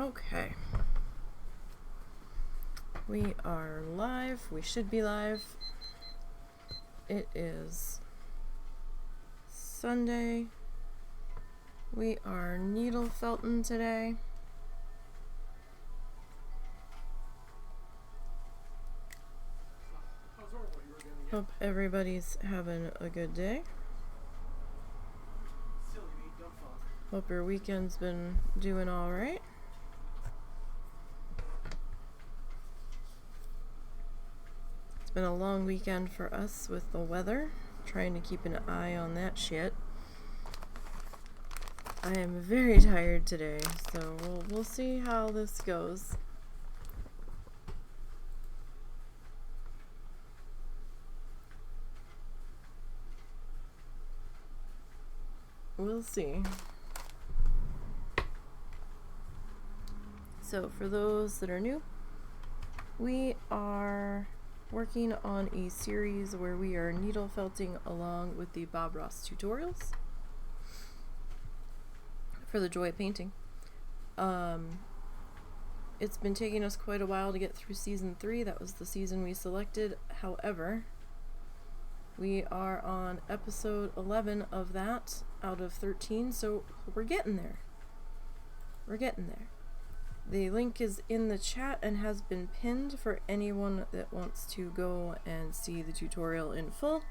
Okay. We are live. We should be live. It is Sunday. We are needle felting today. Hope everybody's having a good day. Hope your weekend's been doing all right. It's been a long weekend for us with the weather, trying to keep an eye on that shit. I am very tired today, so we'll see how this goes. We'll see. So for those that are new, we are working on a series where we are needle felting along with the Bob Ross tutorials for the joy of painting. It's been taking us quite a while to get through season 3. That was the season we selected. However, we are on episode 11 of that out of 13, so we're getting there. We're getting there. The link is in the chat and has been pinned for anyone that wants to go and see the tutorial in full.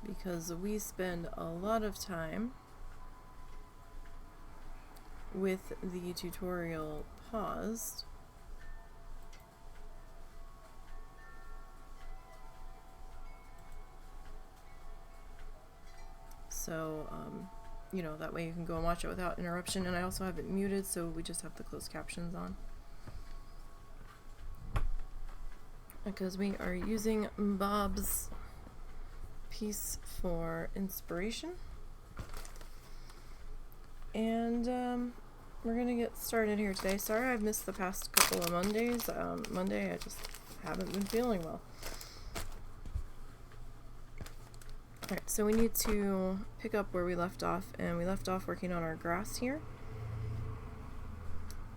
Because we spend a lot of time with the tutorial paused. So, you know, that way you can go and watch it without interruption. And I also have it muted, so we just have the closed captions on. Because we are using Bob's piece for inspiration. And we're gonna get started here today. Sorry I've missed the past couple of Mondays. Monday I just haven't been feeling well. Alright, so we need to pick up where we left off, and we left off working on our grass here.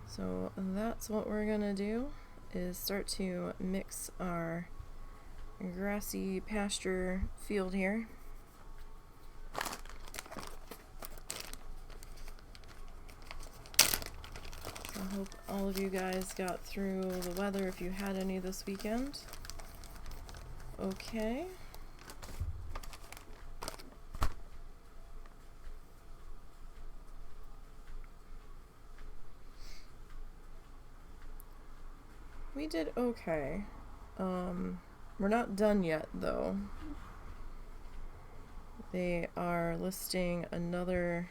So that's what we're gonna do, is start to mix our grassy pasture field here. I hope all of you guys got through the weather if you had any this weekend. Okay. We did okay. We're not done yet though. They are listing another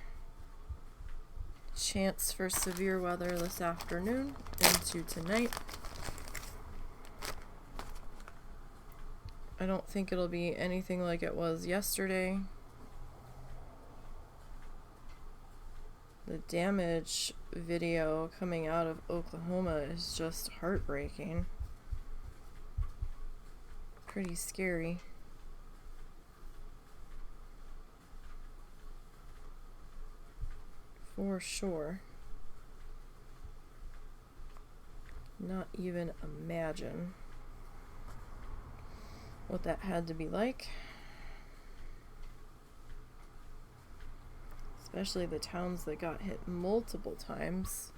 chance for severe weather this afternoon into tonight. I don't think it'll be anything like it was yesterday. The damage video coming out of Oklahoma is just heartbreaking. Pretty scary. For sure. Not even imagine what that had to be like. Especially the towns that got hit multiple times.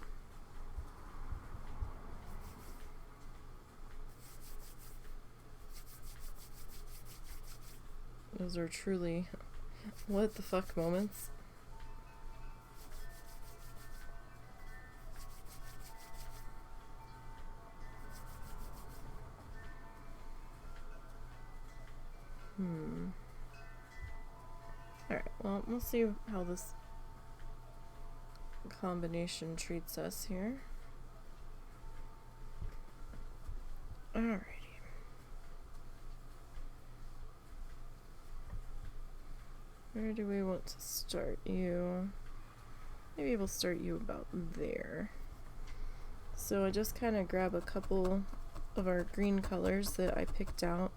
Those are truly what the fuck moments. Alright, well, we'll see how this combination treats us here. Alrighty. Where do we want to start you? maybe we'll start you about there. So I just kind of grab a couple of our green colors that I picked out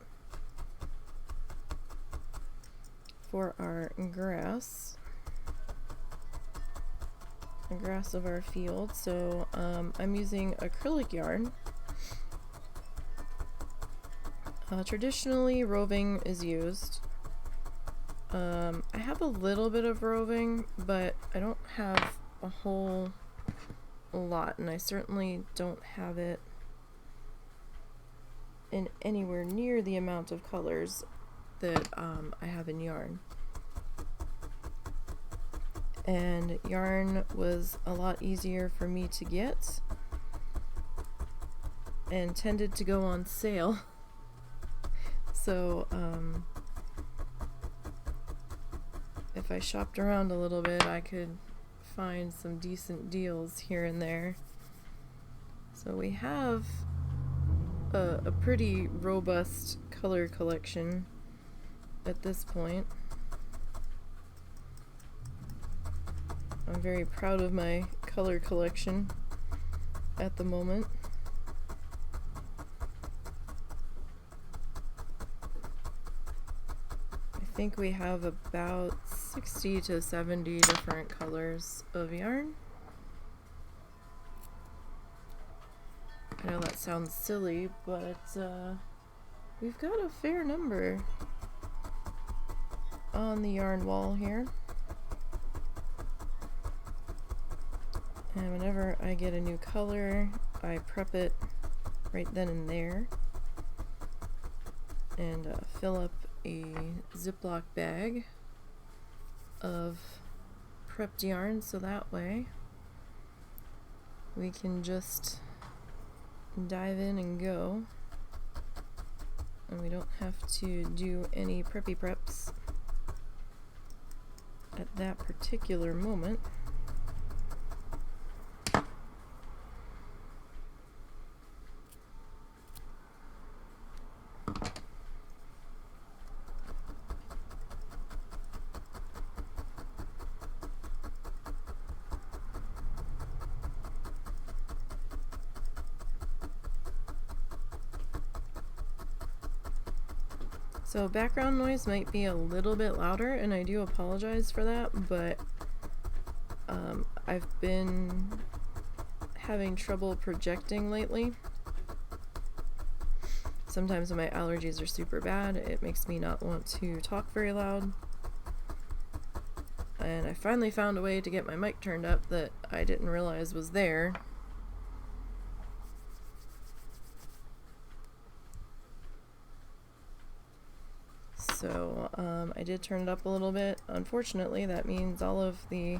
for our grass, the grass of our field. So I'm using acrylic yarn. Traditionally, roving is used. I have a little bit of roving, but I don't have a whole lot, and I certainly don't have it in anywhere near the amount of colors that I have in yarn. And yarn was a lot easier for me to get and tended to go on sale. So if I shopped around a little bit, I could find some decent deals here and there. So we have a pretty robust color collection at this point. I'm very proud of my color collection at the moment. I think we have about 60 to 70 different colors of yarn. I know that sounds silly, but we've got a fair number on the yarn wall here. And whenever I get a new color, I prep it right then and there and fill up a Ziploc bag of prepped yarn, so that way we can just dive in and go, and we don't have to do any preppy preps at that particular moment. So background noise might be a little bit louder, and I do apologize for that, but I've been having trouble projecting lately. Sometimes when my allergies are super bad, it makes me not want to talk very loud. And I finally found a way to get my mic turned up that I didn't realize was there. So I did turn it up a little bit. Unfortunately, that means all of the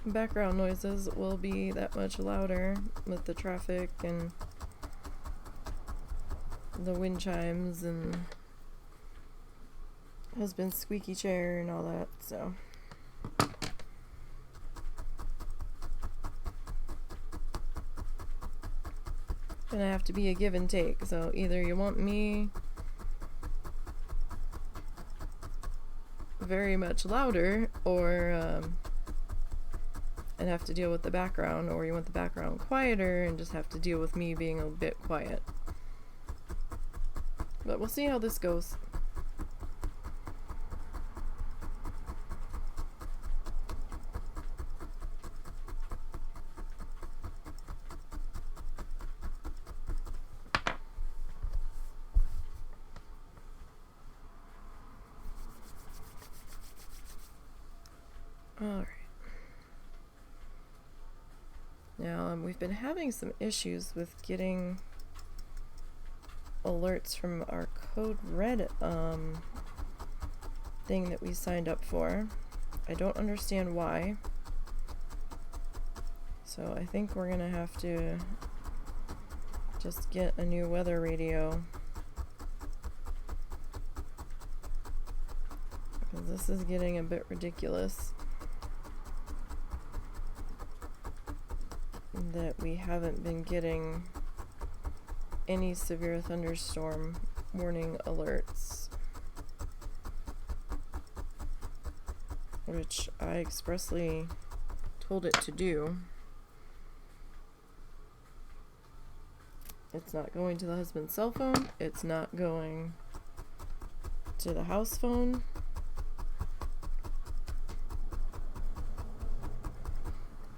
background noises will be that much louder with the traffic and the wind chimes and husband's squeaky chair and all that. So gonna have to be a give and take. So either you want me very much louder, or and have to deal with the background, or you want the background quieter and just have to deal with me being a bit quiet. But we'll see how this goes. Alright. Now, we've been having some issues with getting alerts from our Code Red thing that we signed up for. I don't understand why. So I think we're gonna have to just get a new weather radio, because this is getting a bit ridiculous that we haven't been getting any severe thunderstorm warning alerts, which I expressly told it to do. It's not going to the husband's cell phone. It's not going to the house phone.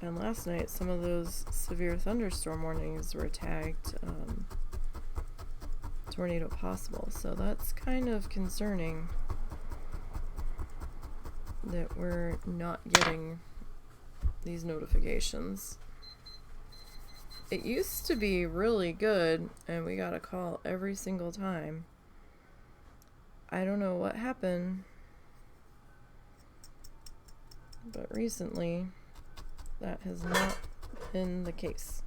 And last night, some of those severe thunderstorm warnings were tagged tornado possible. So that's kind of concerning that we're not getting these notifications. It used to be really good, and we got a call every single time. I don't know what happened, but recently that has not been the case.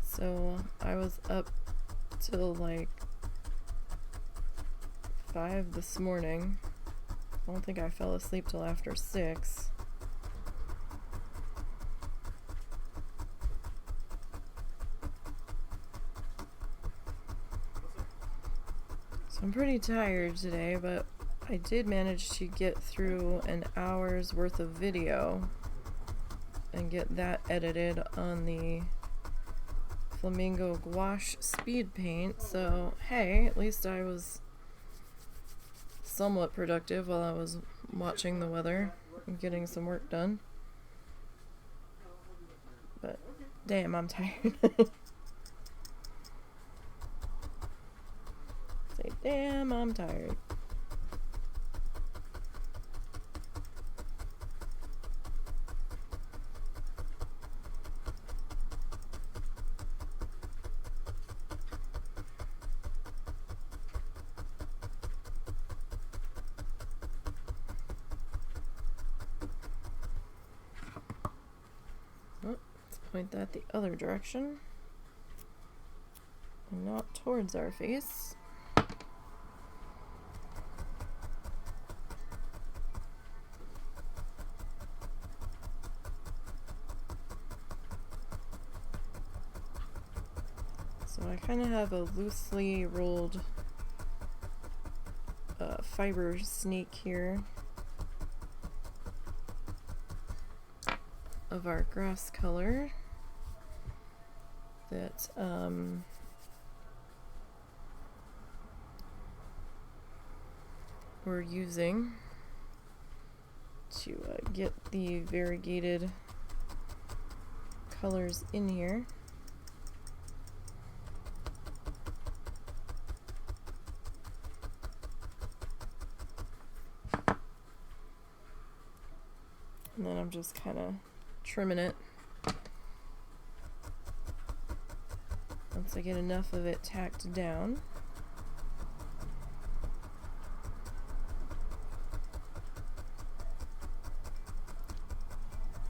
So I was up till like 5 this morning. I don't think I fell asleep till after 6. So I'm pretty tired today, but I did manage to get through an hour's worth of video and get that edited on the Flamingo gouache speed paint. So hey, at least I was somewhat productive while I was watching the weather and getting some work done. But damn, I'm tired. Say damn, I'm tired. Point that the other direction and not towards our face. So I kind of have a loosely rolled fiber snake here of our grass color that we're using to get the variegated colors in here. And then I'm just kind of trimming it once I get enough of it tacked down.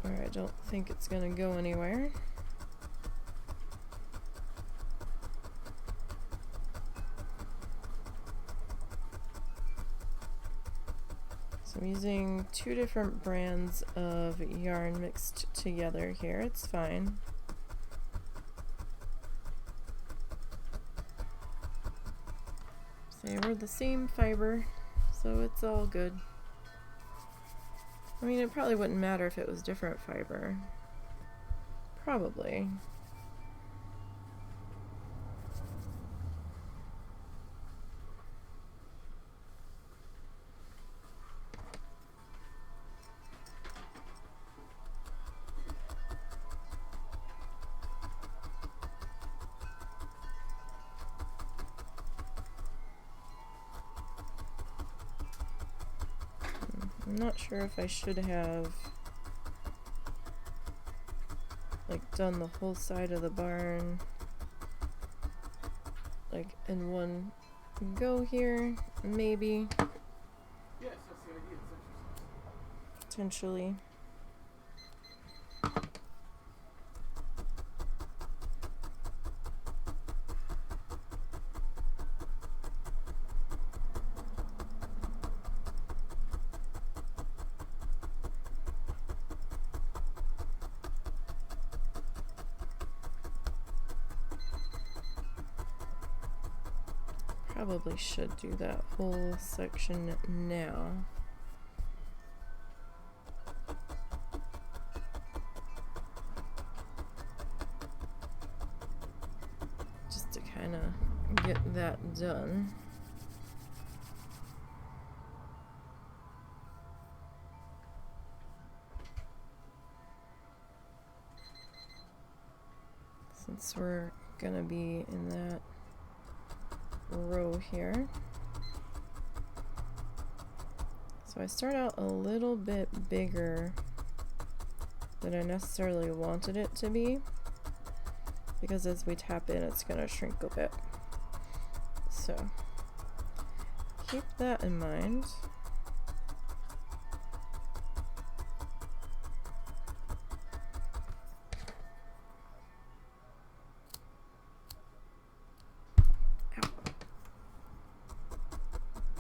Or I don't think it's gonna go anywhere. So I'm using 2 different brands of yarn mixed together here. It's fine. They were the same fiber, so it's all good. I mean, it probably wouldn't matter if it was different fiber. Probably. I'm not sure if I should have like done the whole side of the barn like in one go here, maybe. Yes, that's the idea. potentially. Probably should do that whole section now. Just to kind of get that done. Since we're gonna be in that row here. So I start out a little bit bigger than I necessarily wanted it to be, because as we tap in it's going to shrink a bit. So keep that in mind.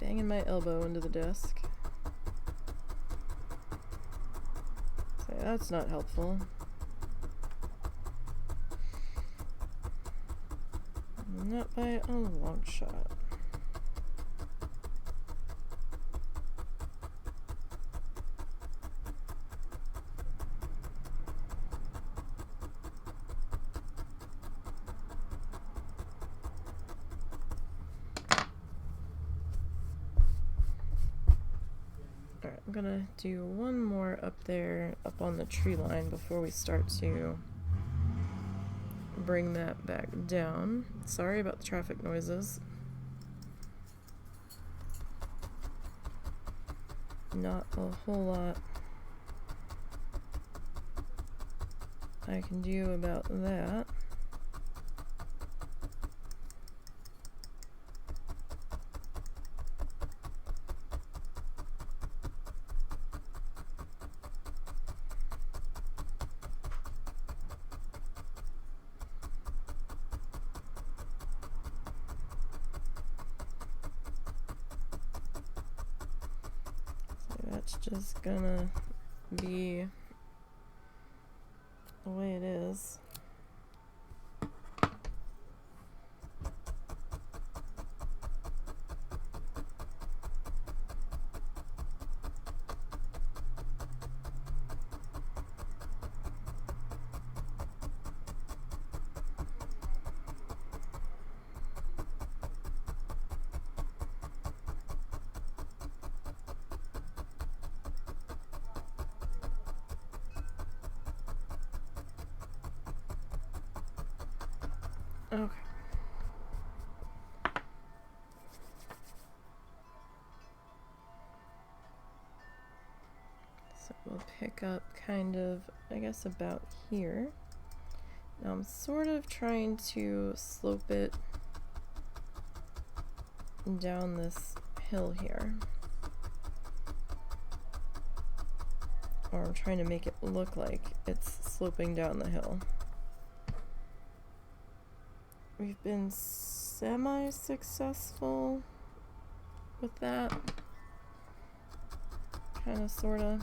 Banging my elbow into the desk. So that's not helpful. Not by a long shot. I'm gonna do one more up there, up on the tree line before we start to bring that back down. Sorry about the traffic noises. Not a whole lot I can do about that. That's just gonna be the way it is. Okay. So we'll pick up kind of, I guess, about here. Now I'm sort of trying to slope it down this hill here. Or I'm trying to make it look like it's sloping down the hill. We've been semi-successful with that. Kind of, sort of.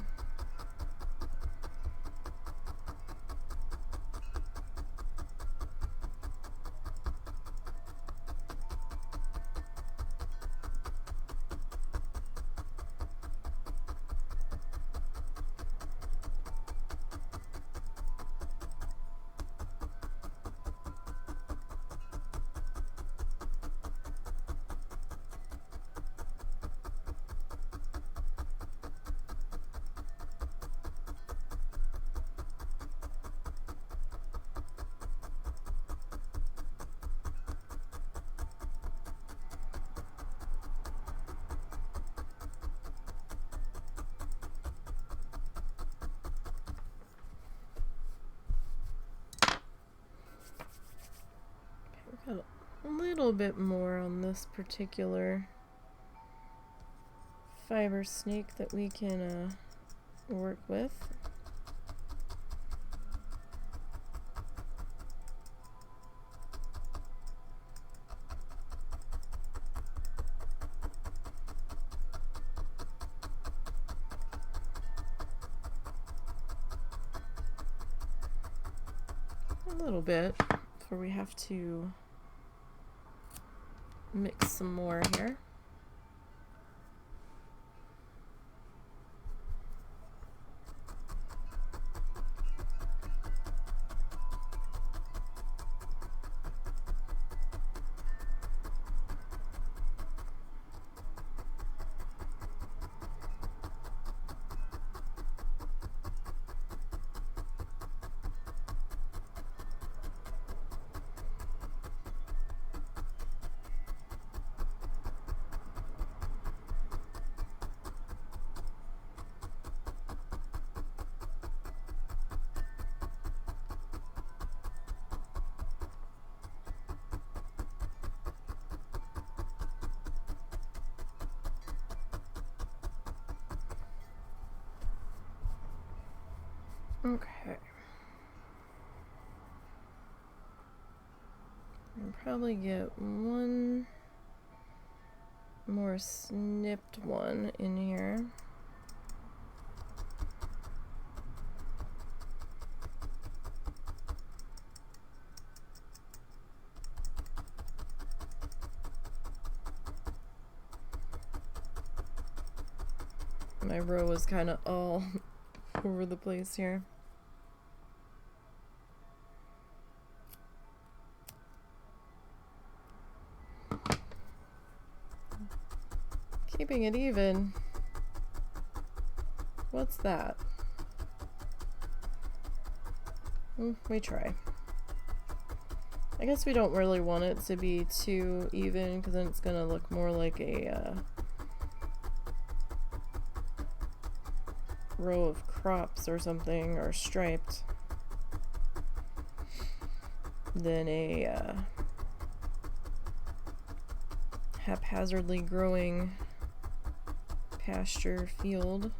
Got a little bit more on this particular fiber snake that we can work with. A little bit before we have to mix some more here. Okay. I'll probably get one more snipped one in here. My row is kind of all over the place here. Keeping it even. What's that? We try. I guess we don't really want it to be too even because then it's gonna look more like a row of crops or something, or striped, than a haphazardly growing pasture field.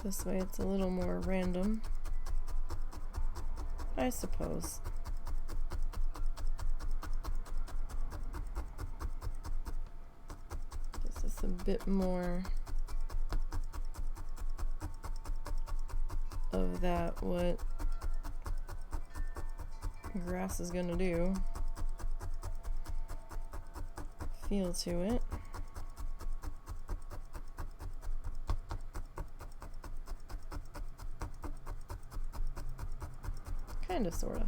This way it's a little more random, I suppose. Gives us a bit more of that, what grass is gonna do, feel to it. Kinda, sorta.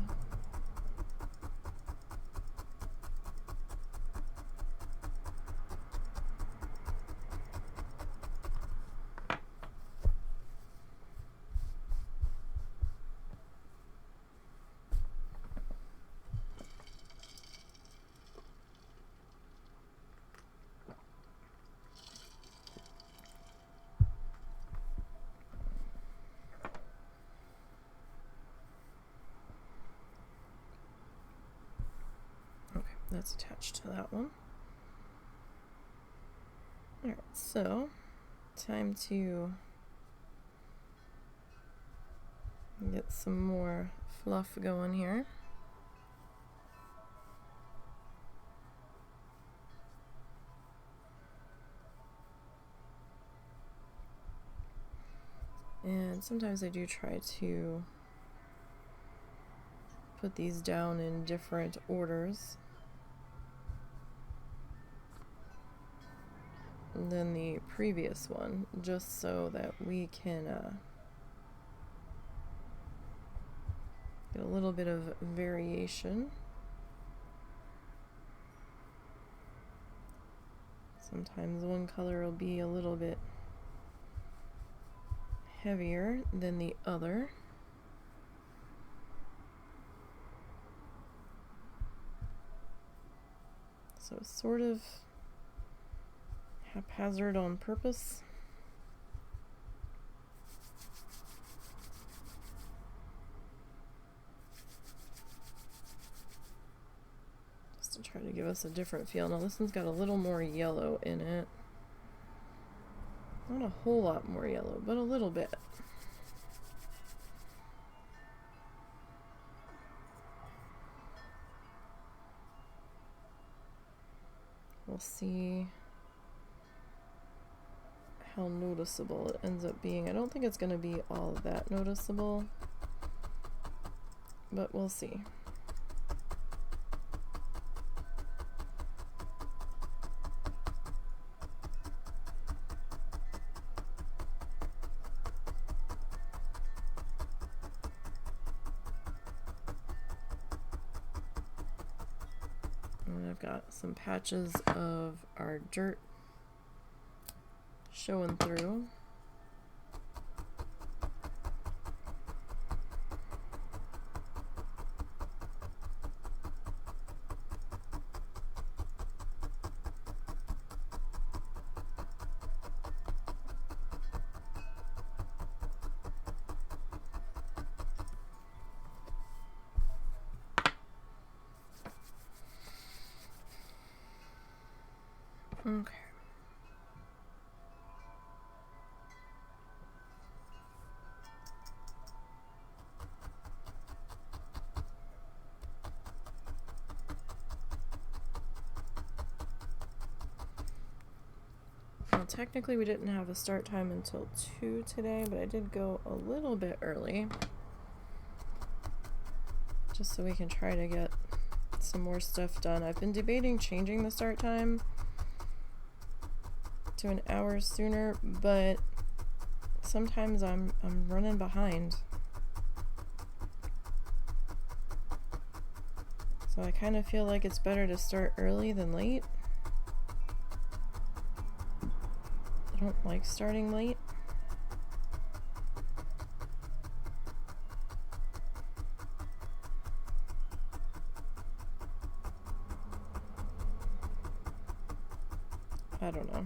That's attached to that one. Alright, so time to get some more fluff going here. And sometimes I do try to put these down in different orders than the previous one, just so that we can get a little bit of variation. So Sometimes one color will be a little bit heavier than the other. So it's sort of haphazard on purpose. Just to try to give us a different feel. Now this one's got a little more yellow in it. Not a whole lot more yellow, but a little bit. We'll see how noticeable it ends up being. I don't think it's going to be all that noticeable, but we'll see. And I've got some patches of our Jute showing through. Okay. Well, technically we didn't have a start time until 2 today, but I did go a little bit early, just so we can try to get some more stuff done. I've been debating changing the start time to an hour sooner, but sometimes I'm running behind. So I kind of feel like it's better to start early than late. I don't like starting late. I don't know.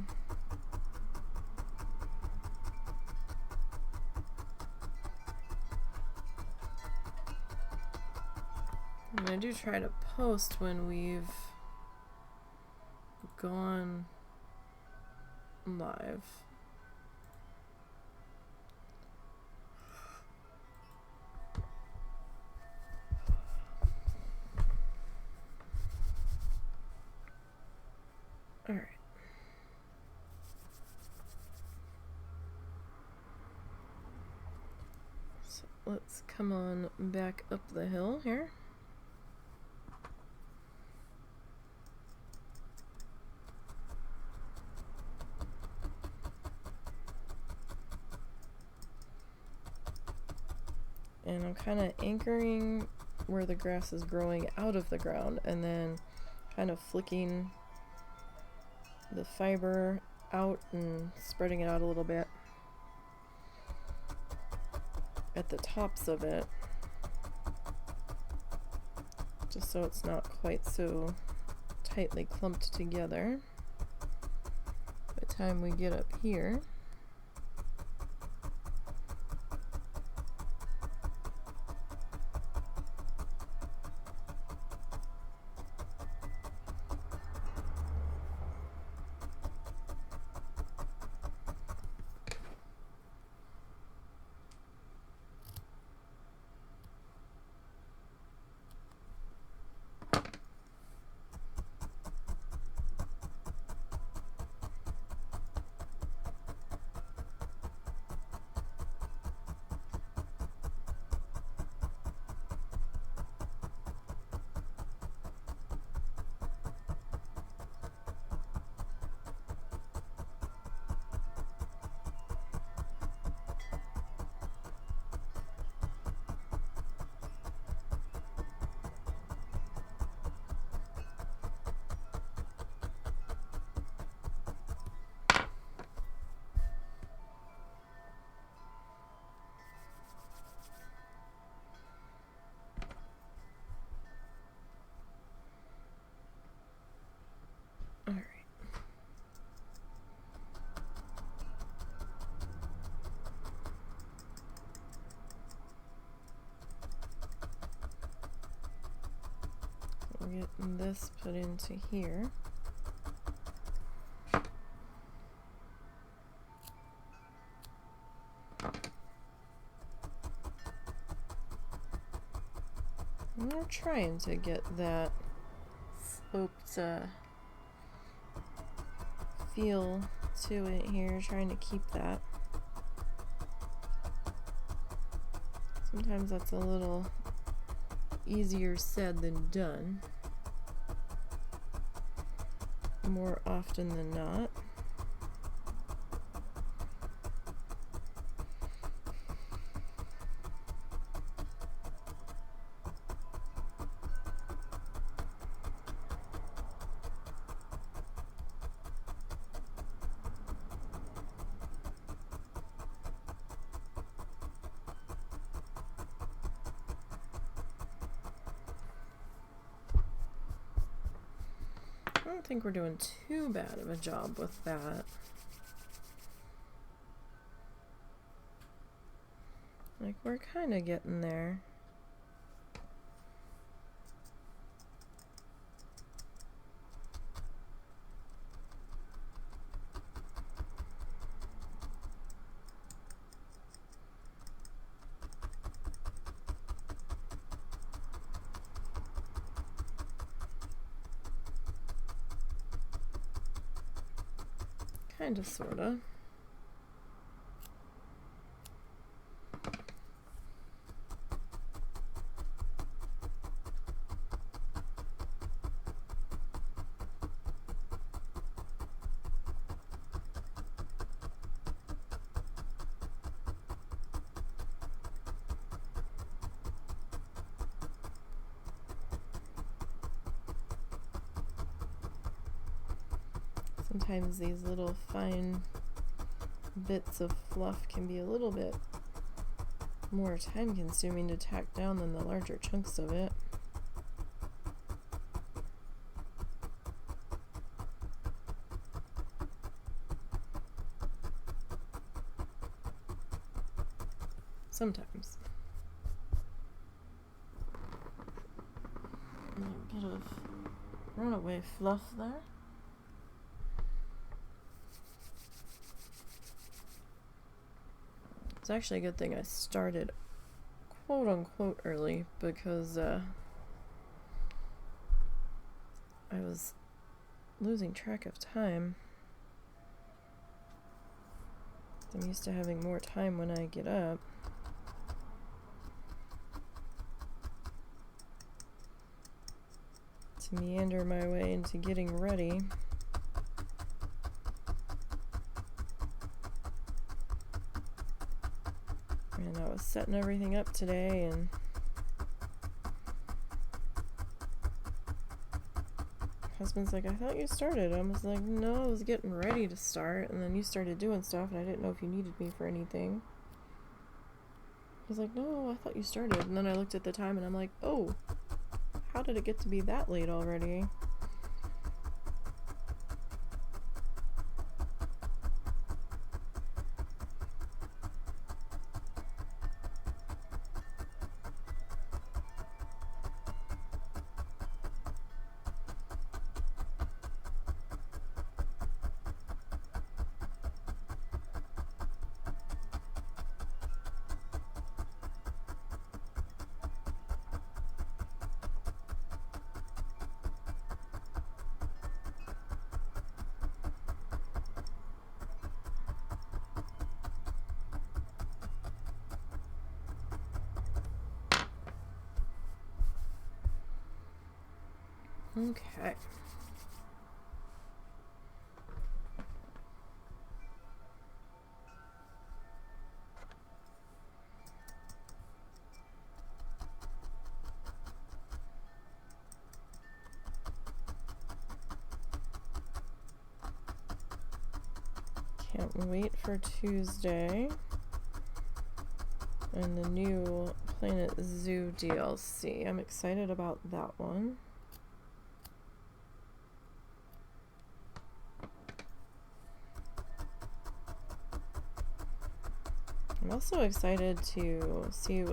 And I do try to post when we've gone live. All right. So let's come on back up the hill here. And I'm kind of anchoring where the grass is growing out of the ground and then kind of flicking the fiber out and spreading it out a little bit at the tops of it, just so it's not quite so tightly clumped together by the time we get up here. We're getting this put into here. And we're trying to get that sloped feel to it here, trying to keep that. Sometimes that's a little easier said than done, more often than not. I don't think we're doing too bad of a job with that. Like, we're kind of getting there. Kind of, sort of. Sometimes these little fine bits of fluff can be a little bit more time consuming to tack down than the larger chunks of it. Sometimes. A bit of runaway fluff there. It's actually a good thing I started quote unquote early, because I was losing track of time. I'm used to having more time when I get up. To meander my way into getting ready. And I was setting everything up today, and husband's like, I thought you started. I was like, no, I was getting ready to start, and then you started doing stuff, and I didn't know if you needed me for anything. He's like, no, I thought you started. And then I looked at the time, and I'm like, oh, how did it get to be that late already? Okay. Can't wait for Tuesday and the new Planet Zoo DLC. I'm excited about that one. I'm also excited to see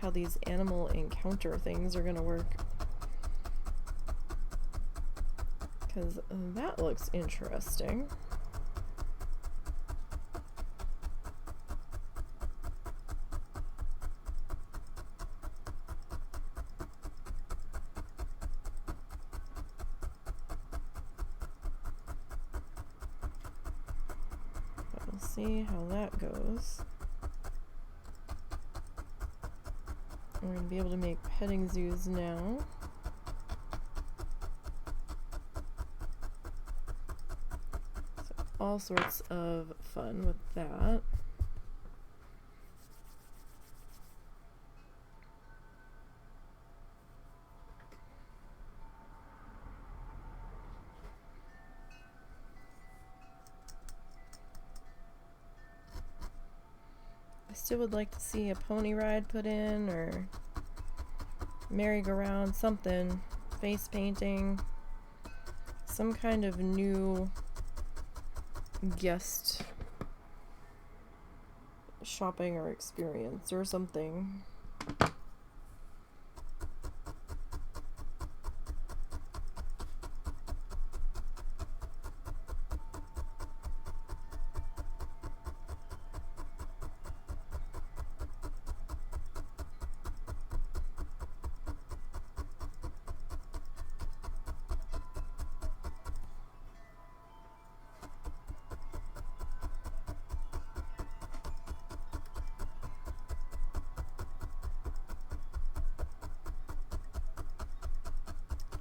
how these animal encounter things are going to work. because that looks interesting. We'll see how that goes. We're going to be able to make petting zoos now. So all sorts of fun with that. Still would like to see a pony ride put in, or merry-go-round, something, face painting, some kind of new guest shopping or experience or something.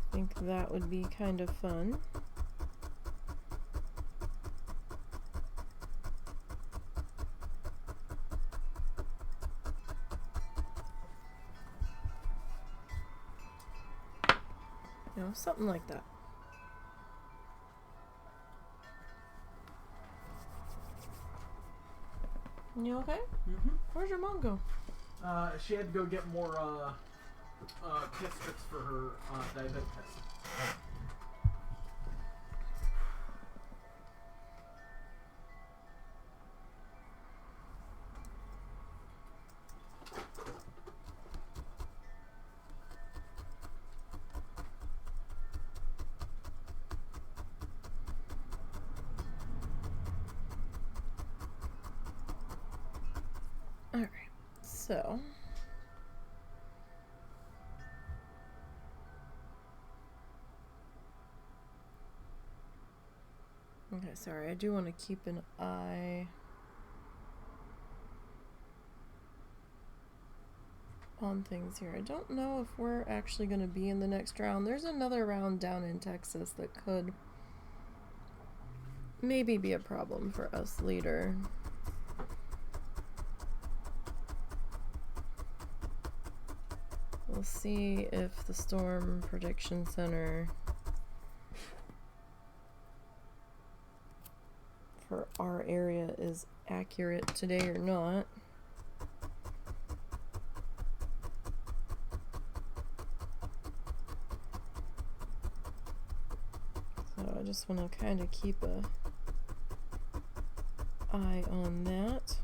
I think that would be kind of fun. You know, something like that. You okay? Mm-hmm. Where's your mom go? She had to go get more test strips for her diabetic test. Alright, so okay, sorry, I do want to keep an eye on things here. I don't know if we're actually going to be in the next round. There's another round down in Texas that could maybe be a problem for us later. We'll see if the Storm Prediction Center for our area is accurate today or not. So I just want to kind of keep a eye on that.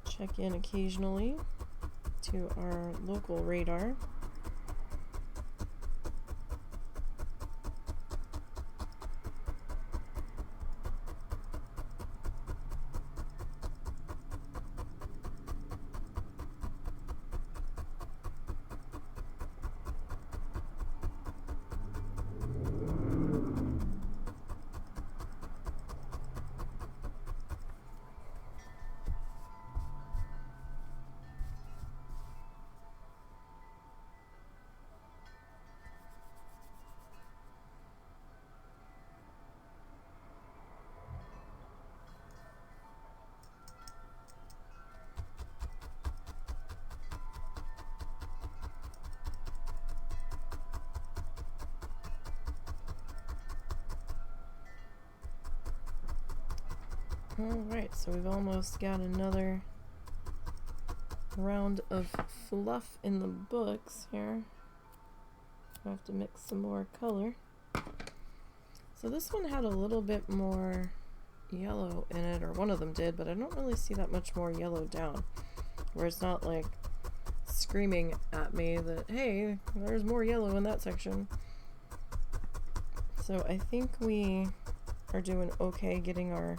Check in occasionally to our local radar. Alright, so we've almost got another round of fluff in the books here. I have to mix some more color. So this one had a little bit more yellow in it, or one of them did, but I don't really see that much more yellow down, where it's not like screaming at me that, hey, there's more yellow in that section. So I think we are doing okay getting our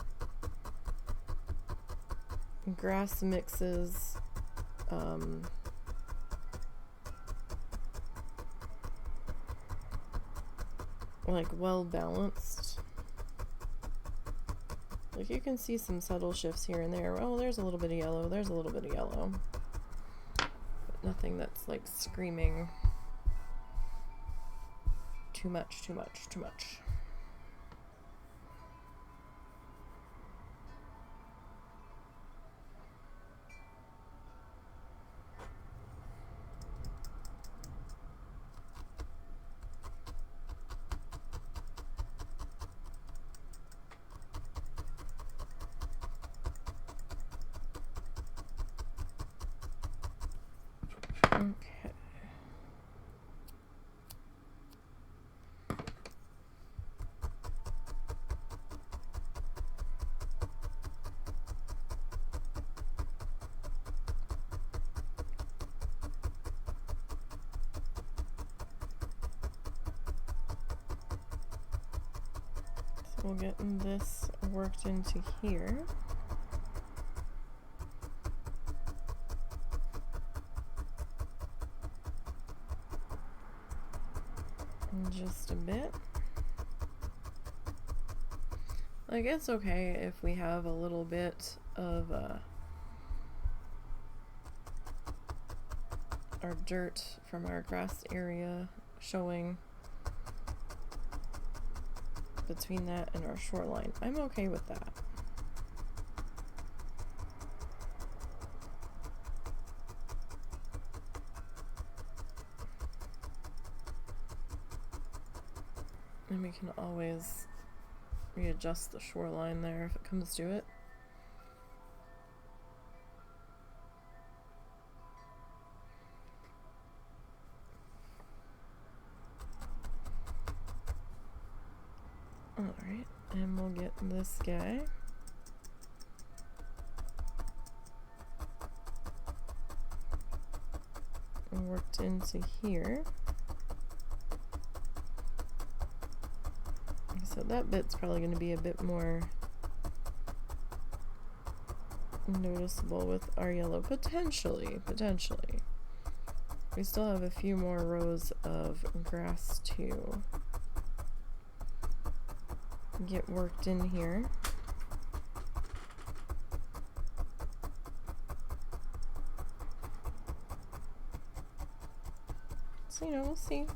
grass mixes like well balanced. Like you can see some subtle shifts here and there. Oh, there's a little bit of yellow, there's a little bit of yellow. But nothing that's like screaming too much, too much, too much. Okay. So we'll get this worked into here. Just a bit. Like it's okay if we have a little bit of our dirt from our grass area showing between that and our shoreline. I'm okay with that. And we can always readjust the shoreline there if it comes to it. Alright, and we'll get this guy. Worked into here. So that bit's probably going to be a bit more noticeable with our yellow. Potentially. We still have a few more rows of grass to get worked in here. So, you know, we'll see.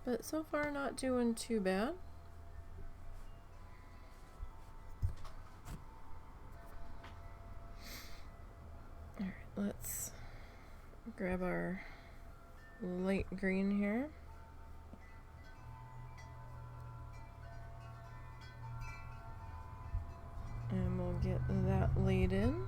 But so far not doing too bad. Alright, let's grab our light green here. And we'll get that laid in.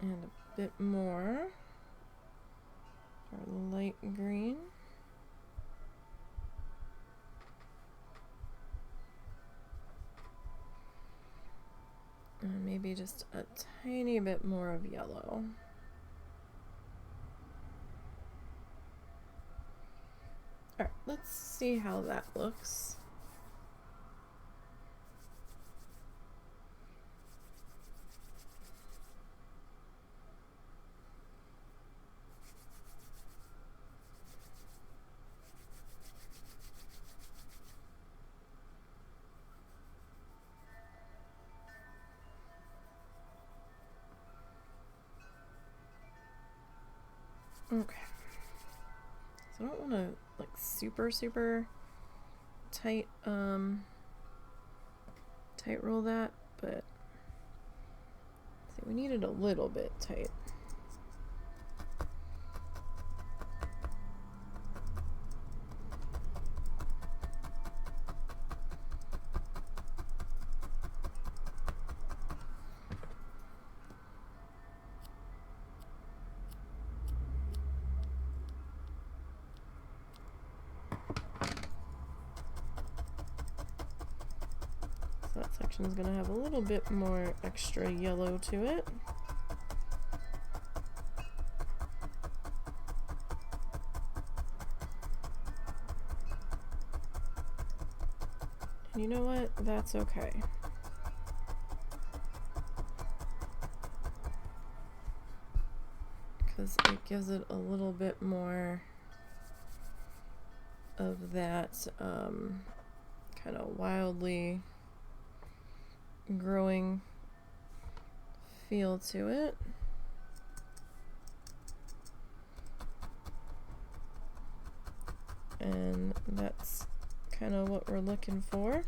And a bit more. Our light green. And maybe just a tiny bit more of yellow. Alright, let's see how that looks. Okay. So I don't want to like super tight tight roll that, but see, we need it a little bit tight. section is going to have a little bit more extra yellow to it. And you know what? That's okay. Because it gives it a little bit more of that kind of wildly growing feel to it. And that's kind of what we're looking for.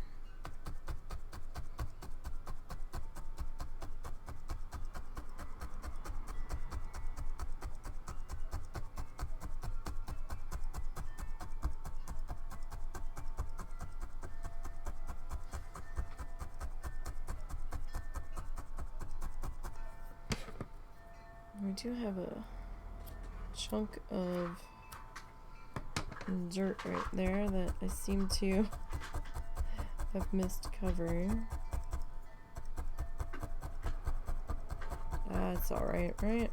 We do have a chunk of dirt right there that I seem to have missed covering. That's alright, right?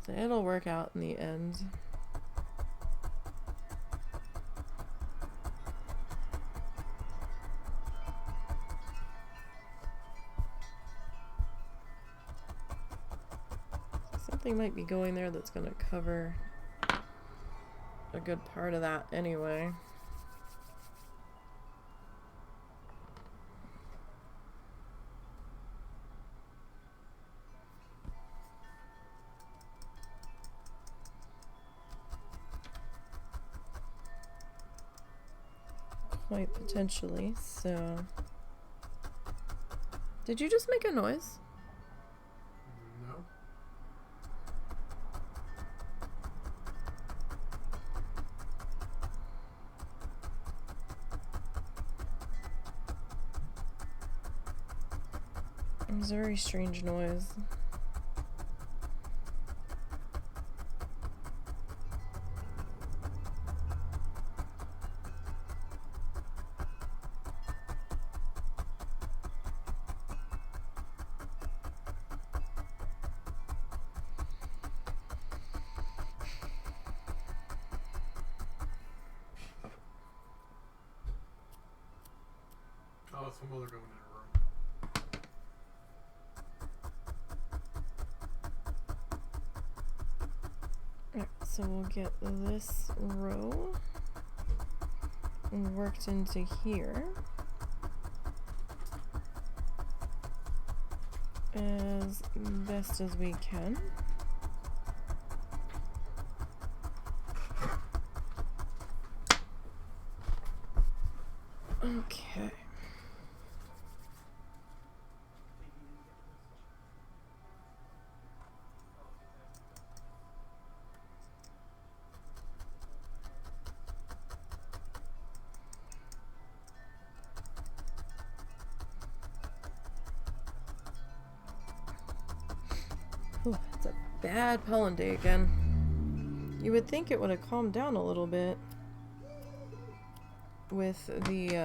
So it'll work out in the end. Something might be going there that's going to cover a good part of that anyway. Quite potentially, so... Did you just make a noise? No. It was a very strange noise. Oh, some other going in a room. Alright, so we'll get this row worked into here as best as we can. Okay. Oh, it's a bad pollen day again. You would think it would have calmed down a little bit with the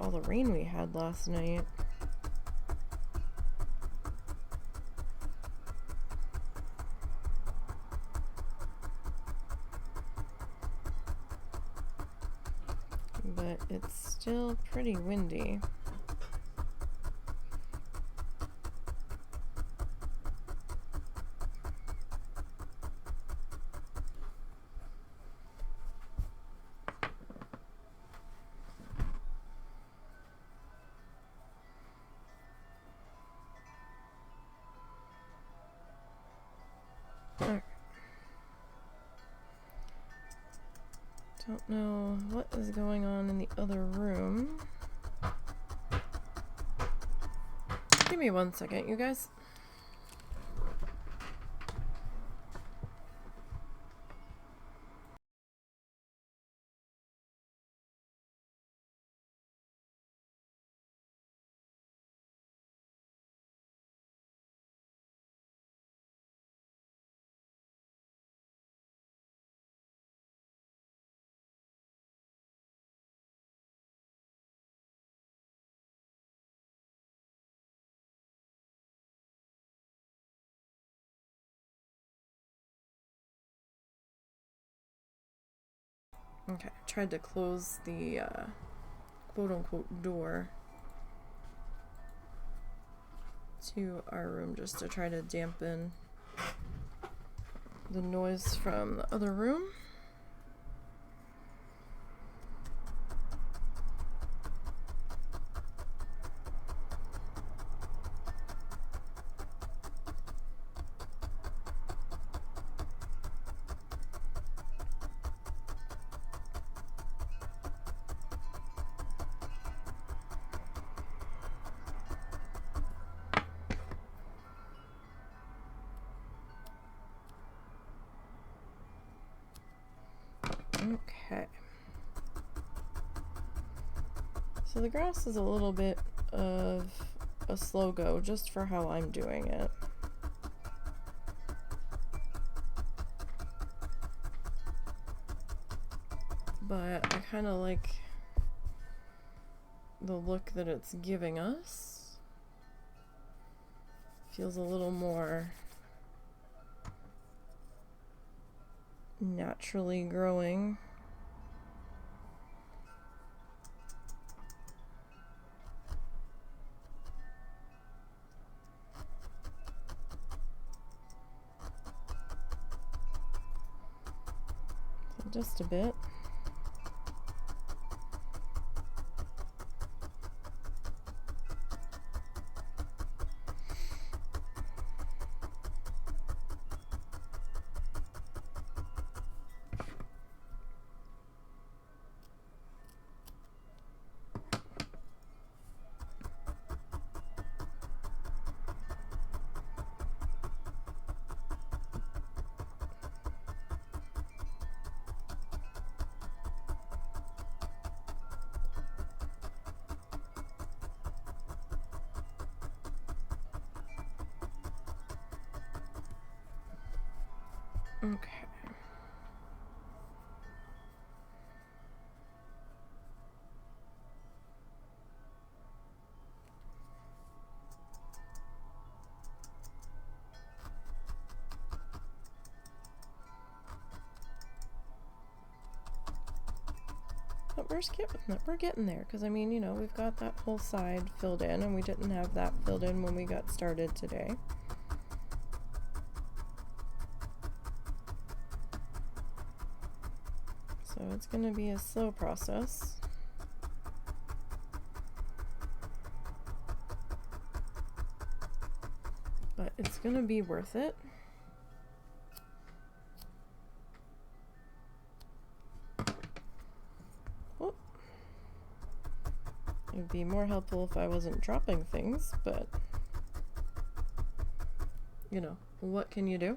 all the rain we had last night. But it's still pretty windy. Don't know what is going on in the other room. Give me 1 second, you guys. Okay, I tried to close the quote-unquote door to our room just to try to dampen the noise from the other room. Okay. So the grass is a little bit of a slow go just for how I'm doing it. But I kind of like the look that it's giving us. Feels a little more naturally growing. So just a bit. Okay. But we're getting there, because I mean, you know, we've got that whole side filled in, and we didn't have that filled in when we got started today. So it's going to be a slow process. But it's going to be worth it. Oh. It would be more helpful if I wasn't dropping things, but you know, what can you do?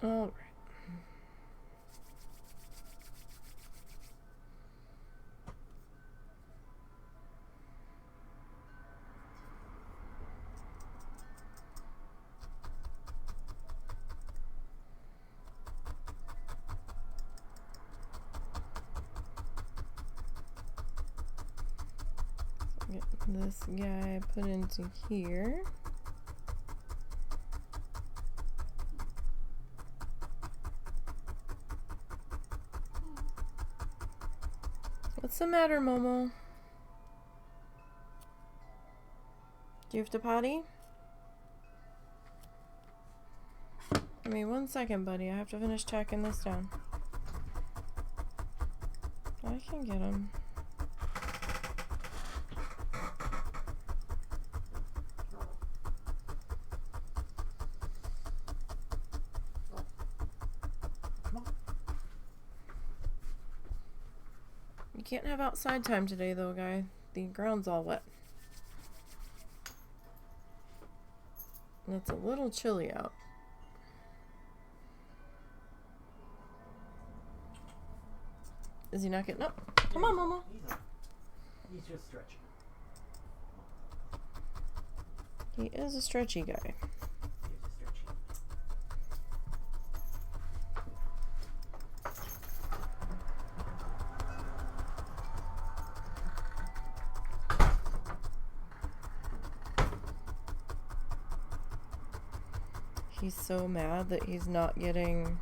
All right. Get this guy put into here. What's the matter, Momo? Do you have to potty? Give me 1 second, buddy. I have to finish tacking this down. I can get him. You can't have outside time today, though, guy. The ground's all wet. And it's a little chilly out. Is he not getting up? Come on, Mama. He's just stretching. He is a stretchy guy. He's so mad that he's not getting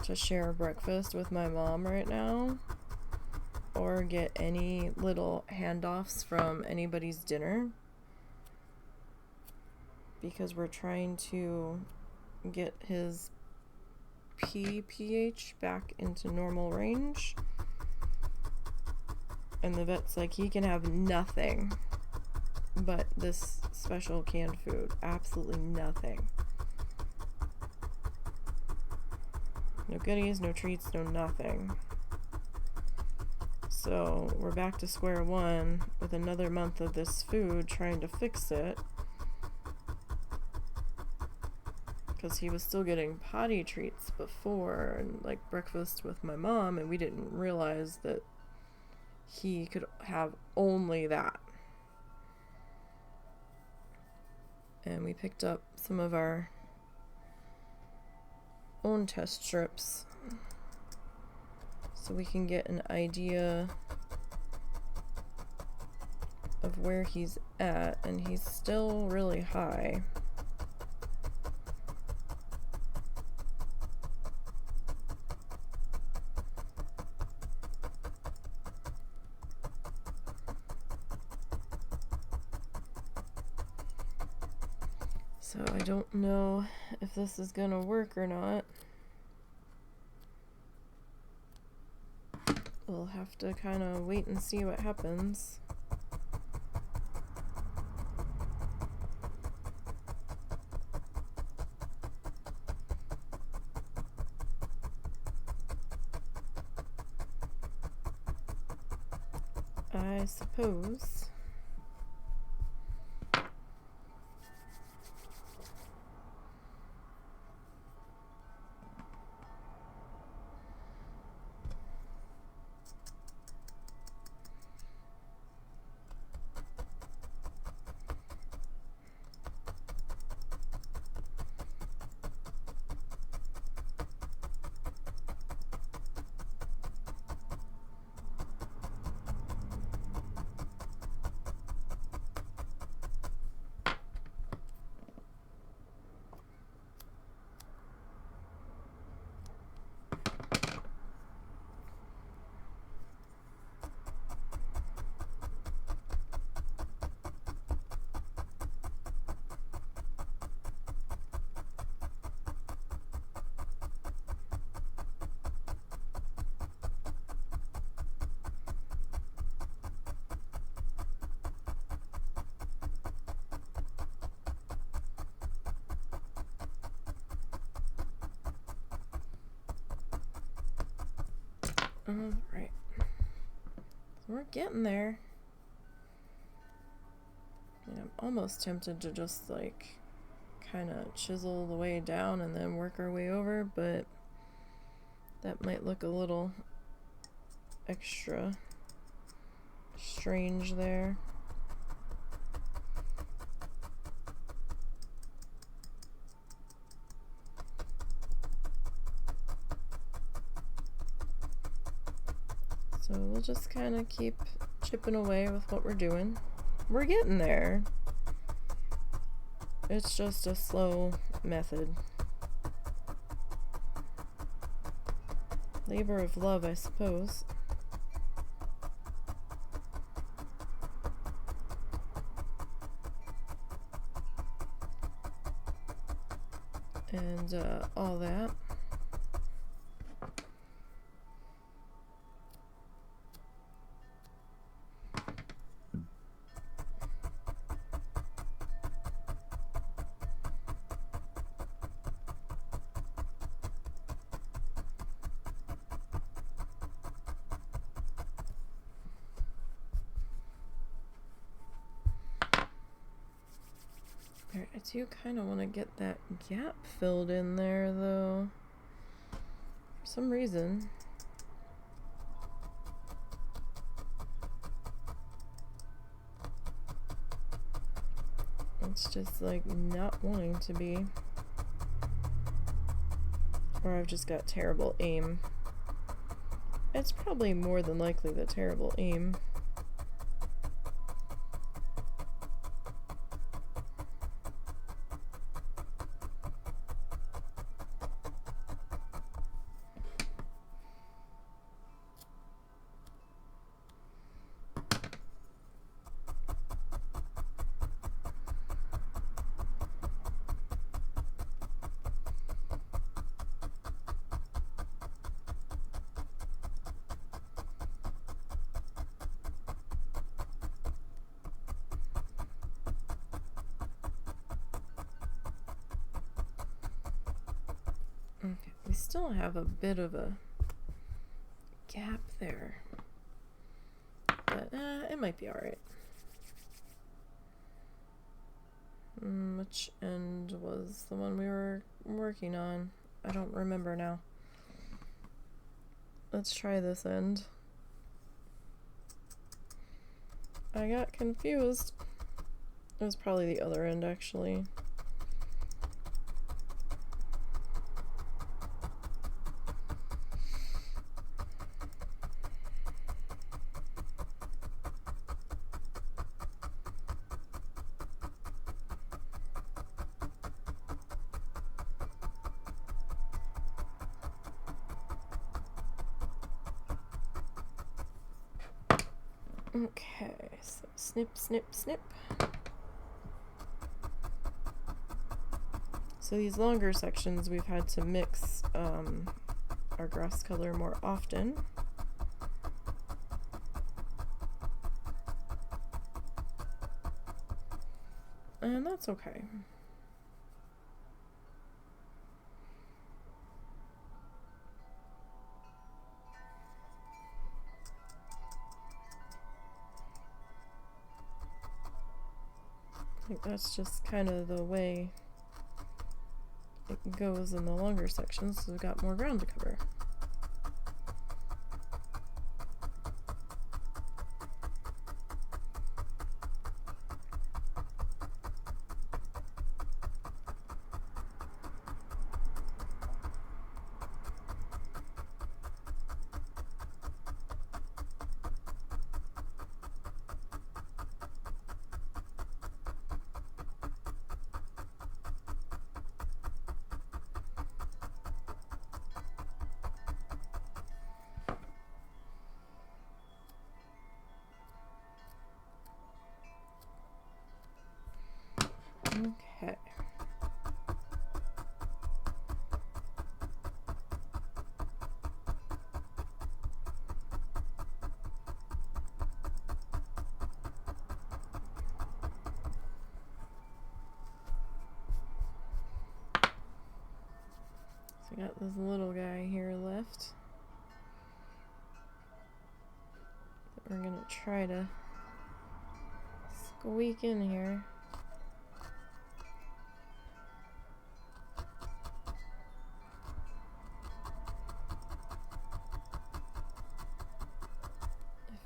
to share breakfast with my mom right now, or get any little handoffs from anybody's dinner, because we're trying to get his pH back into normal range. And the vet's like, he can have nothing but this special canned food. Absolutely nothing. No goodies, no treats, no nothing. So we're back to square one with another month of this food, trying to fix it. Because he was still getting potty treats before, and like breakfast with my mom, and we didn't realize that he could have only that. And we picked up some of our own test strips so we can get an idea of where he's at, and he's still really high. So I don't know if this is gonna work or not. We'll have to kind of wait and see what happens. I suppose. Right. We're getting there. And I'm almost tempted to just like kind of chisel the way down and then work our way over, but that might look a little extra strange there. So we'll just kind of keep chipping away with what we're doing. We're getting there. It's just a slow method. Labor of love, I suppose. And all that. I do kind of want to get that gap filled in there, though. For some reason. It's just like not wanting to be. Or I've just got terrible aim. It's probably more than likely the terrible aim. We still have a bit of a gap there, but it might be alright. Which end was the one we were working on? I don't remember now. Let's try this end. I got confused. It was probably the other end, actually. Okay, so snip, snip, snip. So these longer sections we've had to mix our grass color more often. And that's okay. I think that's just kind of the way it goes in the longer sections, so we've got more ground to cover. Okay. So we got this little guy here left that we're gonna try to squeak in here.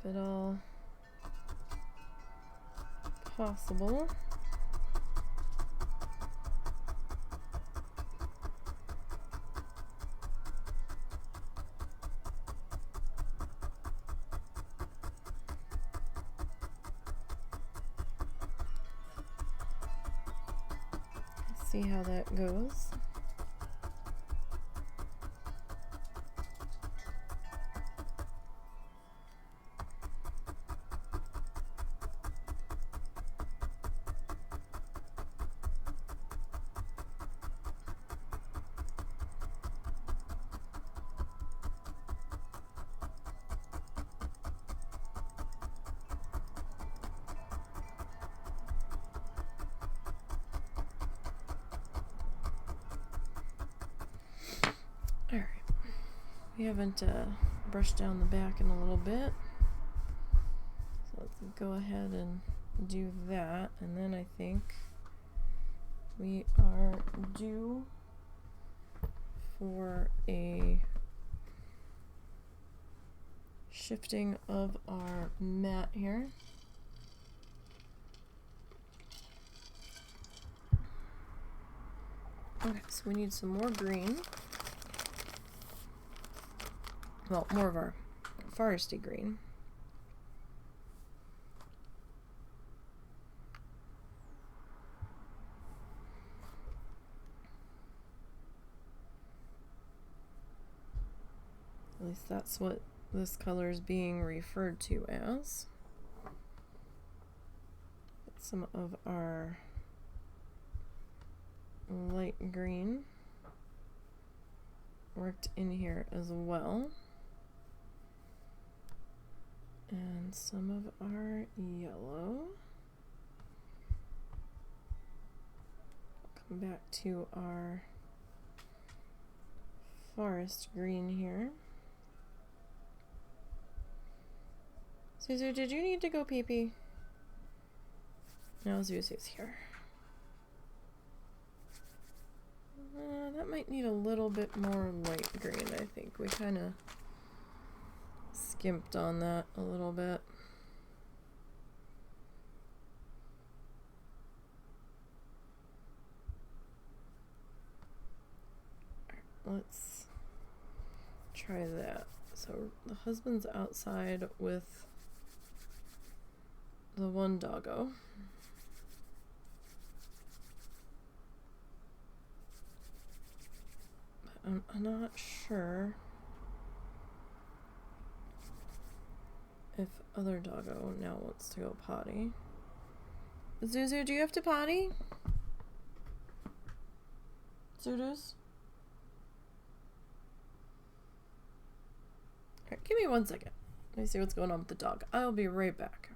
If at all possible. See how that goes. Alright, we haven't brushed down the back in a little bit, so let's go ahead and do that, and then I think we are due for a shifting of our mat here. Okay, so we need some more green. Well, more of our foresty green. At least that's what this color is being referred to as. Get some of our light green worked in here as well. And some of our yellow. Come back to our forest green here. Zuzu, did you need to go pee-pee? No, Zuzu's here. That might need a little bit more light green, I think. We kind of skimped on that a little bit. Let's try that. So the husband's outside with the one doggo. I'm not sure if other doggo now wants to go potty. Zuzu, do you have to potty? Zudus? Alright, give me 1 second. Let me see what's going on with the dog. I'll be right back.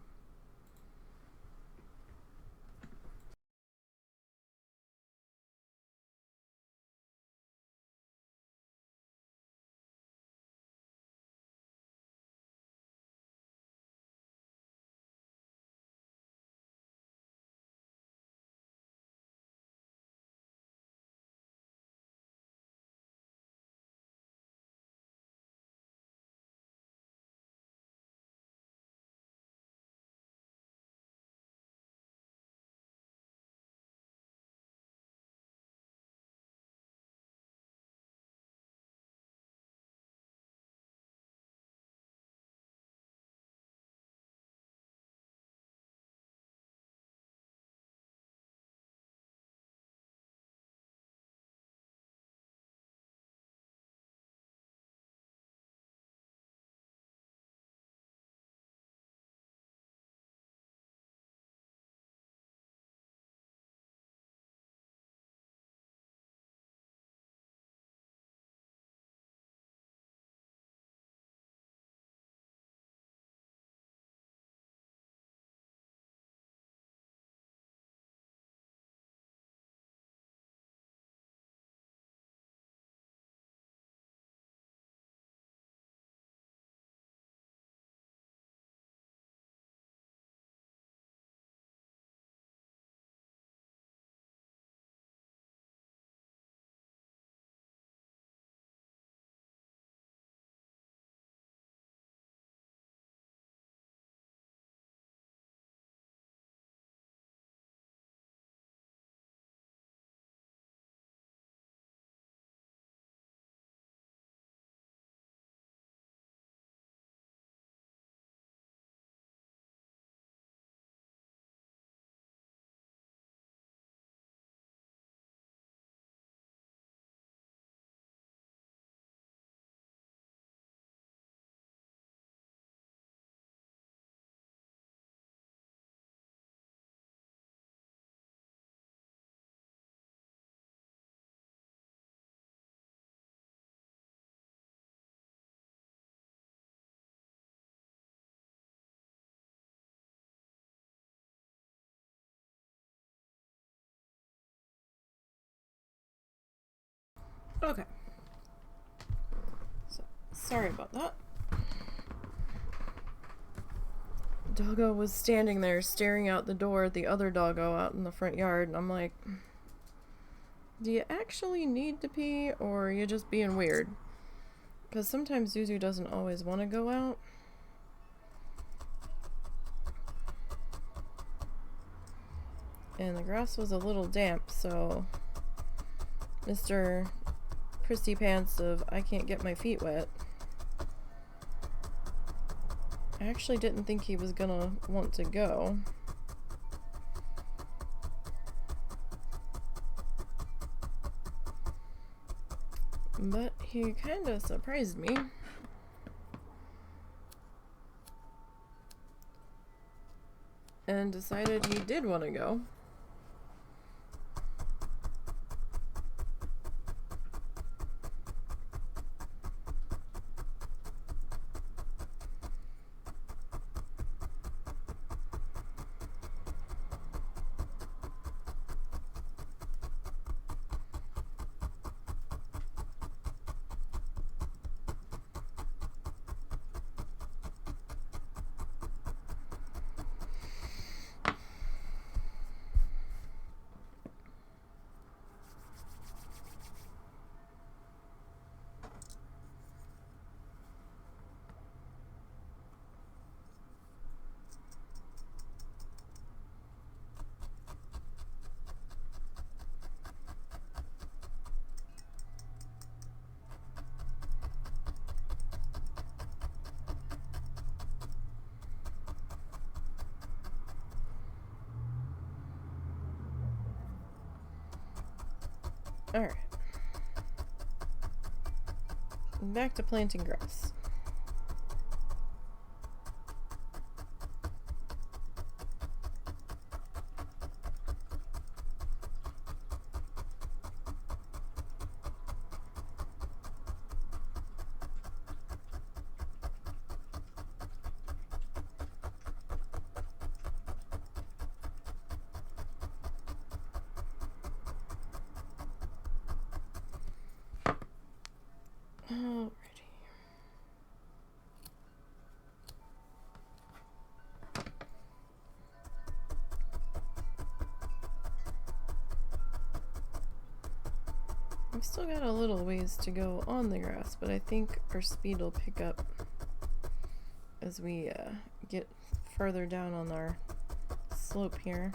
Okay. So, sorry about that. Doggo was standing there staring out the door at the other doggo out in the front yard, and I'm like, do you actually need to pee, or are you just being weird? Because sometimes Zuzu doesn't always want to go out. And the grass was a little damp, so Mr. Prissy Pants of I can't get my feet wet, I actually didn't think he was gonna want to go. But he kinda surprised me. And decided he did want to go. Alright. Back to planting grass. Alrighty. We've still got a little ways to go on the grass, but I think our speed will pick up as we get further down on our slope here.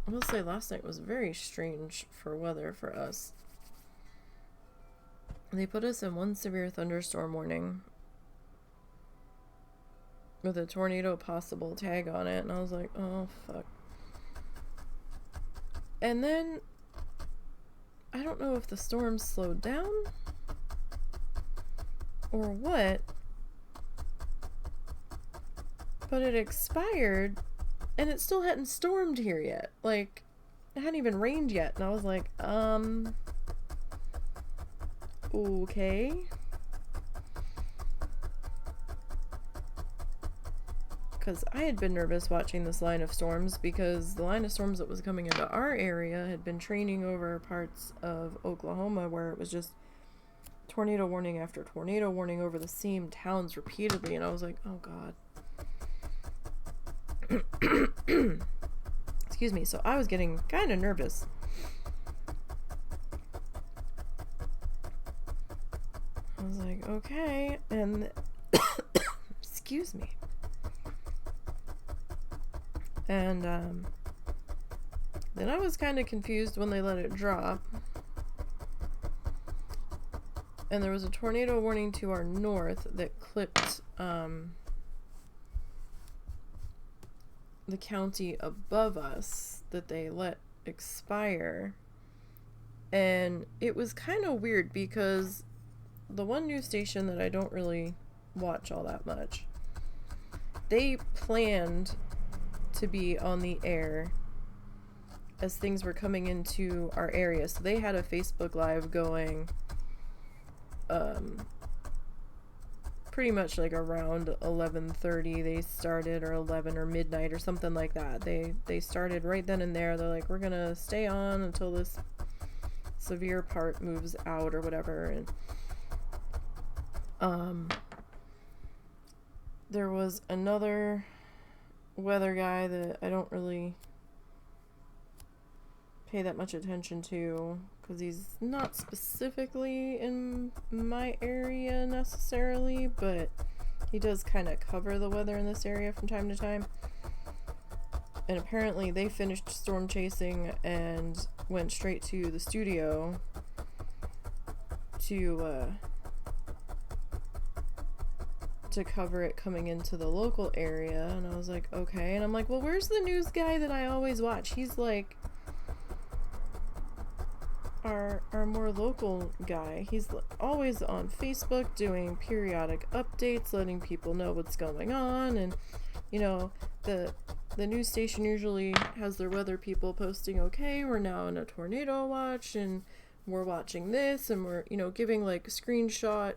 I will say last night was very strange for weather for us. They put us in one severe thunderstorm warning with a tornado possible tag on it, and I was like, oh fuck. And then I don't know if the storm slowed down or what, but it expired and it still hadn't stormed here yet. Like, it hadn't even rained yet, and I was like, okay. Because I had been nervous watching this line of storms because the line of storms that was coming into our area had been training over parts of Oklahoma where it was just tornado warning after tornado warning over the same towns repeatedly, and I was like, oh god. Excuse me. So I was getting kind of nervous. I was like, okay, and excuse me. And then I was kind of confused when they let it drop. And there was a tornado warning to our north that clipped the county above us that they let expire. And it was kind of weird because the one news station that I don't really watch all that much, they planned to be on the air as things were coming into our area. So they had a Facebook Live going pretty much like around 11:30 they started, or 11 or midnight or something like that. They started right then and there. They're like, we're gonna stay on until this severe part moves out or whatever. And there was another weather guy that I don't really pay that much attention to because he's not specifically in my area necessarily, but he does kind of cover the weather in this area from time to time. And apparently they finished storm chasing and went straight to the studio to cover it coming into the local area. And I was like, okay. And I'm like, well, where's the news guy that I always watch? He's like our more local guy. He's always on Facebook doing periodic updates, letting people know what's going on. And you know, the news station usually has their weather people posting, okay, we're now in a tornado watch and we're watching this, and we're, you know, giving like a screenshot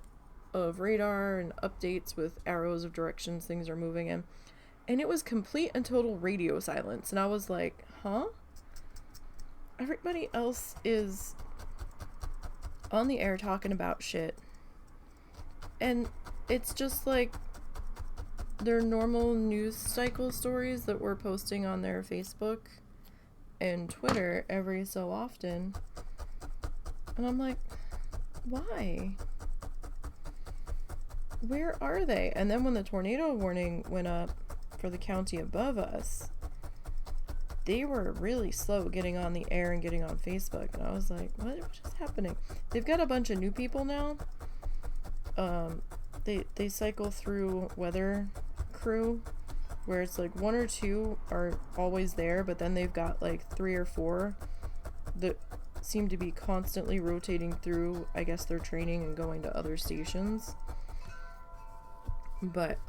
of radar and updates with arrows of directions things are moving in. And it was complete and total radio silence. And I was like, huh? Everybody else is on the air talking about shit. And it's just like their normal news cycle stories that we're posting on their Facebook and Twitter every so often. And I'm like, why? Where are they? And then when the tornado warning went up for the county above us, they were really slow getting on the air and getting on Facebook, and I was like, what is happening? They've got a bunch of new people now. They cycle through weather crew, where it's like 1 or 2 are always there, but then they've got like 3 or 4 that seem to be constantly rotating through, I guess, their training and going to other stations. But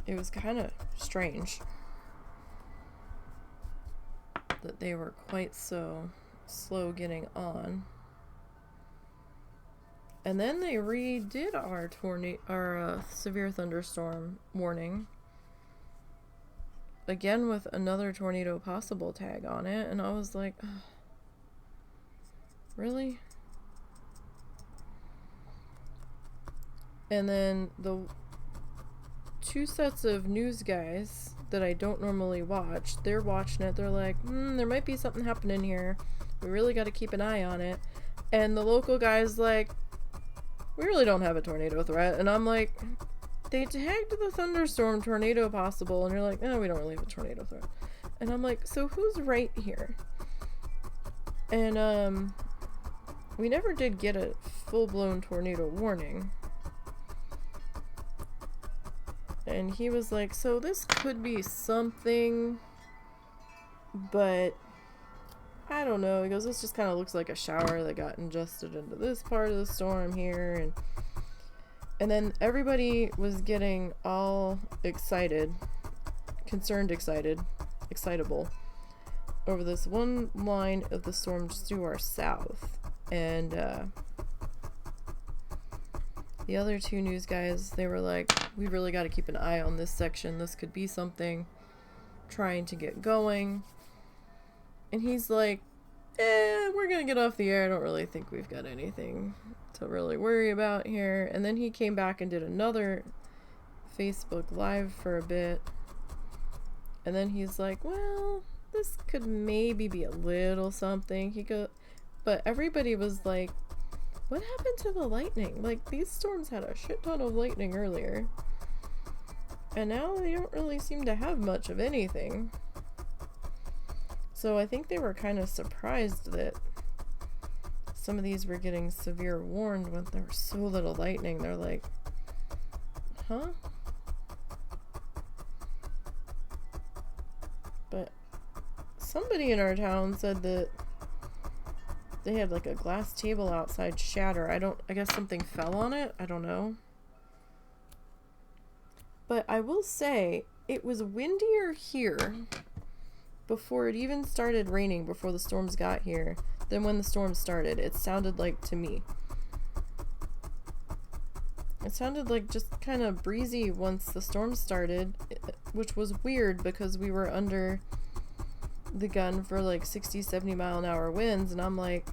it was kind of strange that they were quite so slow getting on. And then they redid our severe thunderstorm warning again with another tornado possible tag on it, and I was like, ugh, really? And then the 2 sets of news guys that I don't normally watch, they're watching it. They're like, there might be something happening here. We really got to keep an eye on it. And the local guy's like, we really don't have a tornado threat. And I'm like, they tagged the thunderstorm tornado possible, and you're like, no, we don't really have a tornado threat. And I'm like, so who's right here? And we never did get a full-blown tornado warning. And he was like, so this could be something, but I don't know. He goes, this just kind of looks like a shower that got ingested into this part of the storm here. And then everybody was getting all excited, concerned, excited, excitable over this one line of the storm just to our south. And the other 2 news guys, they were like, we really got to keep an eye on this section. This could be something trying to get going. And he's like, we're going to get off the air. I don't really think we've got anything to really worry about here. And then he came back and did another Facebook Live for a bit. And then he's like, well, this could maybe be a little something. But everybody was like, what happened to the lightning? Like, these storms had a shit ton of lightning earlier. And now they don't really seem to have much of anything. So I think they were kind of surprised that some of these were getting severe warned when there was so little lightning. They're like, huh? But somebody in our town said that they had like a glass table outside shatter. I guess something fell on it. I don't know. But I will say, it was windier here before it even started raining, before the storms got here, than when the storm started. It sounded like to me. It sounded like just kind of breezy once the storm started, which was weird because we were under the gun for like 60, 70 mile an hour winds, and I'm like,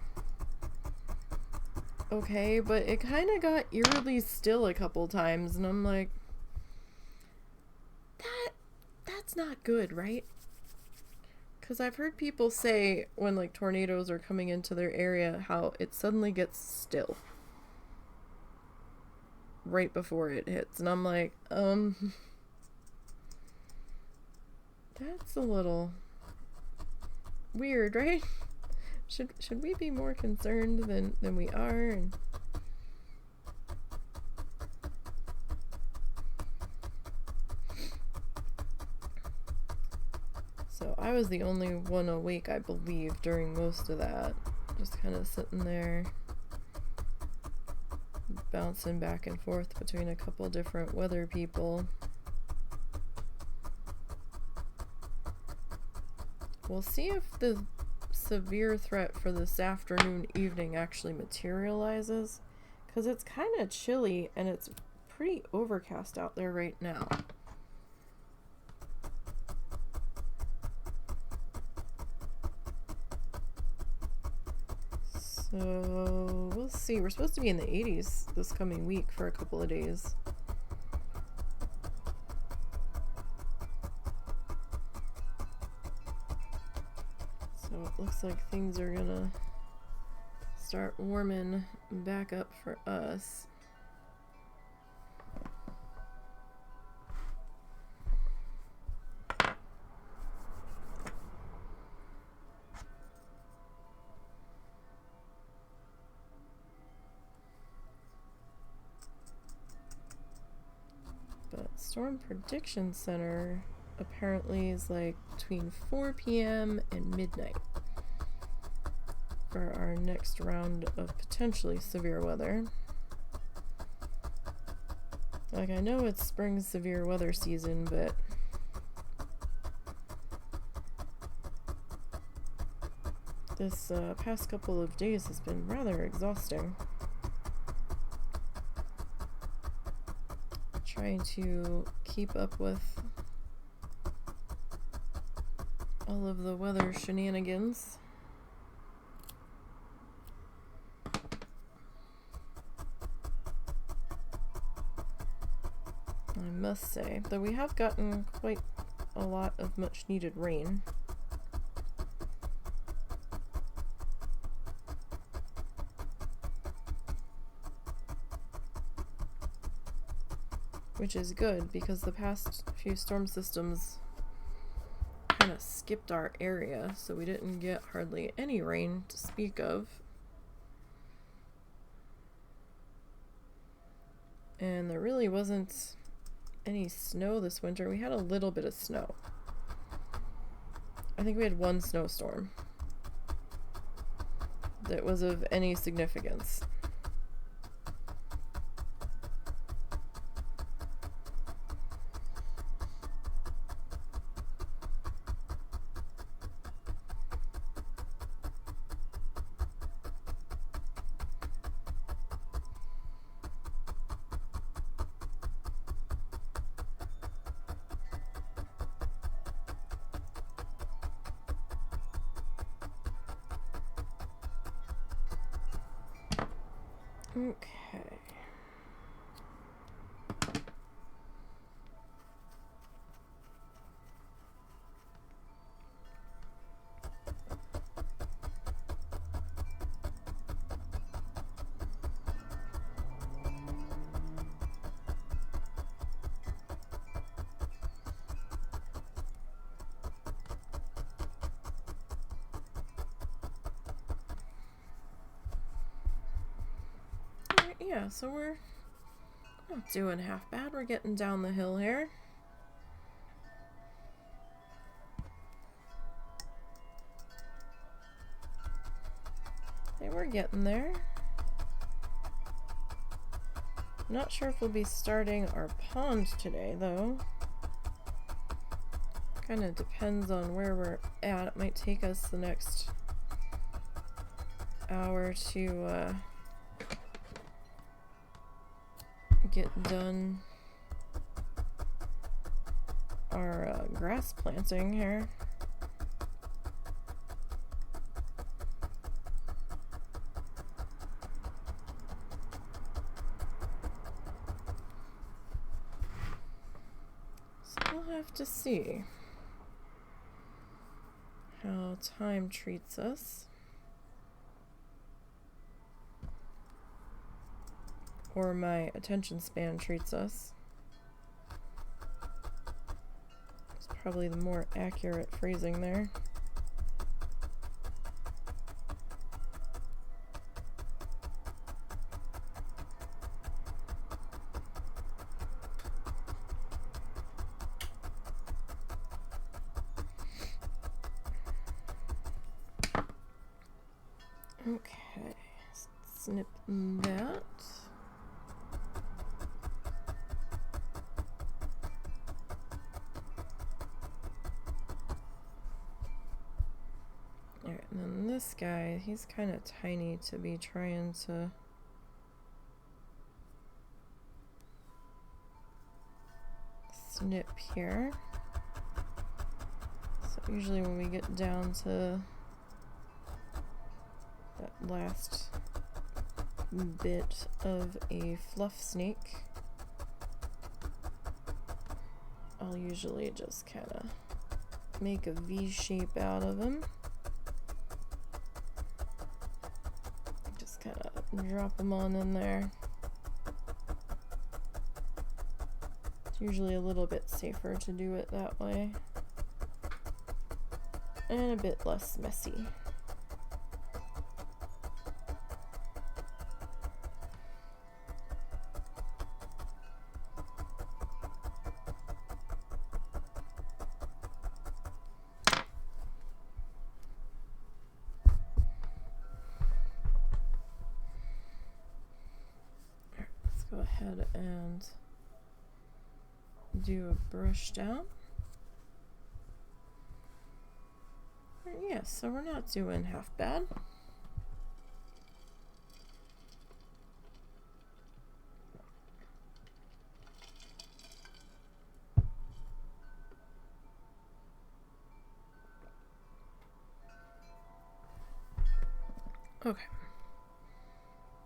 okay, but it kind of got eerily still a couple times, and I'm like, that's not good, right? Because I've heard people say when like tornadoes are coming into their area, how it suddenly gets still right before it hits, and I'm like, that's a little weird, right? Should we be more concerned than we are? And so I was the only one awake, I believe, during most of that. Just kind of sitting there, bouncing back and forth between a couple different weather people. We'll see if the severe threat for this afternoon, evening actually materializes, because it's kind of chilly and it's pretty overcast out there right now. So we'll see. We're supposed to be in the 80s this coming week for a couple of days. So it looks like things are gonna start warming back up for us. Storm Prediction Center apparently is like between 4 p.m. and midnight for our next round of potentially severe weather. Like, I know it's spring severe weather season, but this past couple of days has been rather exhausting. Trying to keep up with all of the weather shenanigans. I must say, though we have gotten quite a lot of much needed rain. Which is good, because the past few storm systems kind of skipped our area, so we didn't get hardly any rain to speak of. And there really wasn't any snow this winter. We had a little bit of snow. I think we had one snowstorm that was of any significance. Okay. Yeah, so we're not doing half bad. We're getting down the hill here. Hey, we're getting there. Not sure if we'll be starting our pond today, though. Kind of depends on where we're at. It might take us the next hour to get done our grass planting here. So we'll have to see how time treats us. Or my attention span treats us. It's probably the more accurate phrasing there. Okay, snip that. Alright, and then this guy, he's kind of tiny to be trying to snip here. So usually when we get down to that last bit of a fluff snake, I'll usually just kind of make a V shape out of him. Just kind of drop them on in there. It's usually a little bit safer to do it that way, and a bit less messy. ahead and do a brush down. Yeah, so we're not doing half bad. Okay.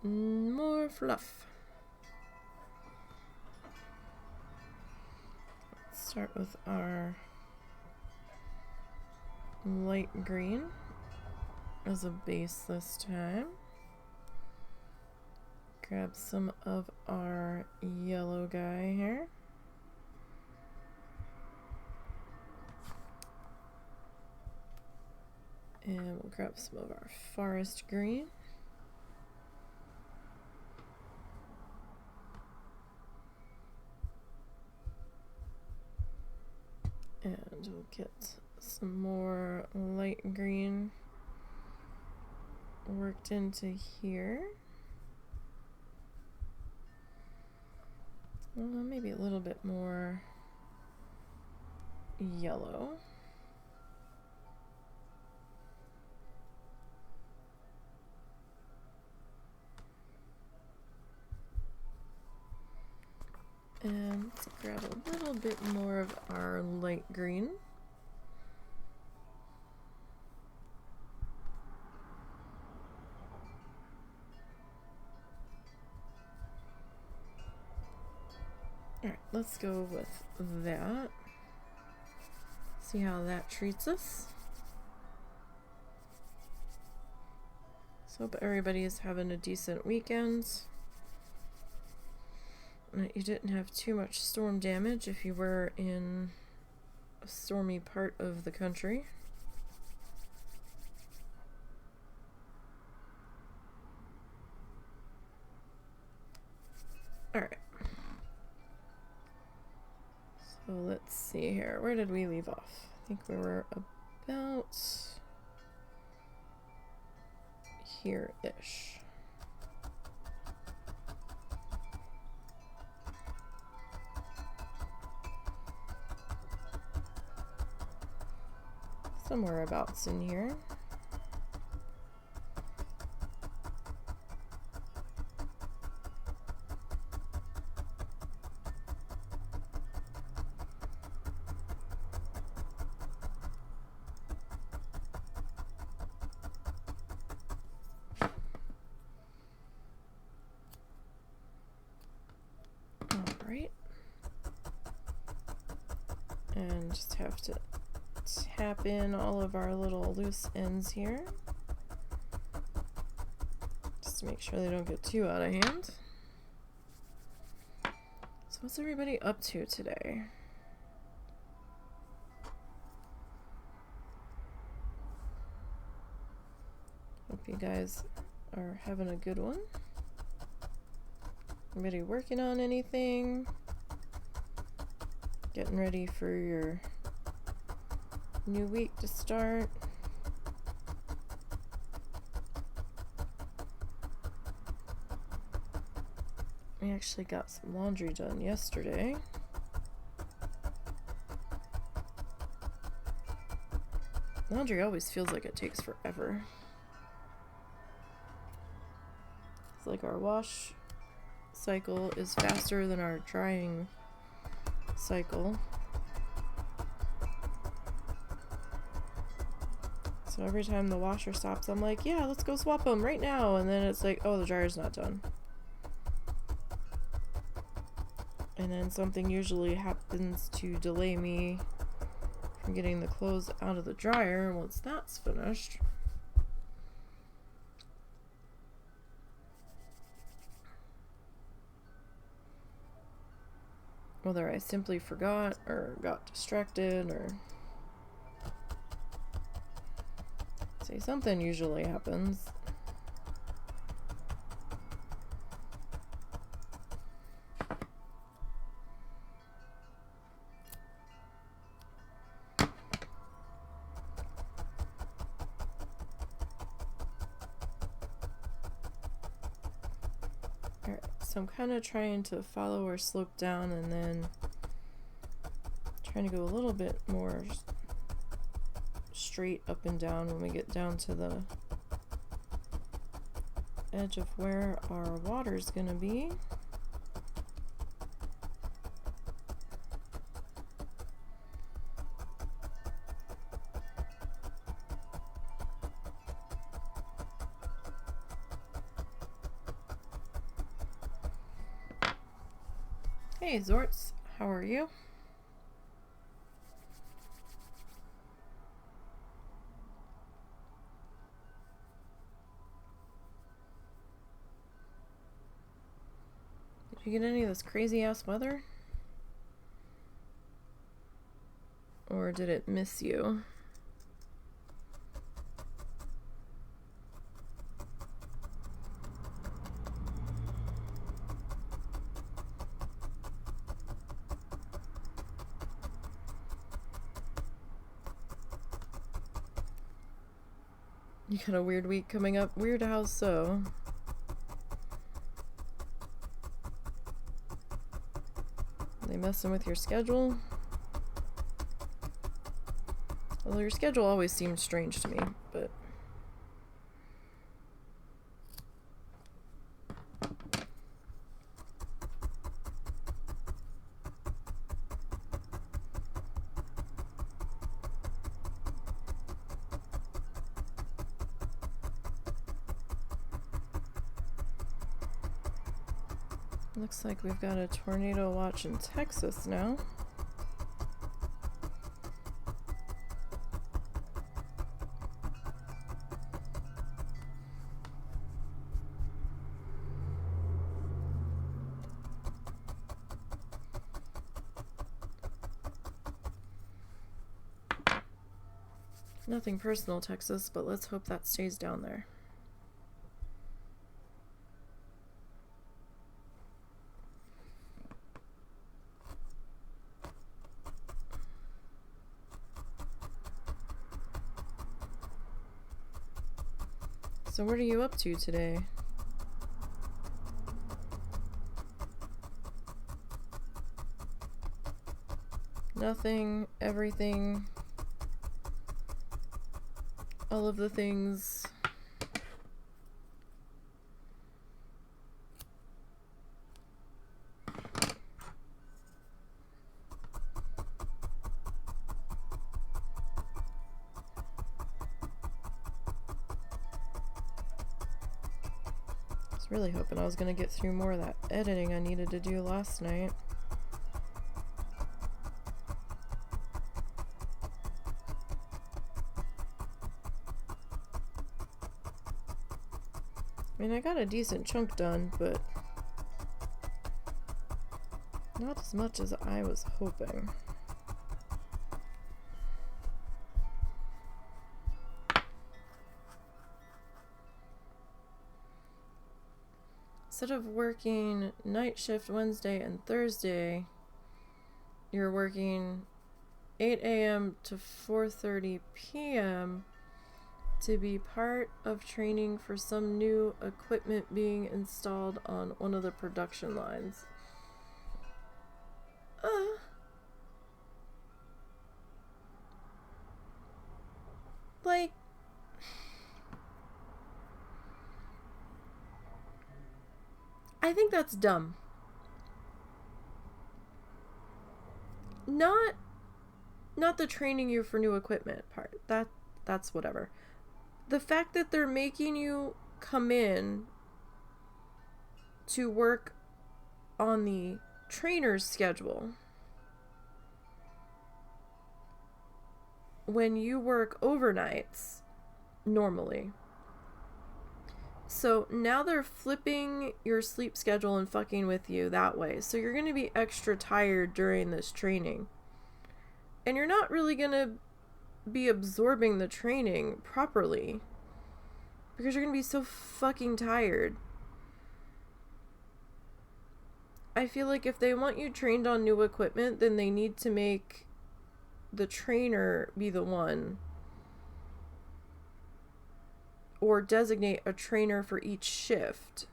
More fluff. Let's start with our light green as a base this time. Grab some of our yellow guy here. And we'll grab some of our forest green. And we'll get some more light green worked into here. Maybe a little bit more yellow. And let's grab a little bit more of our light green. Alright, let's go with that. See how that treats us. So hope everybody is having a decent weekend. You didn't have too much storm damage if you were in a stormy part of the country. Alright. So let's see here. Where did we leave off? I think we were about here-ish. Somewhere abouts in here. Alright. And just have to tap in all of our little loose ends here, just to make sure they don't get too out of hand. So what's everybody up to today? Hope you guys are having a good one. Anybody working on anything? Getting ready for your new week to start. We actually got some laundry done yesterday. Laundry always feels like it takes forever. It's like our wash cycle is faster than our drying cycle. So every time the washer stops, I'm like, yeah, let's go swap them right now. And then it's like, oh, the dryer's not done. And then something usually happens to delay me from getting the clothes out of the dryer once that's finished. Whether I simply forgot or got distracted or... See, something usually happens. Alright, So I'm kind of trying to follow our slope down and then trying to go a little bit more straight up and down when we get down to the edge of where our water's gonna be. Hey Zorts, how are you? Did you get any of this crazy ass weather? Or did it miss you? You got a weird week coming up. Weird, how so? They messing with your schedule? Well, your schedule always seemed strange to me, but... Looks like we've got a tornado watch in Texas now. Nothing personal, Texas, but let's hope that stays down there. So what are you up to today? Nothing, everything, all of the things. I was really hoping I was going to get through more of that editing I needed to do last night. I mean, I got a decent chunk done, but not as much as I was hoping. Instead of working night shift Wednesday and Thursday, you're working 8 a.m. to 4:30 p.m. to be part of training for some new equipment being installed on one of the production lines. Like, I think that's dumb. Not the training you for new equipment part. That's whatever. The fact that they're making you come in to work on the trainer's schedule when you work overnights normally. So now they're flipping your sleep schedule and fucking with you that way. So you're going to be extra tired during this training. And you're not really going to be absorbing the training properly because you're going to be so fucking tired. I feel like if they want you trained on new equipment, then they need to make the trainer be the one, or designate a trainer for each shift,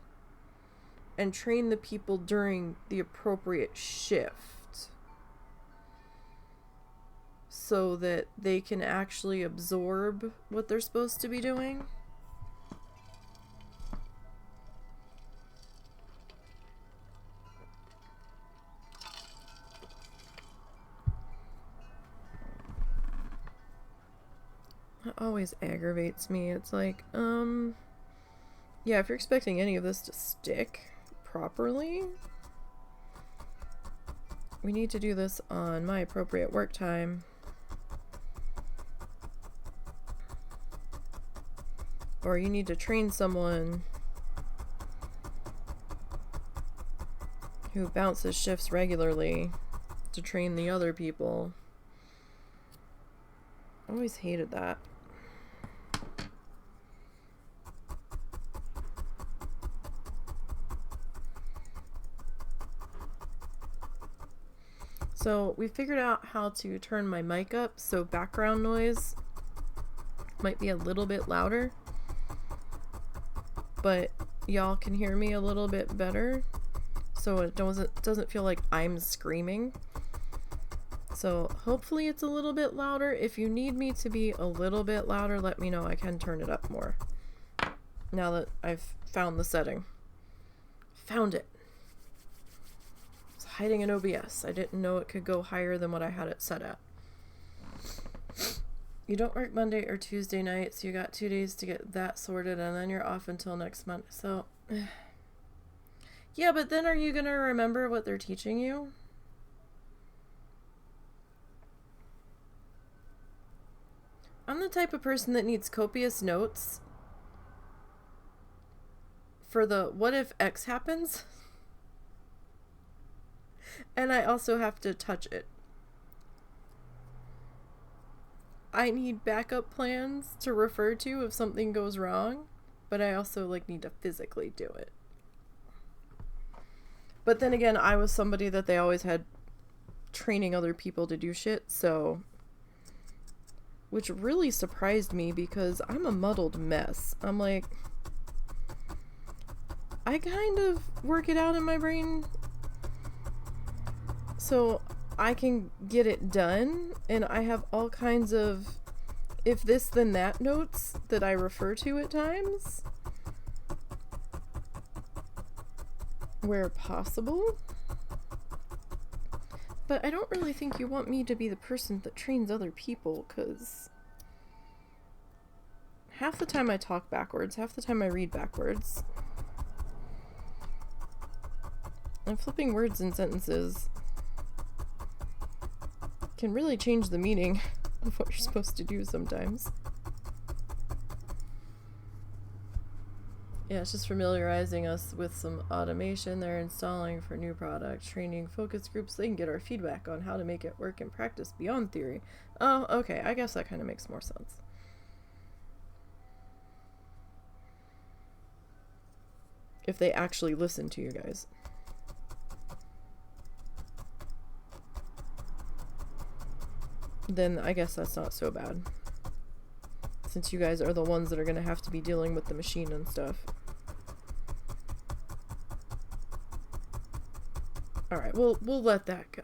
and train the people during the appropriate shift so that they can actually absorb what they're supposed to be doing. That always aggravates me. It's like, yeah, if you're expecting any of this to stick properly, we need to do this on my appropriate work time. Or you need to train someone who bounces shifts regularly to train the other people. I always hated that. So we figured out how to turn my mic up so background noise might be a little bit louder, but y'all can hear me a little bit better, so it doesn't feel like I'm screaming. So hopefully it's a little bit louder. If you need me to be a little bit louder, let me know. I can turn it up more. Now that I've found the setting. Found it. It's hiding in OBS. I didn't know it could go higher than what I had it set at. You don't work Monday or Tuesday night, so you got 2 days to get that sorted, and then you're off until next month. So, yeah, but then are you going to remember what they're teaching you? I'm the type of person that needs copious notes for the what if X happens, and I also have to touch it. I need backup plans to refer to if something goes wrong, but I also need to physically do it. But then again, I was somebody that they always had training other people to do shit, so, which really surprised me because I'm a muddled mess. I'm like, I kind of work it out in my brain so I can get it done, and I have all kinds of if this then that notes that I refer to at times where possible. But I don't really think you want me to be the person that trains other people, because half the time I talk backwards, half the time I read backwards. And flipping words in sentences can really change the meaning of what you're supposed to do sometimes. Yeah, it's just familiarizing us with some automation they're installing for new product, training focus groups. They can get our feedback on how to make it work in practice beyond theory. Oh, okay, I guess that kind of makes more sense. If they actually listen to you guys. Then I guess that's not so bad, since you guys are the ones that are going to have to be dealing with the machine and stuff. Alright, we'll let that go.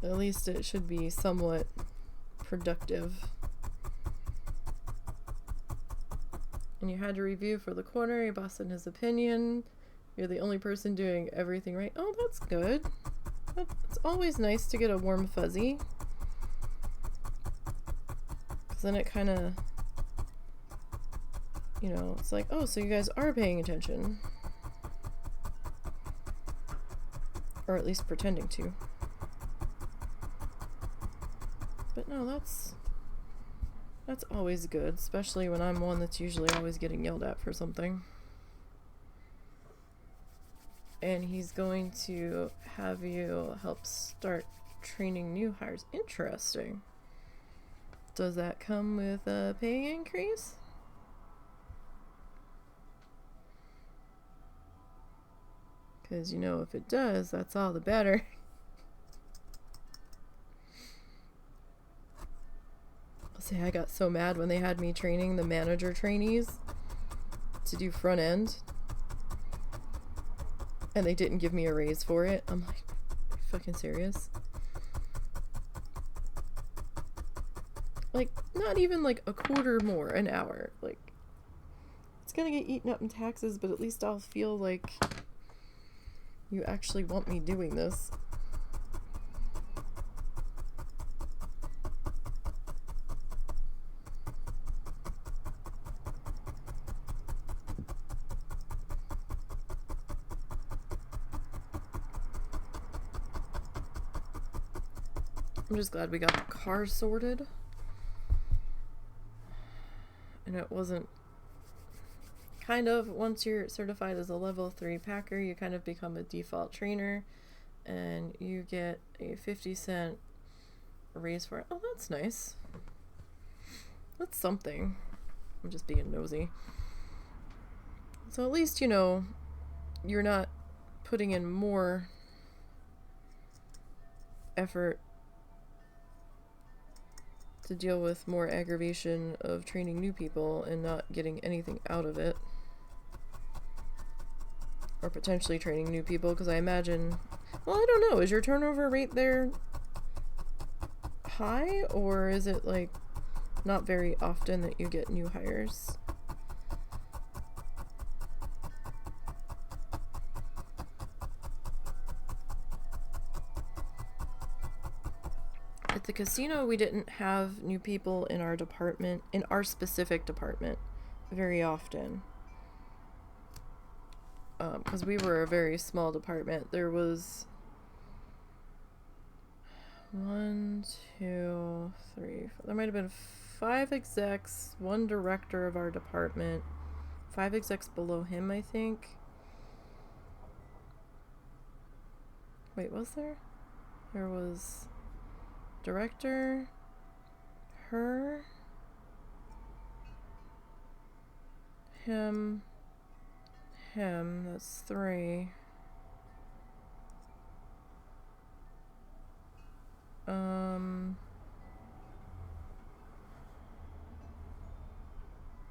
At least it should be somewhat productive. And you had to review for the corner, your boss in his opinion. You're the only person doing everything right. Oh, that's good. It's always nice to get a warm fuzzy. Because then it kind of, you know, it's like, oh, so you guys are paying attention. Or at least pretending to. But no, that's always good, especially when I'm one that's usually always getting yelled at for something. And he's going to have you help start training new hires. Interesting. Does that come with a pay increase? Because, you know, if it does, that's all the better. say I got so mad when they had me training the manager trainees to do front end. And they didn't give me a raise for it. I'm like, are you fucking serious? Like, not even like a quarter more an hour. Like, it's gonna get eaten up in taxes, but at least I'll feel like you actually want me doing this. I'm just glad we got the car sorted. And it wasn't kind of, once you're certified as a level 3 packer, you kind of become a default trainer and you get a 50-cent raise for it. Oh, that's nice. That's something. I'm just being nosy. So at least, you know, you're not putting in more effort to deal with more aggravation of training new people and not getting anything out of it. Or potentially training new people, because I imagine, well, I don't know, is your turnover rate there high, or is it like not very often that you get new hires? At the casino, we didn't have new people in our department, in our specific department, very often. Because we were a very small department. There was 1, 2, 3, 4. There might have been 5 execs, 1 director of our department, 5 execs below him, I think. Wait, was there? There was director, her, him, that's 3.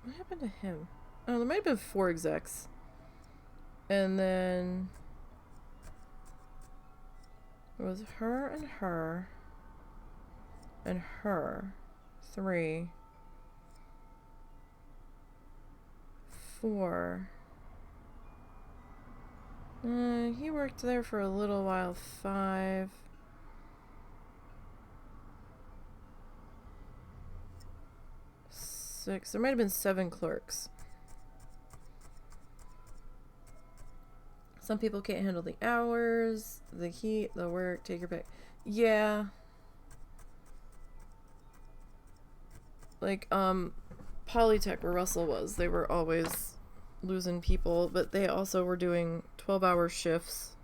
What happened to him? Oh, there might have been 4 execs. And then it was her and her. And her. 3. 4. He worked there for a little while. 5. 6. There might have been 7 clerks. Some people can't handle the hours, the heat, the work, take your pick. Yeah. Like, Polytech, where Russell was, they were always losing people, but they also were doing 12-hour shifts.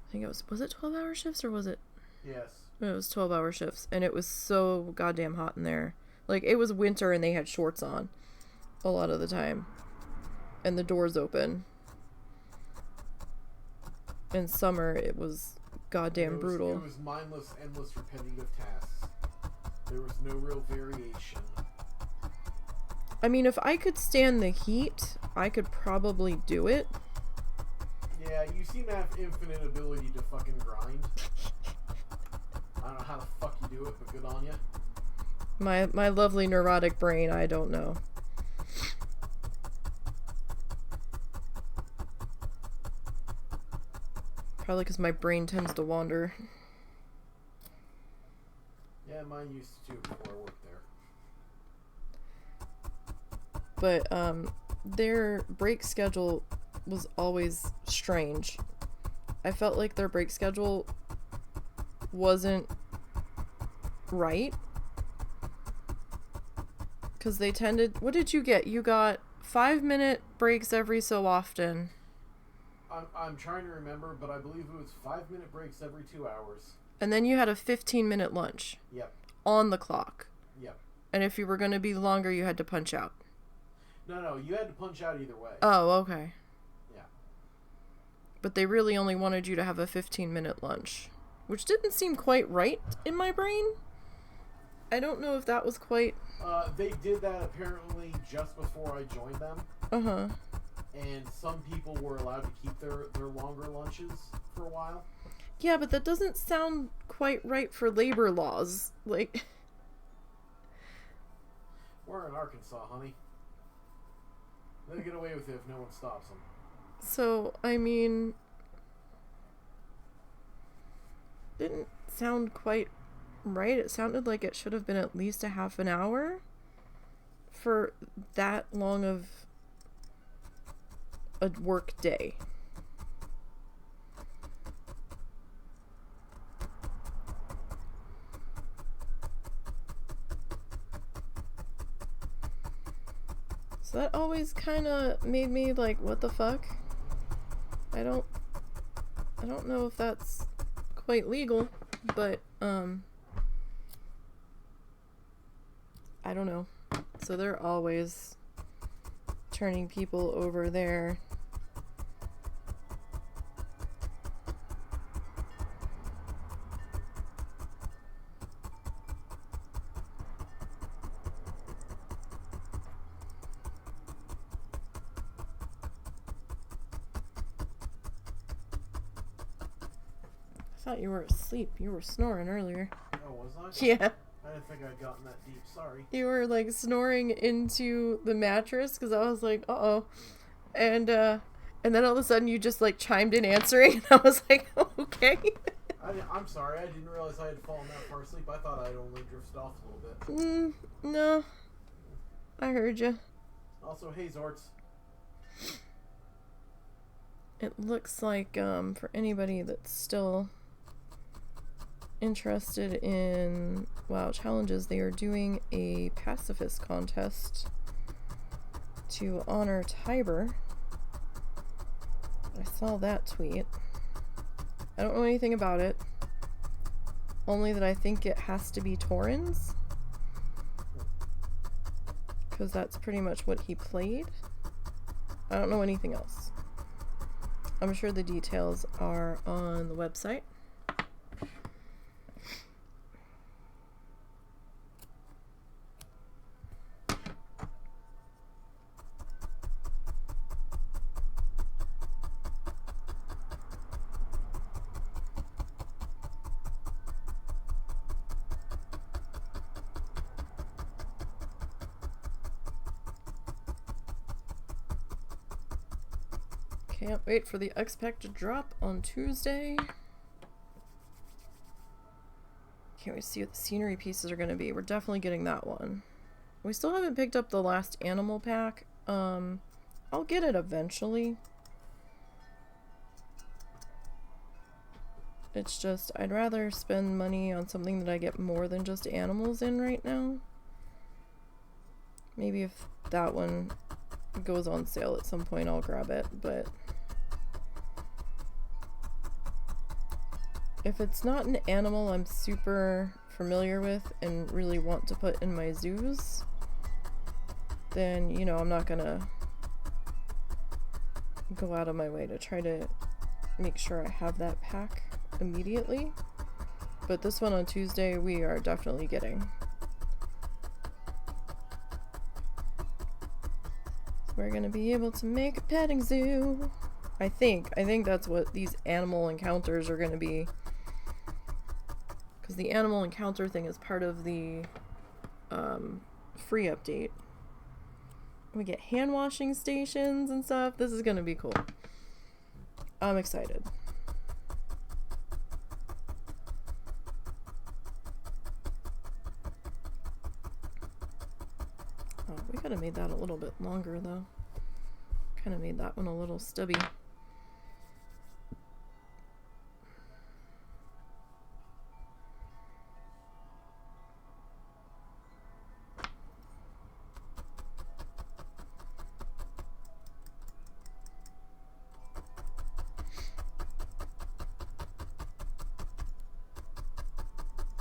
I think it was it 12-hour shifts, or was it? Yes. It was 12-hour shifts, and it was so goddamn hot in there. Like, it was winter, and they had shorts on a lot of the time. And the doors open. In summer, it was goddamn brutal. It was mindless, endless, repetitive tasks. There was no real variation. I mean, if I could stand the heat, I could probably do it. Yeah, you seem to have infinite ability to fucking grind. I don't know how the fuck you do it, but good on you. My lovely neurotic brain, I don't know. Probably because my brain tends to wander. Yeah, mine used to before I worked there. But their break schedule was always strange. I felt like their break schedule wasn't right. Because they tended... What did you get? You got 5-minute breaks every so often. I'm trying to remember, but I believe it was 5-minute breaks every 2 hours. And then you had a 15-minute lunch. Yep. On the clock. Yep. And if you were going to be longer, you had to punch out. No, you had to punch out either way. Oh, okay. Yeah. But they really only wanted you to have a 15-minute lunch. Which didn't seem quite right in my brain. I don't know if that was quite... They did that apparently just before I joined them. Uh-huh. And some people were allowed to keep their longer lunches for a while. Yeah, but that doesn't sound quite right for labor laws. Like... We're in Arkansas, honey. They'll get away with it if no one stops them. So, I mean... Didn't sound quite right. It sounded like it should have been at least a half an hour for that long of a work day. So that always kind of made me like, what the fuck? I don't know if that's quite legal, but I don't know. So they're always turning people over there. I thought you were asleep. You were snoring earlier. Oh, was I? Yeah. I didn't think I'd gotten that deep. Sorry. You were like snoring into the mattress because I was like, uh-oh. And then all of a sudden you just like chimed in answering and I was like, oh, okay. I'm sorry. I didn't realize I had fallen that far asleep. I thought I'd only drifted off a little bit. No. I heard you. Also, hey, Zorts. It looks like for anybody that's still interested in WoW challenges, they are doing a pacifist contest to honor Tiber. I saw that tweet. I don't know anything about it, only that I think it has to be Taurens, because that's pretty much what he played. I don't know anything else. I'm sure the details are on the website. Can't wait for the X-Pack to drop on Tuesday. Can't wait to see what the scenery pieces are going to be. We're definitely getting that one. We still haven't picked up the last animal pack. I'll get it eventually. It's just, I'd rather spend money on something that I get more than just animals in right now. Maybe if that one goes on sale at some point, I'll grab it, but if it's not an animal I'm super familiar with and really want to put in my zoos, then, you know, I'm not gonna go out of my way to try to make sure I have that pack immediately. But this one on Tuesday we are definitely getting. We're gonna be able to make a petting zoo. I think that's what these animal encounters are gonna be. Because the animal encounter thing is part of the free update. We get hand washing stations and stuff. This is gonna be cool. I'm excited. Oh, we could have made that a little bit longer though. Kind of made that one a little stubby.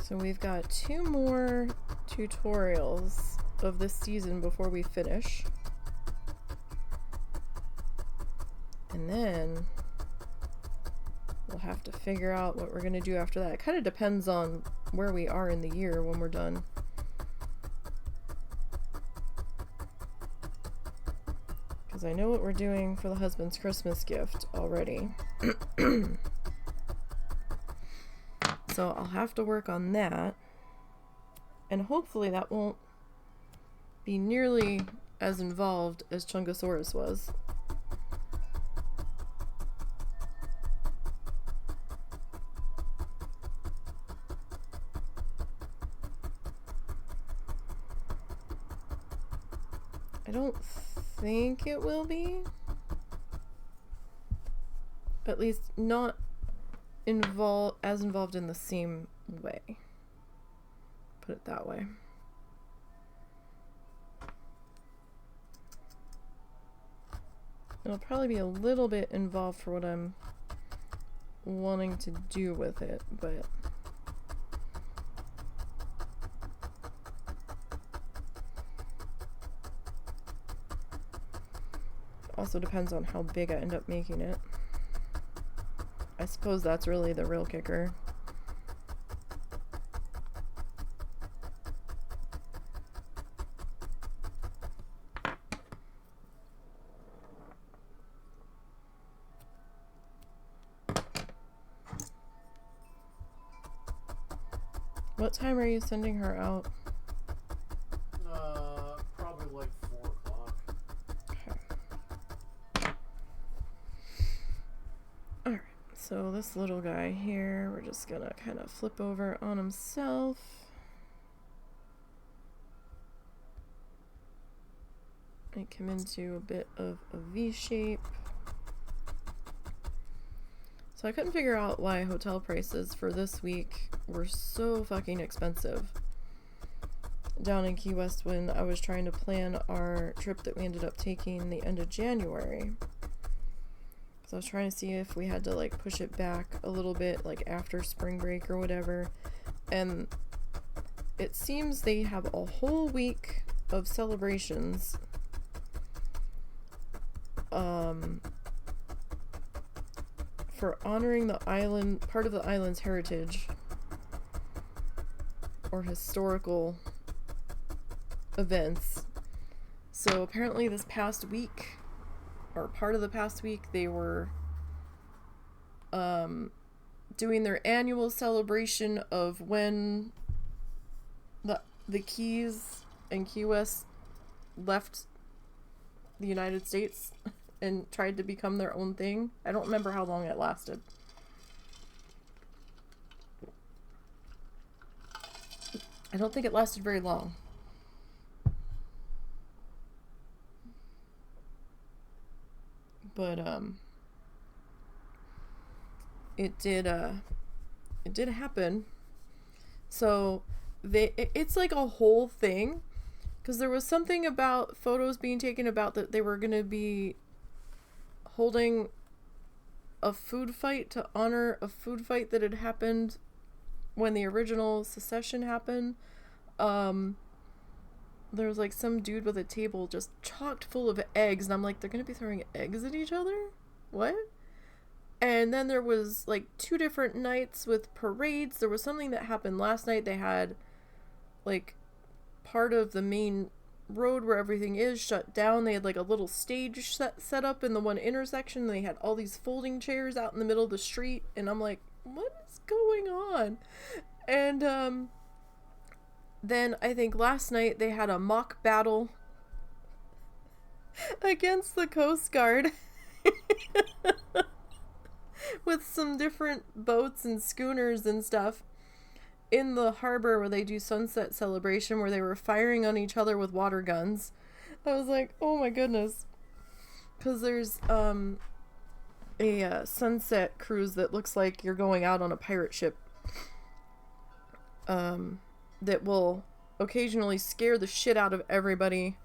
So we've got 2 more tutorials of this season before we finish. And then we'll have to figure out what we're going to do after that. It kind of depends on where we are in the year when we're done. Because I know what we're doing for the husband's Christmas gift already. So I'll have to work on that. And hopefully that won't be nearly as involved as Chungosaurus was. I don't think it will be. At least not involved in the same way. Put it that way. It'll probably be a little bit involved for what I'm wanting to do with it, but also depends on how big I end up making it. I suppose that's really the real kicker. What time are you sending her out? Probably like 4 o'clock. Okay. Alright, so this little guy here, we're just gonna kind of flip over on himself. Make him into a bit of a V shape. So I couldn't figure out why hotel prices for this week were so fucking expensive down in Key West when I was trying to plan our trip that we ended up taking the end of January. So I was trying to see if we had to like push it back a little bit, like after spring break or whatever. And it seems they have a whole week of celebrations. For honoring the island, part of the island's heritage or historical events. So apparently this past week, or part of the past week, they were doing their annual celebration of when the Keys and Key West left the United States and tried to become their own thing. I don't remember how long it lasted. I don't think it lasted very long. But it did happen. So it's like a whole thing, because there was something about photos being taken about that they were going to be holding a food fight to honor a food fight that had happened when the original secession happened. There was like some dude with a table just chocked full of eggs, and I'm like, they're gonna be throwing eggs at each other? What? And then there was like 2 different nights with parades. There was something that happened last night. They had like part of the main road where everything is shut down. They had like a little stage set up in the one intersection. They had all these folding chairs out in the middle of the street, and I'm like, what is going on? And then I think last night they had a mock battle against the Coast Guard with some different boats and schooners and stuff in the harbor where they do sunset celebration, where they were firing on each other with water guns. I was like, oh my goodness. Because there's a sunset cruise that looks like you're going out on a pirate ship that will occasionally scare the shit out of everybody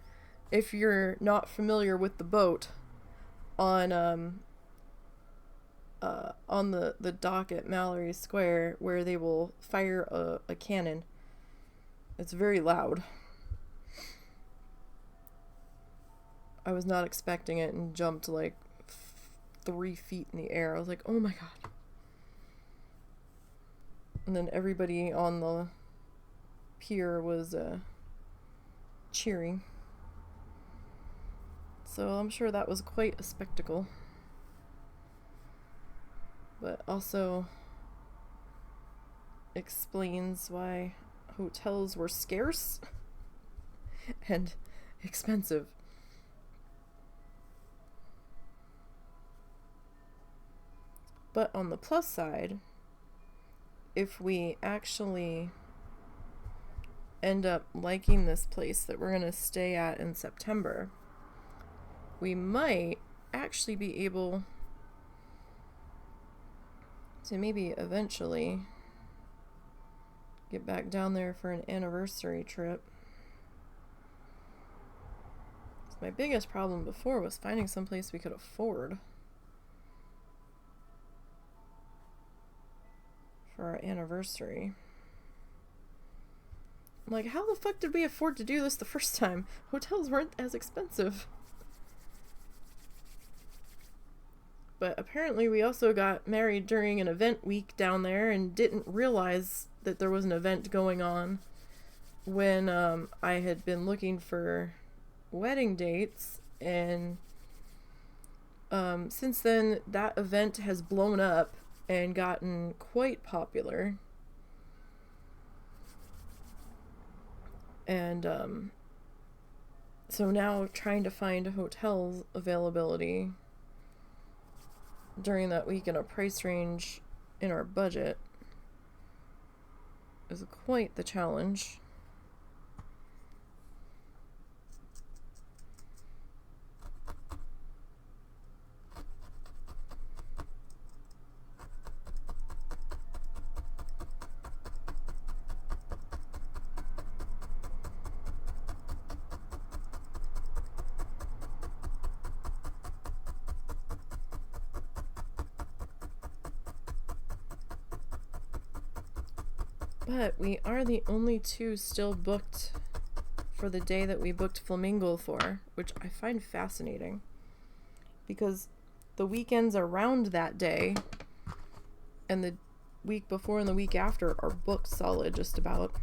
if you're not familiar with the boat on the dock at Mallory Square, where they will fire a cannon. It's very loud. I was not expecting it and jumped like 3 feet in the air. I was like, oh my god. And then everybody on the pier was cheering. So I'm sure that was quite a spectacle. But also explains why hotels were scarce and expensive. But on the plus side, if we actually end up liking this place that we're going to stay at in September, we might actually be able to maybe eventually get back down there for an anniversary trip. My biggest problem before was finding someplace we could afford for our anniversary. I'm like, how the fuck did we afford to do this the first time? Hotels weren't as expensive. But apparently we also got married during an event week down there and didn't realize that there was an event going on when I had been looking for wedding dates, and since then that event has blown up and gotten quite popular, and so now trying to find hotels availability during that week in a price range in our budget is quite the challenge. But we are the only two still booked for the day that we booked Flamingo for, which I find fascinating because the weekends around that day and the week before and the week after are booked solid just about.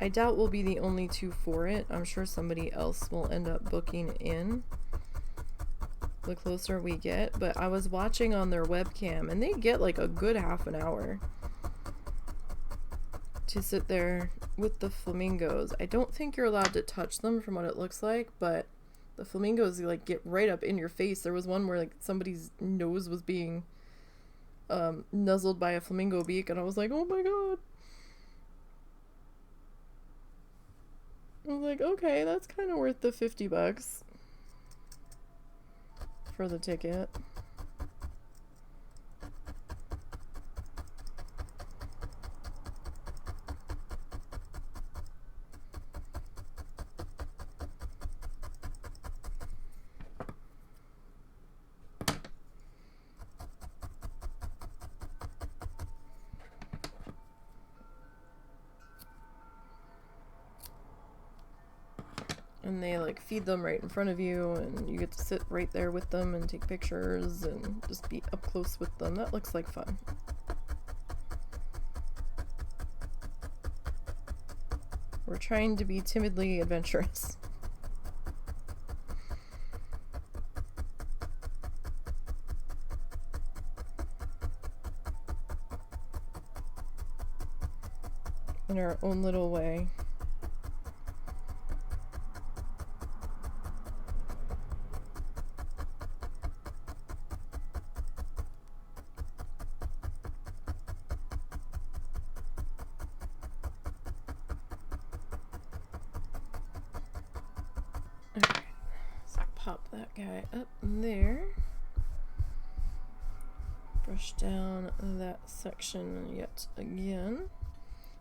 I doubt we'll be the only two for it. I'm sure somebody else will end up booking in the closer we get, but I was watching on their webcam and they get like a good half an hour to sit there with the flamingos. I don't think you're allowed to touch them from what it looks like, but the flamingos like get right up in your face. There was one where like somebody's nose was being nuzzled by a flamingo beak, and I was like, oh my god. I was like, okay, that's kind of worth the $50 for the ticket. And they like feed them right in front of you, and you get to sit right there with them and take pictures and just be up close with them. That looks like fun. We're trying to be timidly adventurous. In our own little way. Pop that guy up there. Brush down that section yet again.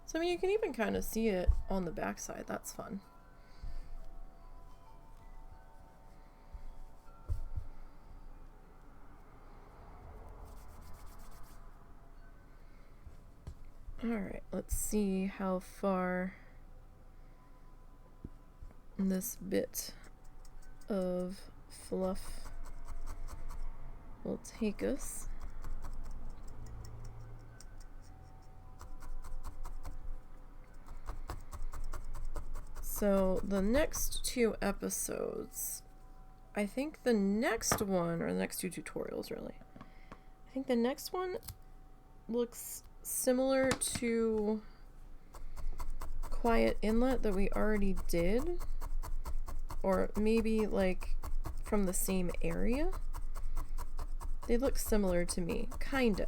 So I mean, you can even kind of see it on the back side. That's fun. Alright, let's see how far this bit of fluff will take us. So the next 2 episodes, I think the next one, or the next 2 tutorials really, I think the next one looks similar to Quiet Inlet that we already did, or maybe like from the same area. They look similar to me, kinda,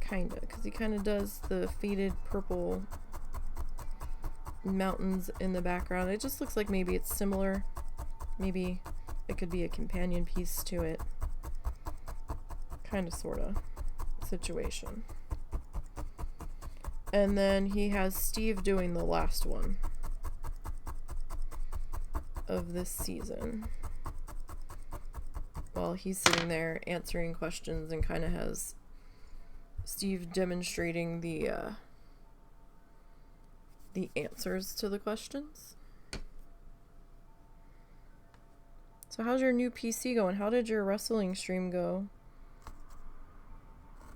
because he kind of does the faded purple mountains in the background. It just looks like maybe it's similar. Maybe it could be a companion piece to it. Kind of, sort of situation. And then he has Steve doing the last one of this season, while he's sitting there answering questions, and kind of has Steve demonstrating the answers to the questions. So how's your new PC going? How did your wrestling stream go?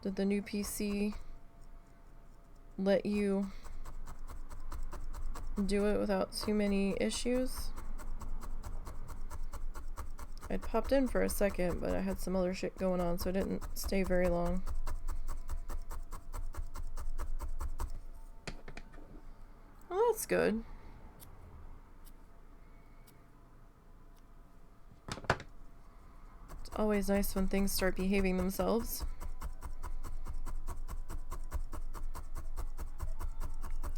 Did the new PC let you do it without too many issues? I popped in for a second, but I had some other shit going on, so I didn't stay very long. Well, that's good. It's always nice when things start behaving themselves.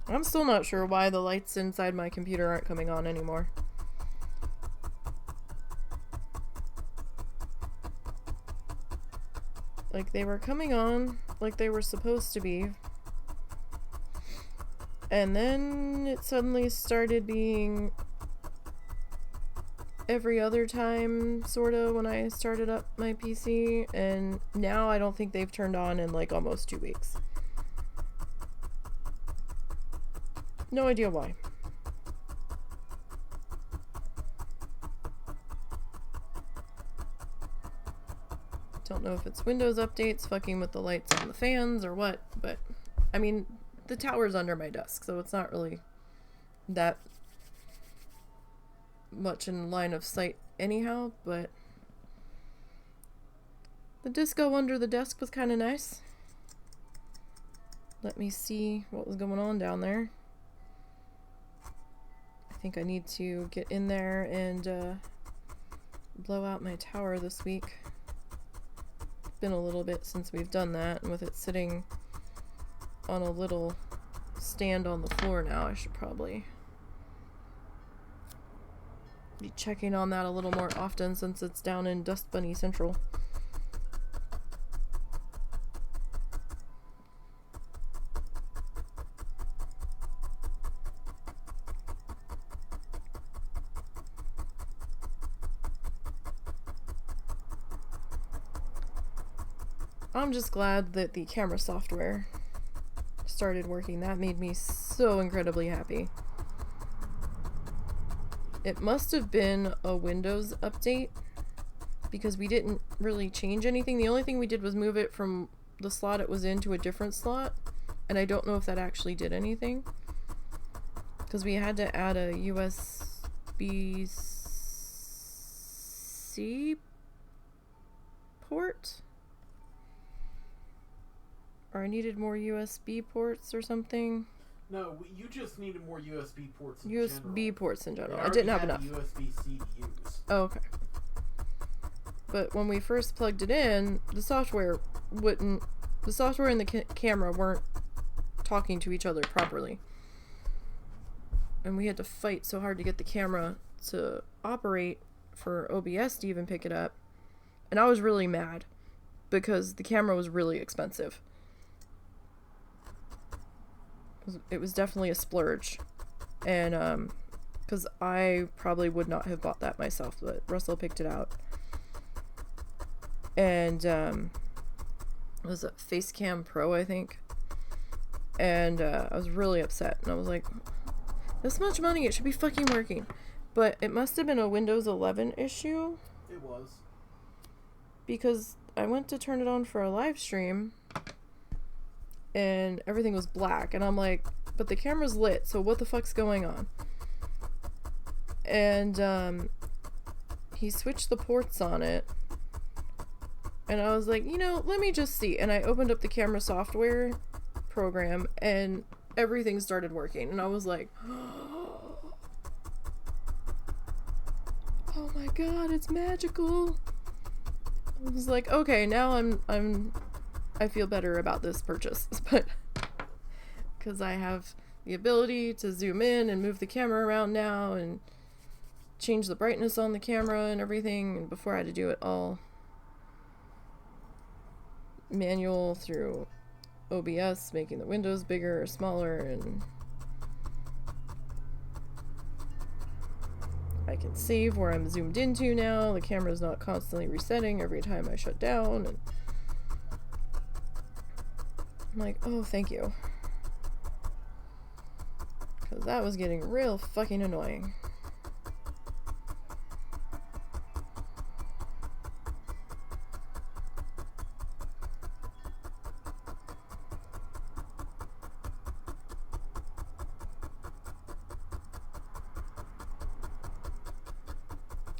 I'm still not sure why the lights inside my computer aren't coming on anymore. Like, they were coming on like they were supposed to be. And then it suddenly started being every other time, sorta, when I started up my PC. And now I don't think they've turned on in like almost 2 weeks. No idea why. Don't know if it's Windows updates fucking with the lights on the fans or what, but I mean, the tower's under my desk, so it's not really that much in line of sight anyhow, but the disco under the desk was kind of nice. Let me see what was going on down there. I think I need to get in there and blow out my tower this week. It's been a little bit since we've done that, and with it sitting on a little stand on the floor now, I should probably be checking on that a little more often since it's down in Dust Bunny Central. I'm just glad that the camera software started working. That made me so incredibly happy. It must have been a Windows update because we didn't really change anything. The only thing we did was move it from the slot it was in to a different slot, and I don't know if that actually did anything because we had to add a USB-C port. Or I needed more USB ports or something. No, you just needed more USB ports in USB general. ports in general. I didn't have had enough. USB-C to use. Oh, okay. But when we first plugged it in, the software and the camera weren't talking to each other properly. And we had to fight so hard to get the camera to operate for OBS to even pick it up. And I was really mad because the camera was really expensive. It was definitely a splurge, and because I probably would not have bought that myself, but Russell picked it out, and it was a Facecam Pro, I think, and I was really upset, and I was like, this much money, it should be fucking working, but it must have been a Windows 11 issue. It was. Because I went to turn it on for a live stream, and everything was black, and I'm like, but the camera's lit, so what the fuck's going on? And he switched the ports on it. And I was like, you know, let me just see. And I opened up the camera software program and everything started working. And I was like, oh my god, it's magical. I was like, okay, now I feel better about this purchase. But because I have the ability to zoom in and move the camera around now and change the brightness on the camera and everything. And before I had to do it all manual through OBS, making the windows bigger or smaller, and I can save where I'm zoomed into now. The camera's not constantly resetting every time I shut down, and I'm like, oh, thank you. Because that was getting real fucking annoying.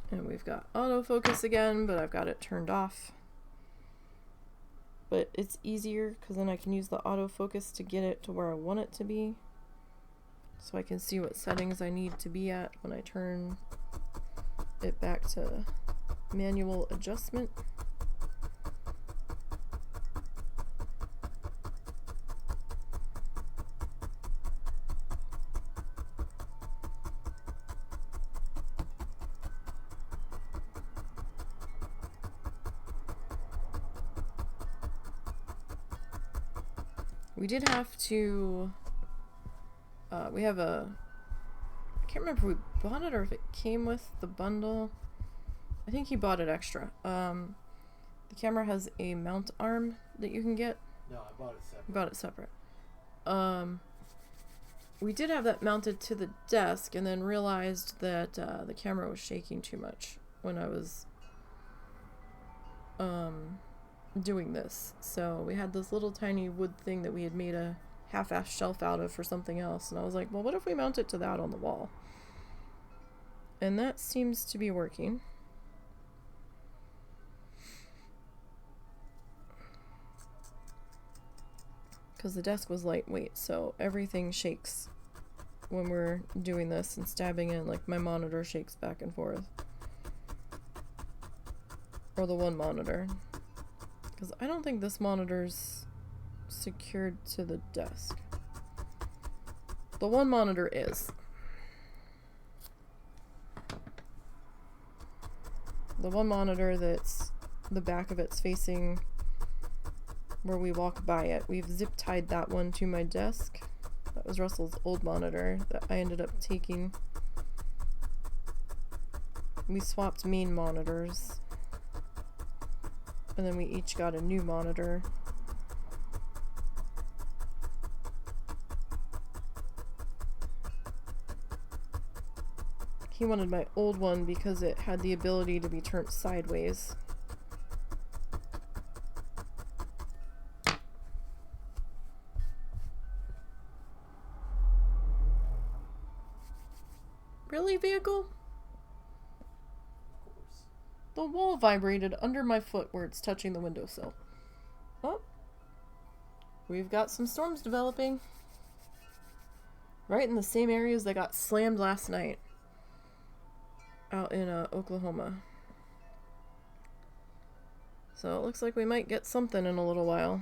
And we've got autofocus again, but I've got it turned off. But it's easier because then I can use the autofocus to get it to where I want it to be. So I can see what settings I need to be at when I turn it back to manual adjustment. We did have to, we have a, I can't remember if we bought it or if it came with the bundle. I think he bought it extra. The camera has a mount arm that you can get. No, I bought it separate. You bought it separate. We did have that mounted to the desk and then realized that the camera was shaking too much when I was doing this. So we had this little tiny wood thing that we had made a half-ass shelf out of for something else, and I was like, well, what if we mount it to that on the wall? And that seems to be working. Because the desk was lightweight, so everything shakes when we're doing this and stabbing in. Like, my monitor shakes back and forth. Or the one monitor. Because I don't think this monitor's secured to the desk. The one monitor is. The one monitor that's the back of it's facing where we walk by it. We've zip tied that one to my desk. That was Russell's old monitor that I ended up taking. We swapped main monitors. And then we each got a new monitor. He wanted my old one because it had the ability to be turned sideways. Really, vehicle? Of course. The wall vibrated under my foot where it's touching the windowsill. Oh. We've got some storms developing. Right in the same areas that got slammed last night. Out in Oklahoma. So it looks like we might get something in a little while.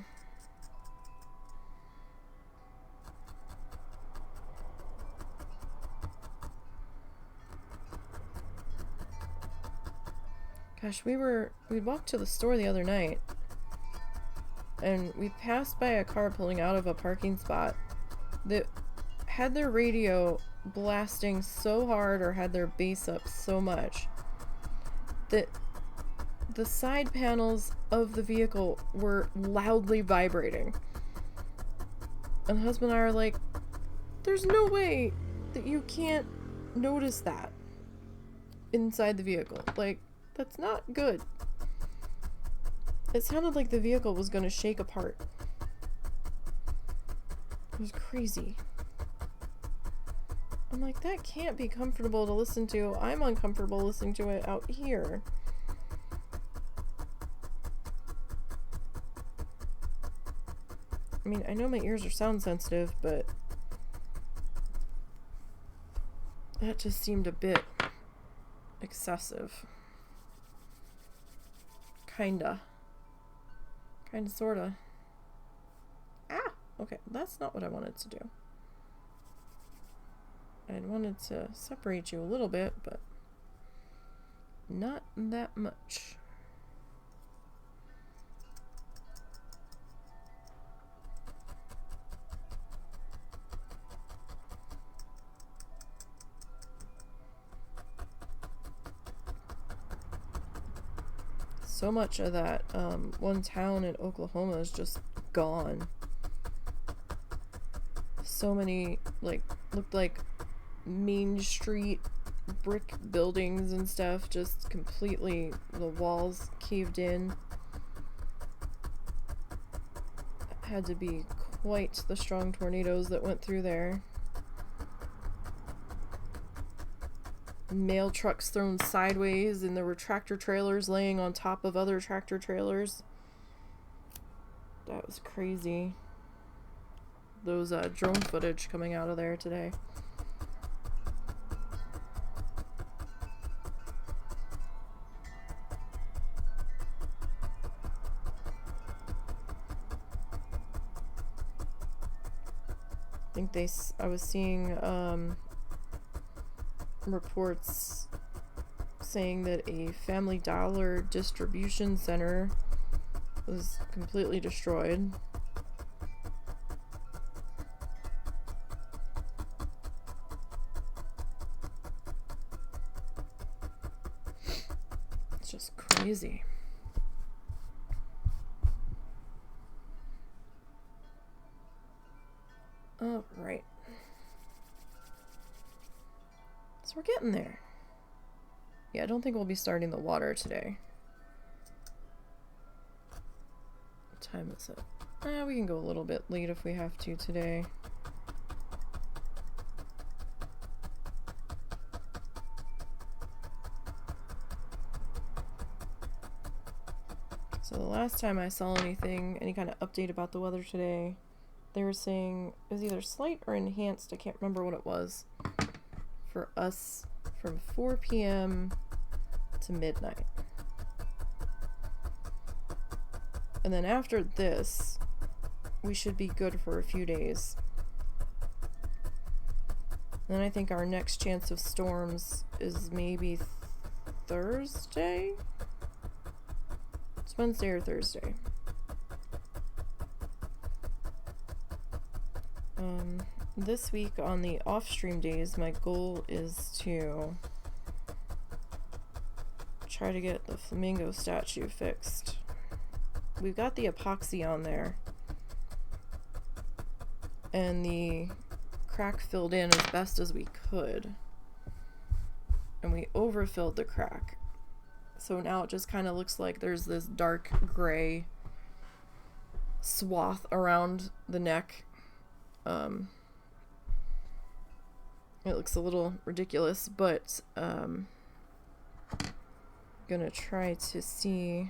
Gosh, we walked to the store the other night and we passed by a car pulling out of a parking spot that had their radio blasting so hard or had their bass up so much that the side panels of the vehicle were loudly vibrating. And husband and I are like, there's no way that you can't notice that inside the vehicle. Like, that's not good. It sounded like the vehicle was gonna shake apart. It was crazy. I'm like, that can't be comfortable to listen to. I'm uncomfortable listening to it out here. I mean, I know my ears are sound sensitive, but that just seemed a bit excessive. Kinda, sorta. Ah! Okay, that's not what I wanted to do. I wanted to separate you a little bit, but not that much. So much of that one town in Oklahoma is just gone. So many, like, looked like Main Street brick buildings and stuff, just completely, the walls caved in. Had to be quite the strong tornadoes that went through there. Mail trucks thrown sideways, and there were tractor trailers laying on top of other tractor trailers. That was crazy. Those drone footage coming out of there today. I think I was seeing reports saying that a Family Dollar distribution center was completely destroyed. It's just crazy. All right. So we're getting there. Yeah, I don't think we'll be starting the water today. What time is it? We can go a little bit late if we have to today. So the last time I saw any kind of update about the weather today, they were saying it was either slight or enhanced, I can't remember what it was, for us from 4 p.m. to midnight. And then after this, we should be good for a few days. Then I think our next chance of storms is maybe Thursday? It's Wednesday or Thursday. This week on the off-stream days, my goal is to try to get the flamingo statue fixed. We've got the epoxy on there, and the crack filled in as best as we could, and we overfilled the crack. So now it just kind of looks like there's this dark gray swath around the neck. It looks a little ridiculous, but gonna try to see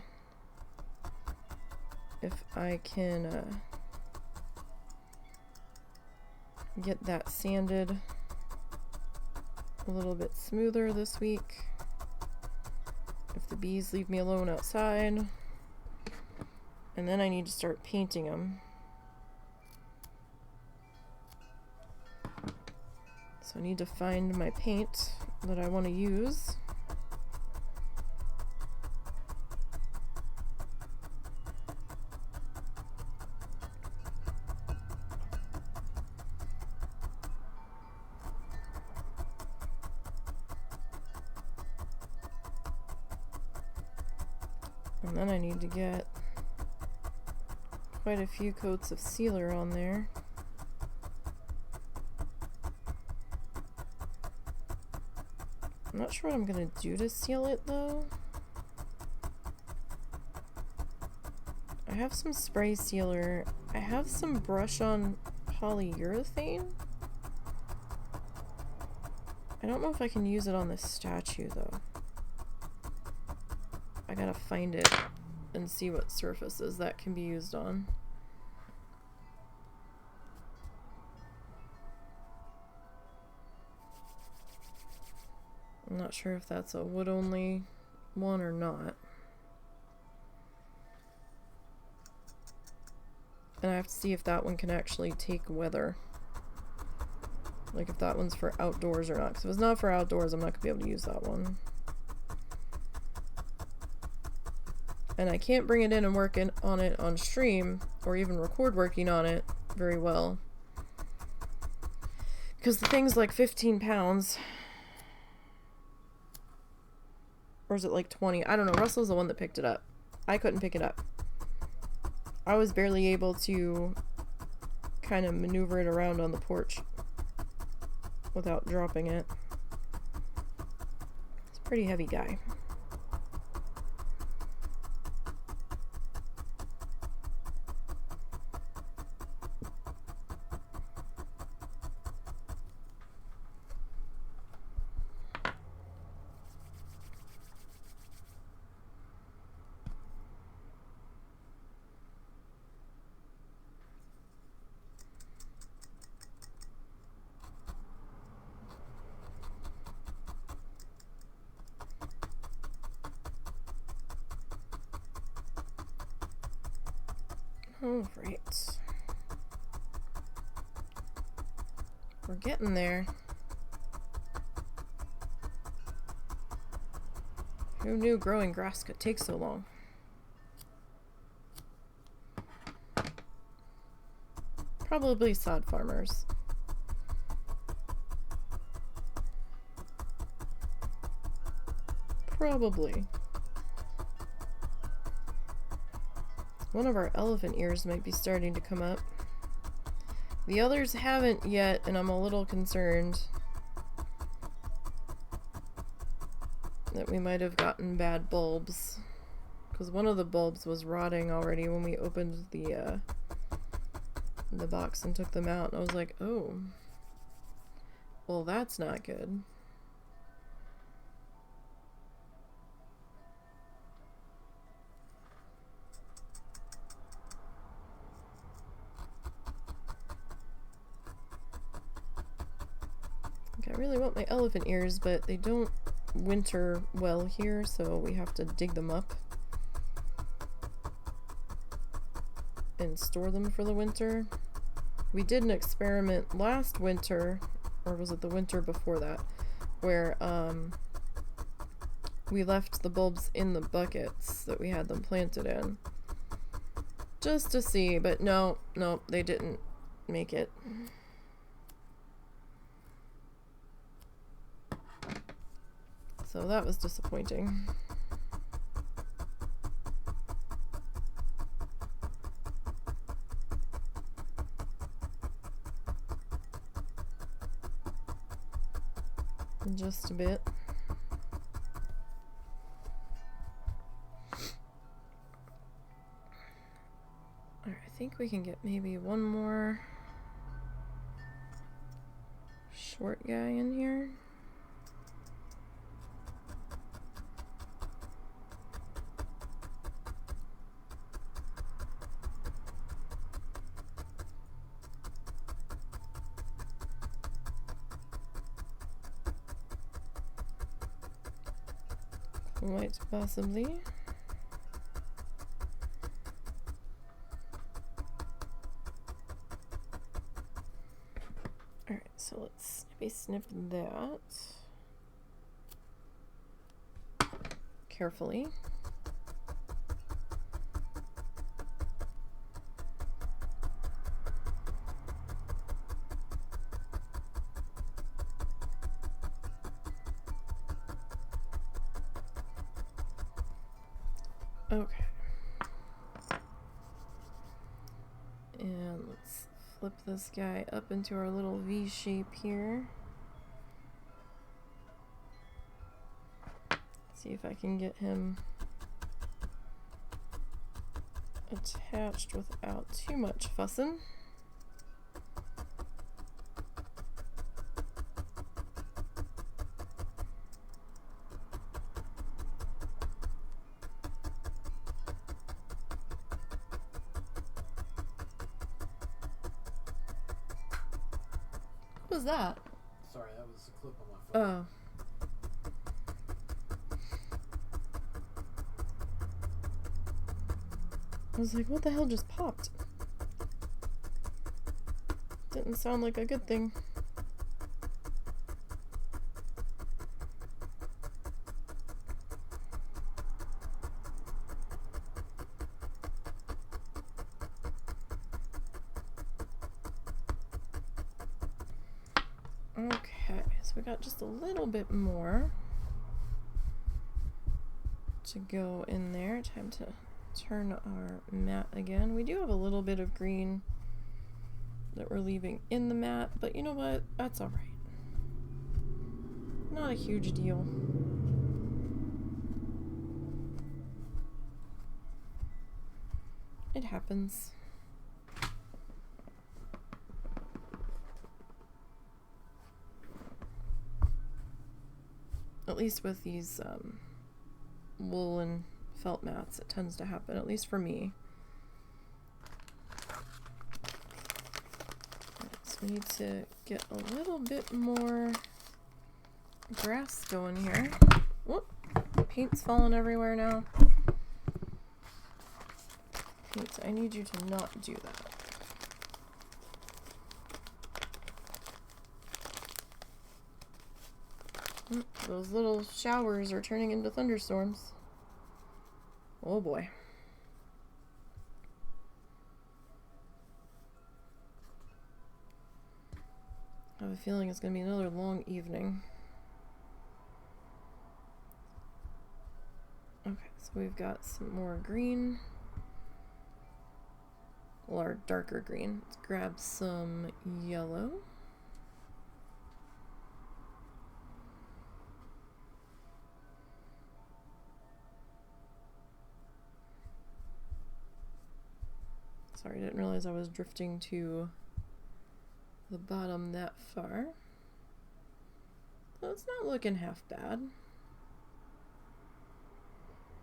if I can get that sanded a little bit smoother this week. If the bees leave me alone outside. And then I need to start painting them. So I need to find my paint that I want to use. And then I need to get quite a few coats of sealer on there. I'm not sure what I'm gonna do to seal it though. I have some spray sealer. I have some brush on polyurethane. I don't know if I can use it on this statue though. I gotta find it and see what surfaces that can be used on. I'm not sure if that's a wood only one or not. And I have to see if that one can actually take weather. Like if that one's for outdoors or not. Because if it's not for outdoors, I'm not going to be able to use that one. And I can't bring it in and work on it on stream, or even record working on it very well. Because the thing's like 15 pounds. Or is it like 20? I don't know. Russell's the one that picked it up. I couldn't pick it up. I was barely able to kind of maneuver it around on the porch without dropping it. It's a pretty heavy guy. All right. We're getting there. Who knew growing grass could take so long? Probably sod farmers. Probably. One of our elephant ears might be starting to come up. The others haven't yet, and I'm a little concerned that we might have gotten bad bulbs. Because one of the bulbs was rotting already when we opened the box and took them out. And I was like, oh. Well, that's not good. I really want my elephant ears, but they don't winter well here, so we have to dig them up and store them for the winter. We did an experiment last winter, or was it the winter before that, where we left the bulbs in the buckets that we had them planted in just to see, but no, they didn't make it. So that was disappointing. Just a bit. Alright, I think we can get maybe one more short guy in here. Quite possibly. Alright, so let's maybe snip that carefully. Okay. And let's flip this guy up into our little V shape here. See if I can get him attached without too much fussing. was that? Sorry, that was a clip on my phone. Oh. I was like, what the hell just popped? Didn't sound like a good thing. Okay, so we got just a little bit more to go in there. Time to turn our mat again. We do have a little bit of green that we're leaving in the mat, but you know what? That's all right. Not a huge deal. It happens. At least with these wool and felt mats, it tends to happen, at least for me. Right, so we need to get a little bit more grass going here. Whoop! Paint's falling everywhere now. Paint, I need you to not do that. Those little showers are turning into thunderstorms. Oh boy. I have a feeling it's going to be another long evening. Okay, so we've got some more green. Or darker green. Let's grab some yellow. Sorry, I didn't realize I was drifting to the bottom that far. So it's not looking half bad.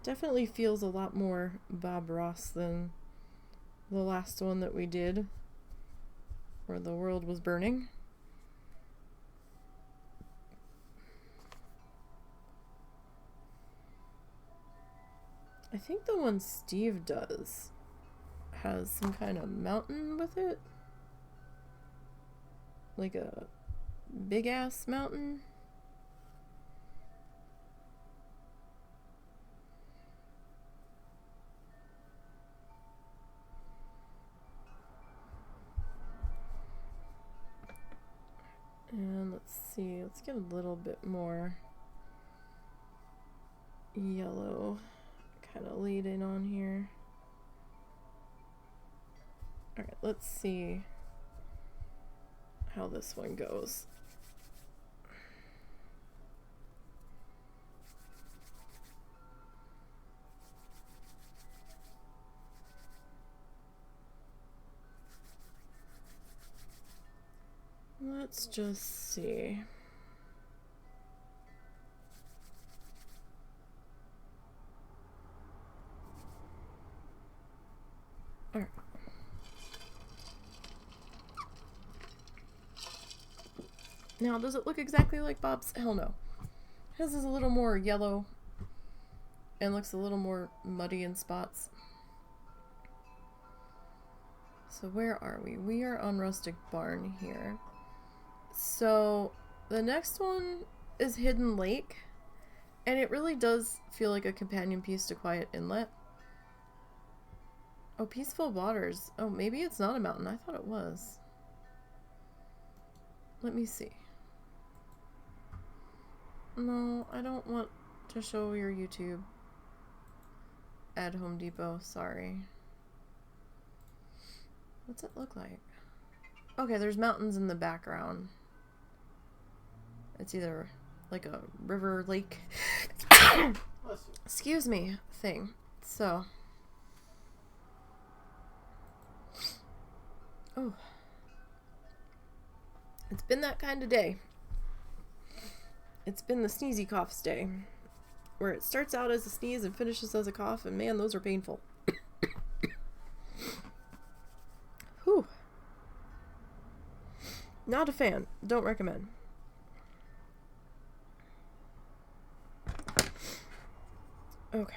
Definitely feels a lot more Bob Ross than the last one that we did, where the world was burning. I think the one Steve does has some kind of mountain with it. Like a big ass mountain. And let's see, let's get a little bit more yellow kind of laid in on here. Alright, let's see how this one goes. Let's just see. Alright. Now, does it look exactly like Bob's? Hell no. His is a little more yellow and looks a little more muddy in spots. So where are we? We are on Rustic Barn here. So the next one is Hidden Lake, and it really does feel like a companion piece to Quiet Inlet. Oh, Peaceful Waters. Oh, maybe it's not a mountain. I thought it was. Let me see. No, I don't want to show your YouTube. Add Home Depot. Sorry. What's it look like? Okay, there's mountains in the background. It's either like a river, lake, excuse me, thing. So, oh, it's been that kind of day. It's been the sneezy coughs day, where it starts out as a sneeze and finishes as a cough, and man, those are painful. Whew. Not a fan. Don't recommend. Okay.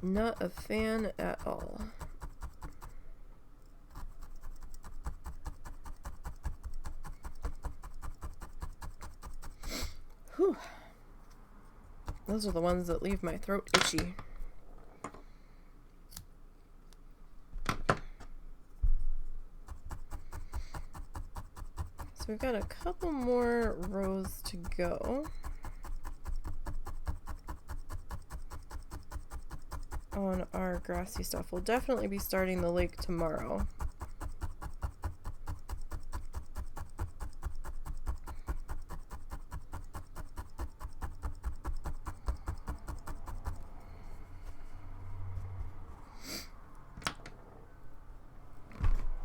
Not a fan at all. Whew. Those are the ones that leave my throat itchy. So we've got a couple more rows to go on our grassy stuff. We'll definitely be starting the lake tomorrow.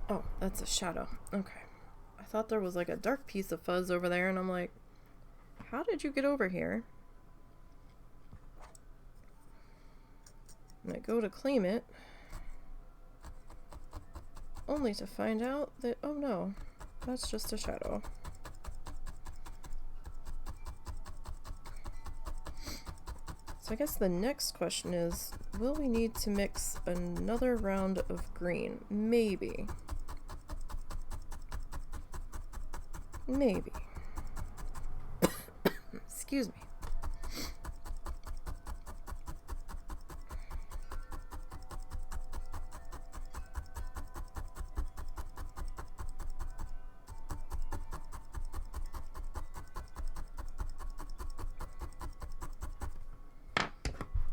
Oh, that's a shadow. Okay. I thought there was like a dark piece of fuzz over there, and I'm like, how did you get over here? And I go to claim it, only to find out that, oh no, that's just a shadow. So I guess the next question is, will we need to mix another round of green? Maybe. Maybe. Excuse me.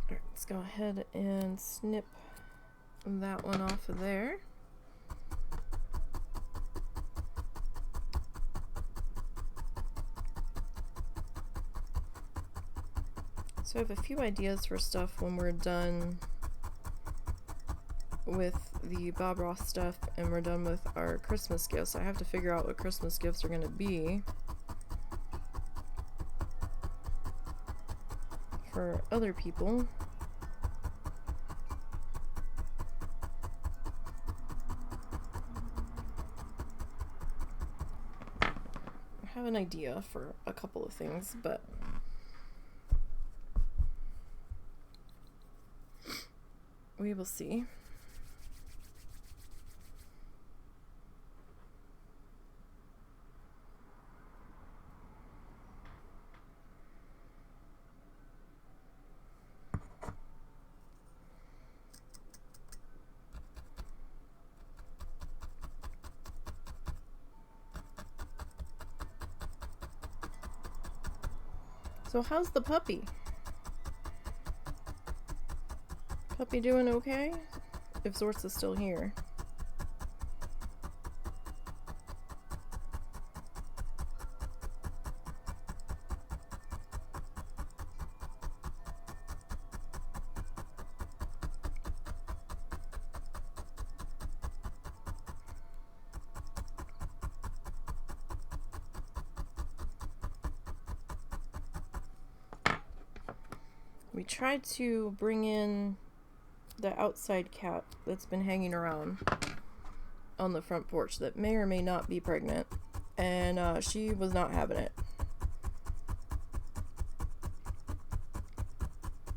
Alright, let's go ahead and snip that one off of there. So I have a few ideas for stuff when we're done with the Bob Ross stuff and we're done with our Christmas gifts. I have to figure out what Christmas gifts are going to be for other people. I have an idea for a couple of things, but we will see. So how's the puppy? Puppy doing okay? If Zort's is still here. We tried to bring in the outside cat that's been hanging around on the front porch that may or may not be pregnant, and she was not having it.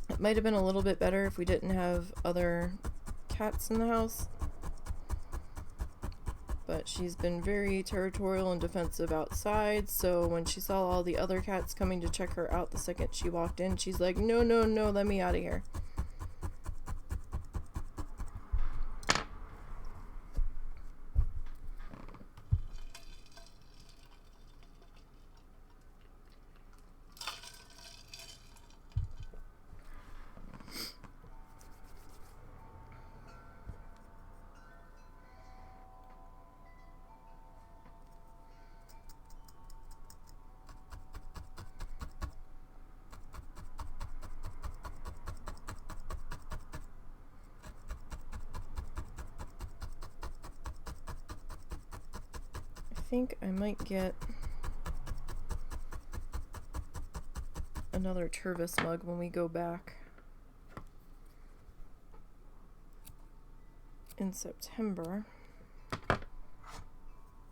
It might have been a little bit better if we didn't have other cats in the house, but she's been very territorial and defensive outside, so when she saw all the other cats coming to check her out the second she walked in, she's like, no, no, no, let me out of here. I think I might get another Tervis mug when we go back. in September.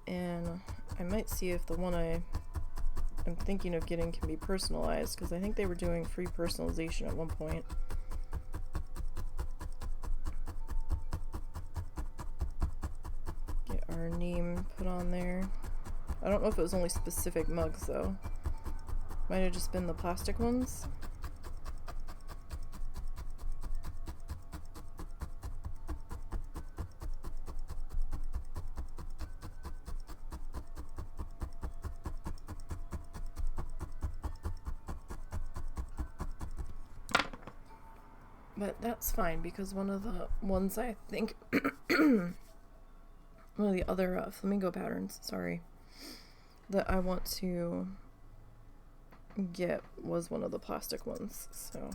And I might see if the one I'm thinking of getting can be personalized, because I think they were doing free personalization at one point. Get our name put on there. I don't know if it was only specific mugs though. Might have just been the plastic ones. But that's fine, because one of the ones I think one of the other flamingo patterns, sorry, that I want to get was one of the plastic ones, so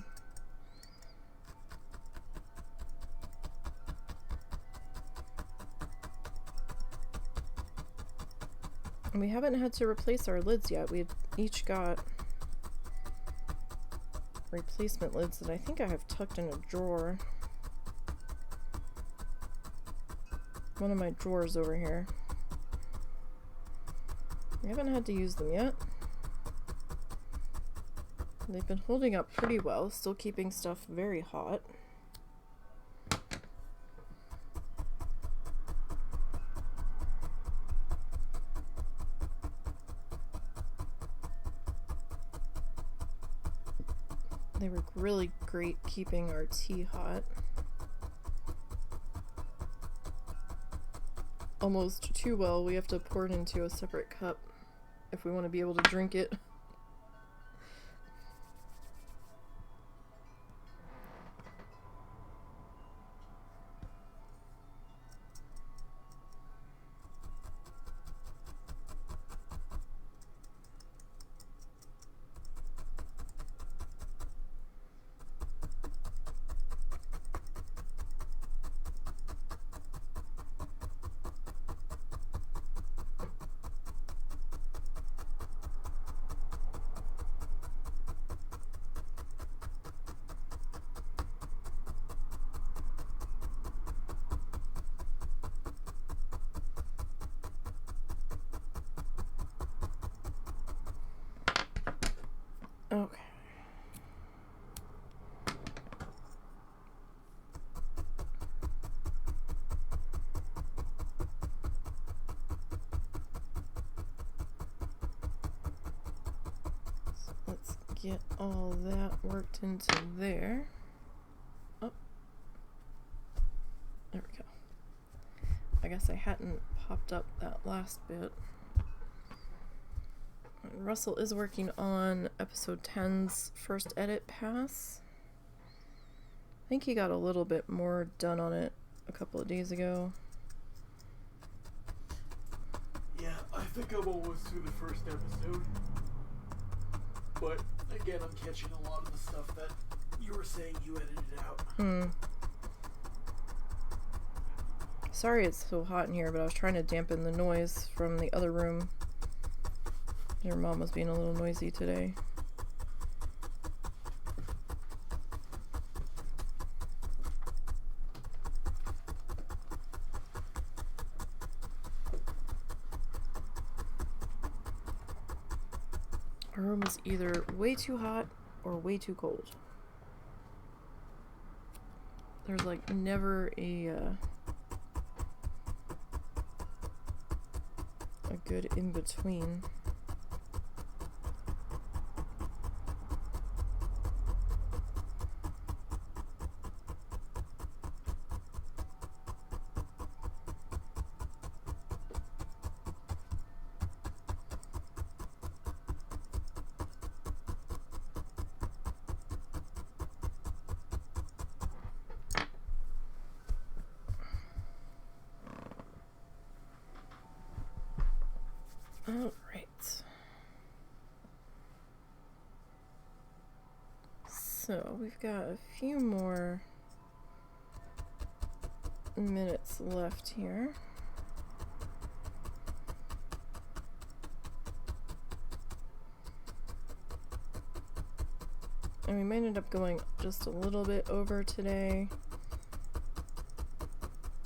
and we haven't had to replace our lids yet. We've each got replacement lids that I think I have tucked in a drawer. One of my drawers over here. We haven't had to use them yet. They've been holding up pretty well, still keeping stuff very hot. They were really great keeping our tea hot. Almost too well. We have to pour it into a separate cup if we want to be able to drink it. Okay. So let's get all that worked into there. Oh. There we go. I guess I hadn't popped up that last bit. Russell is working on episode 10's first edit pass. I think he got a little bit more done on it a couple of days ago. Yeah, I think I'm almost through the first episode. But again, I'm catching a lot of the stuff that you were saying you edited out. Sorry it's so hot in here, but I was trying to dampen the noise from the other room. Your mom was being a little noisy today. Our room is either way too hot or way too cold. There's like never a good in between. All right. So we've got a few more minutes left here. And we might end up going just a little bit over today.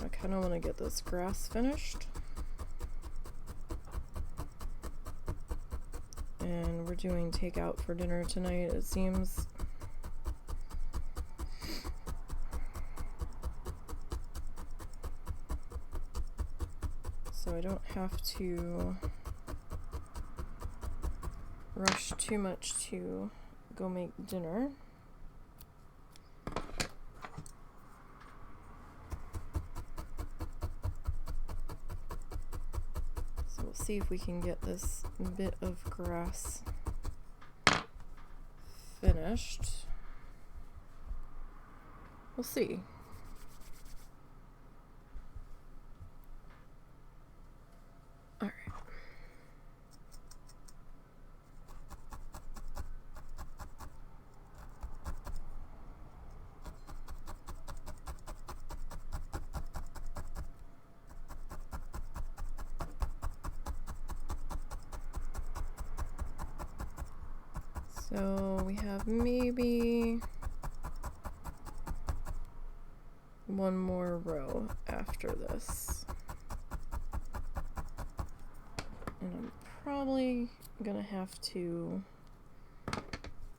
Okay. kind of want to get this grass finished. And we're doing takeout for dinner tonight, it seems. So I don't have to rush too much to go make dinner. So we'll see if we can get this bit of grass finished. We'll see. All right. So we have maybe one more row after this. And I'm probably gonna have to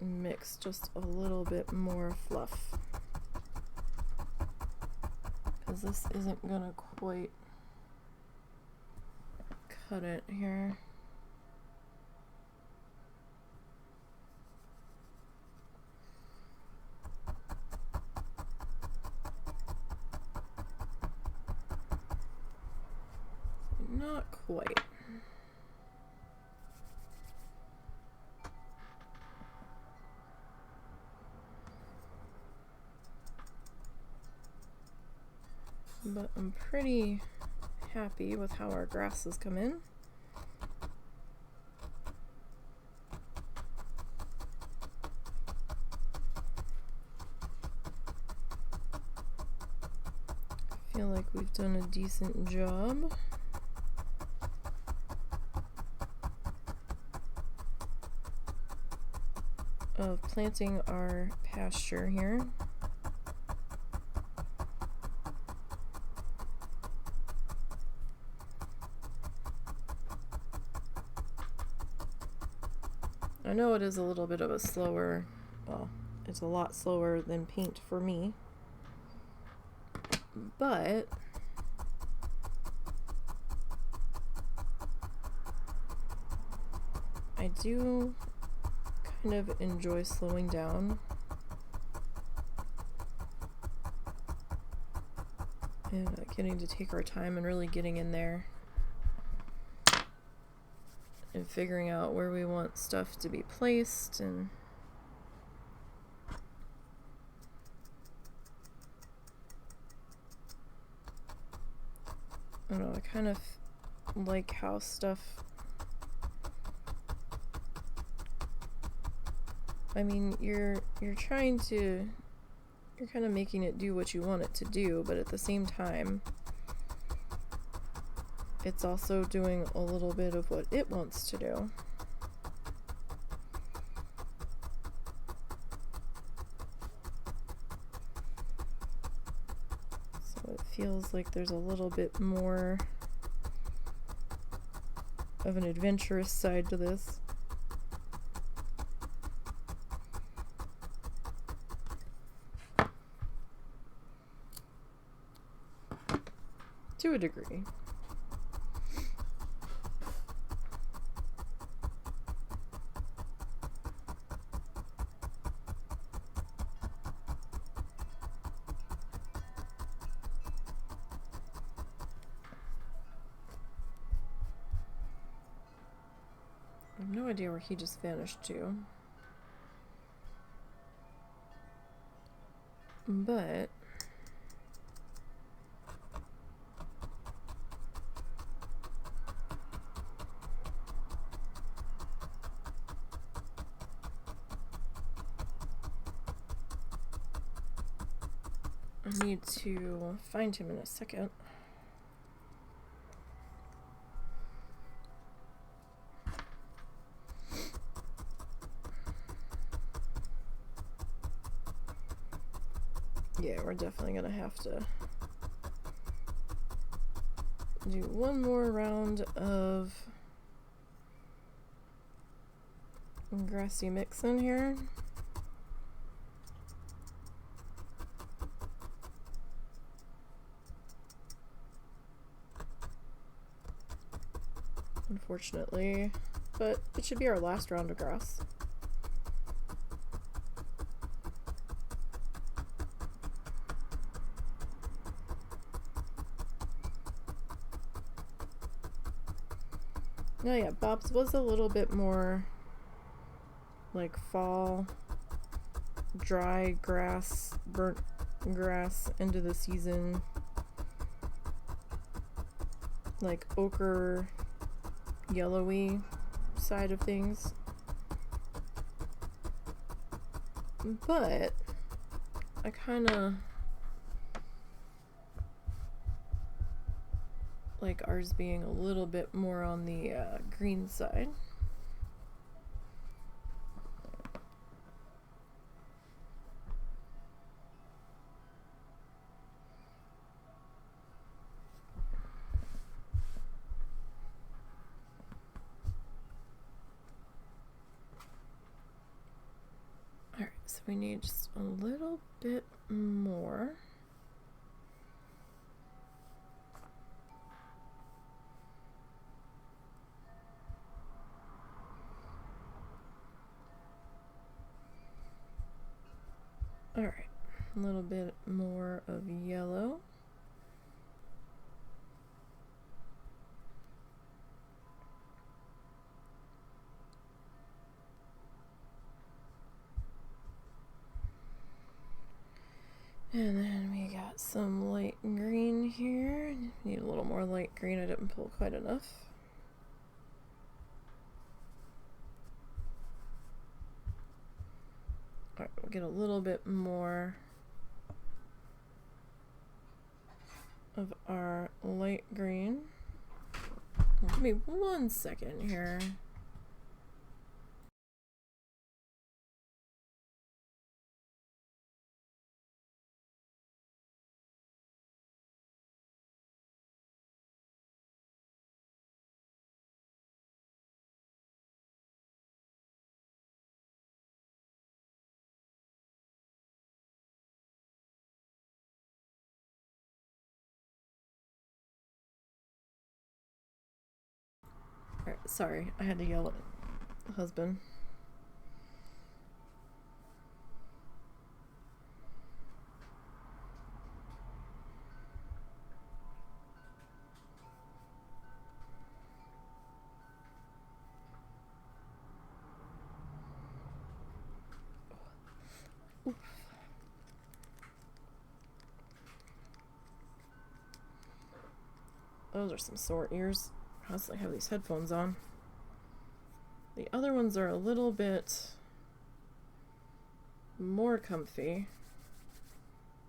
mix just a little bit more fluff, because this isn't gonna quite cut it here. Not quite. But I'm pretty happy with how our grass has come in. I feel like we've done a decent job. Of planting our pasture here. I know it is a little bit of a slower, well, it's a lot slower than paint for me, but I do kind of enjoy slowing down and getting to take our time and really getting in there and figuring out where we want stuff to be placed. And I don't know, I kind of like how stuff, I mean, you're trying to, you're kind of making it do what you want it to do, but at the same time, it's also doing a little bit of what it wants to do. So it feels like there's a little bit more of an adventurous side to this. To a degree. I have no idea where he just vanished to. But I need to find him in a second. Yeah, we're definitely gonna have to do one more round of grassy mix in here. Unfortunately, but it should be our last round of grass. Oh yeah, Bob's was a little bit more like fall, dry grass, burnt grass, end of the season, like ochre, yellowy side of things. But I kind of like ours being a little bit more on the green side. Alright, so we need just a little bit more. Alright, a little bit more of yellow. And then we got some light green here. Need a little more light green, I didn't pull quite enough. Alright, we'll get a little bit more of our light green. Give me 1 second here. Alright, sorry, I had to yell at the husband. Oof. Those are some sore ears. I constantly have these headphones on. The other ones are a little bit more comfy.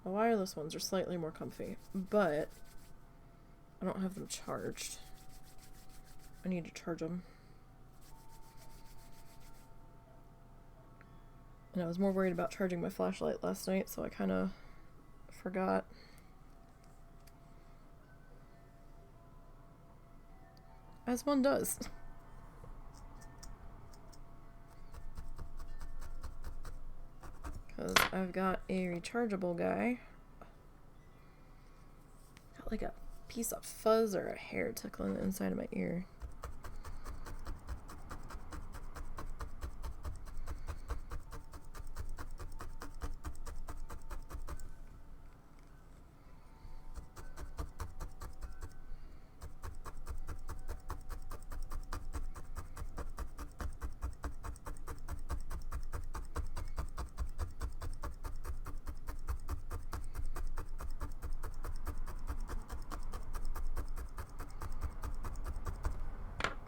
The wireless ones are slightly more comfy, but I don't have them charged. I need to charge them. And I was more worried about charging my flashlight last night, so I kind of forgot. As one does. Because I've got a rechargeable guy. Got like a piece of fuzz or a hair tickling the inside of my ear.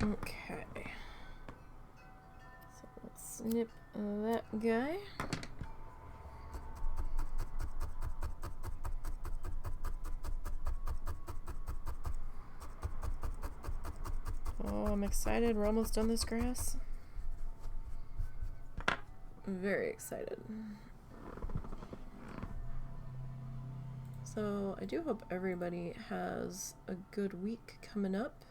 Okay, so let's snip that guy. Oh, I'm excited. We're almost done this grass. Very excited. So So I do hope everybody has a good week coming up.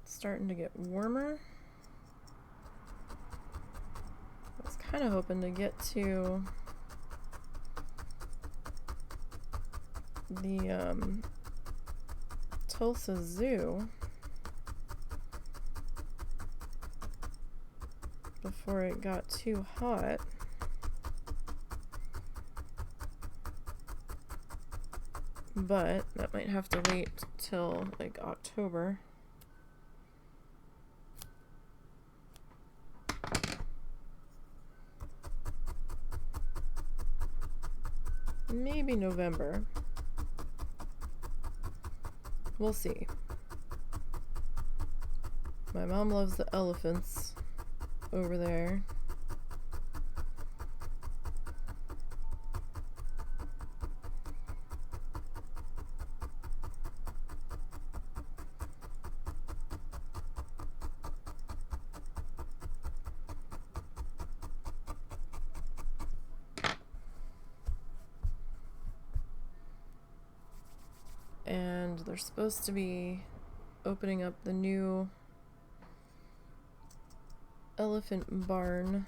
It's starting to get warmer. I was kind of hoping to get to the Tulsa Zoo before it got too hot. But that might have to wait till like October. Maybe November. We'll see. My mom loves the elephants over there. And they're supposed to be opening up the new Elephant Barn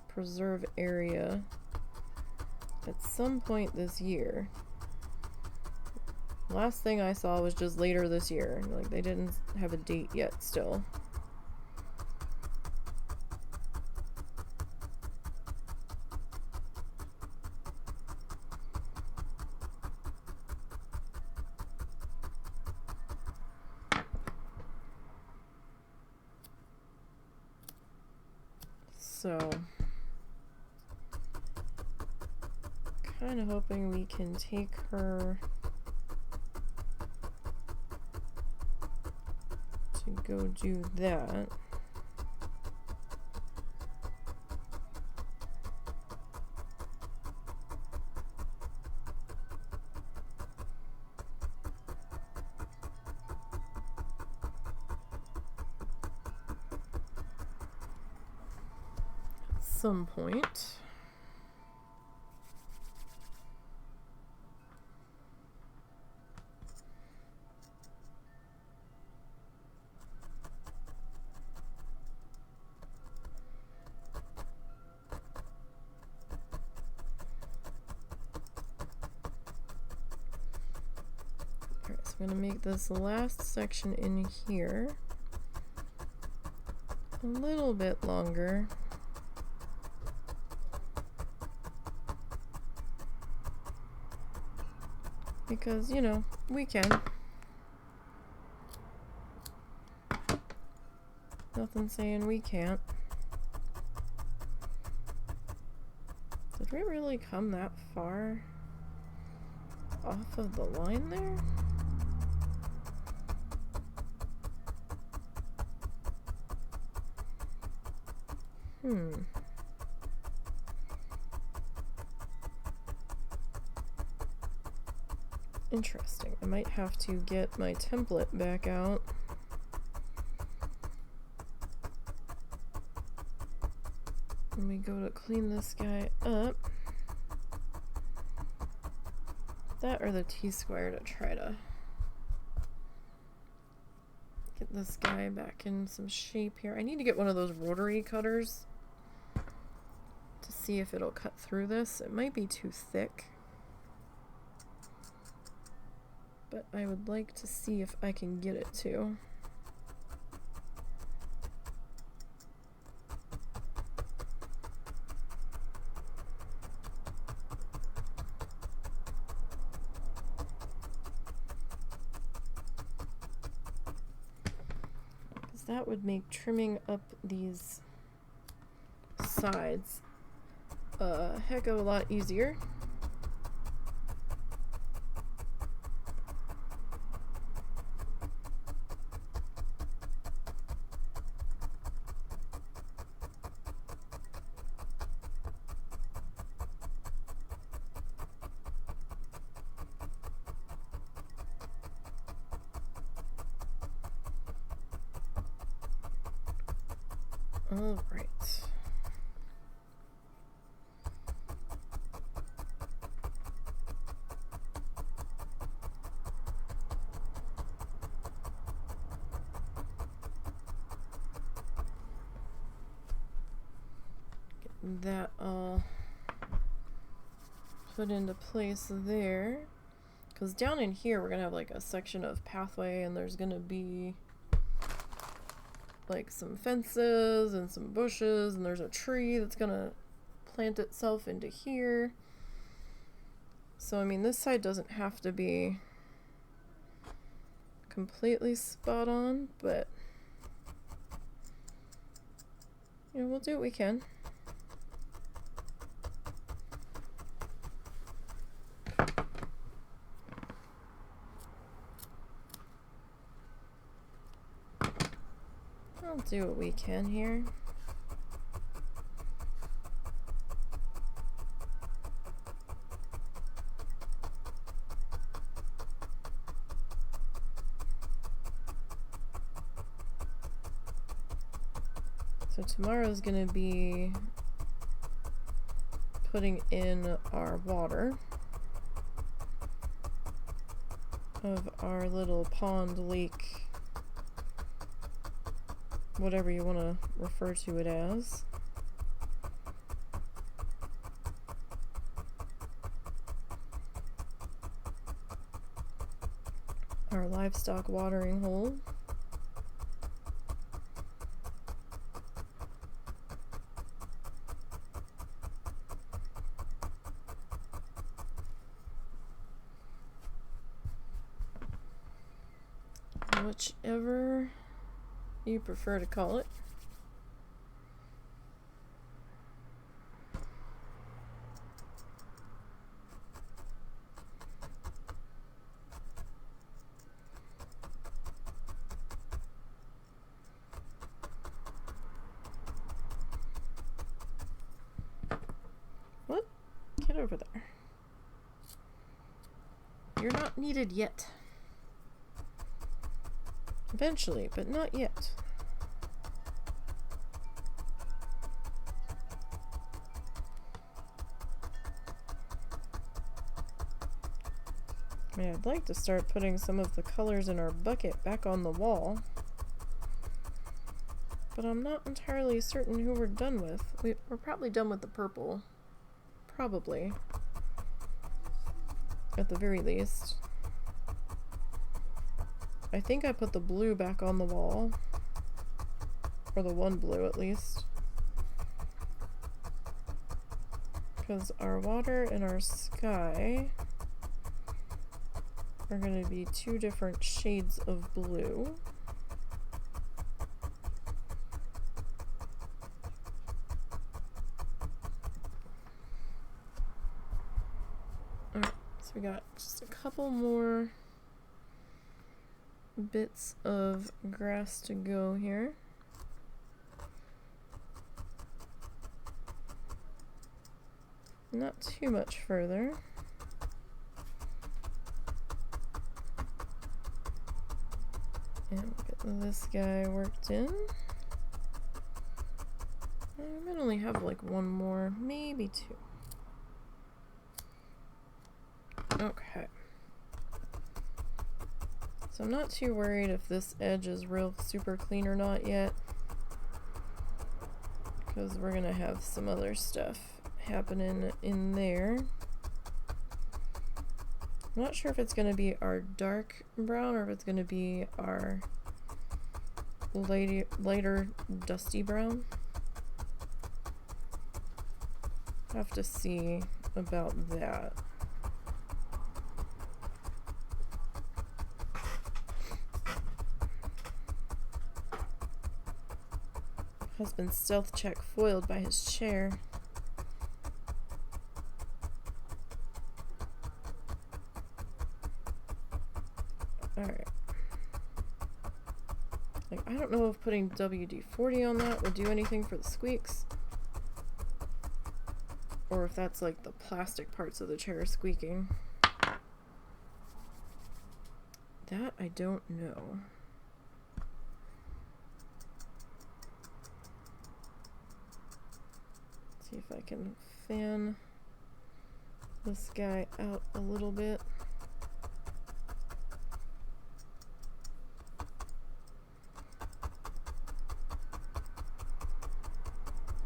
preserve area at some point this year. Last thing I saw was just later this year. Like, they didn't have a date yet still. So, kind of hoping we can take her to go do that. Some point. Alright, so I'm going to make this last section in here a little bit longer. Because, you know, we can. Nothing saying we can't. Did we really come that far off of the line there? Interesting. I might have to get my template back out. When we go to clean this guy up. That or the T-square to try to get this guy back in some shape here. I need to get one of those rotary cutters to see if it'll cut through this. It might be too thick. But I would like to see if I can get it to. Because that would make trimming up these sides a heck of a lot easier. All right. Get that all put into place there. Because down in here, we're going to have like a section of pathway, and there's going to be like some fences and some bushes, and there's a tree that's going to plant itself into here. So, I mean, this side doesn't have to be completely spot on, but you know, we'll do what we can. I'll do what we can here. So tomorrow's gonna be putting in our water of our little pond, lake, whatever you want to refer to it as. Our livestock watering hole. Whichever you prefer to call it. What? Get over there. You're not needed yet. Eventually, but not yet. I mean, I'd like to start putting some of the colors in our bucket back on the wall, but I'm not entirely certain who we're done with. We're probably done with the purple. Probably. At the very least. I think I put the blue back on the wall. Or the one blue, at least. Because our water and our sky are going to be two different shades of blue. Alright, so we got just a couple more bits of grass to go here. Not too much further. And we'll get this guy worked in. I might only have like one more, maybe two. Okay. So I'm not too worried if this edge is real super clean or not yet, because we're gonna have some other stuff happening in there. I'm not sure if it's gonna be our dark brown or if it's gonna be our lighter dusty brown. Have to see about that. Husband's stealth check foiled by his chair. Alright. Like, I don't know if putting WD-40 on that would do anything for the squeaks. Or if that's like the plastic parts of the chair squeaking. That I don't know. if I can fan this guy out a little bit.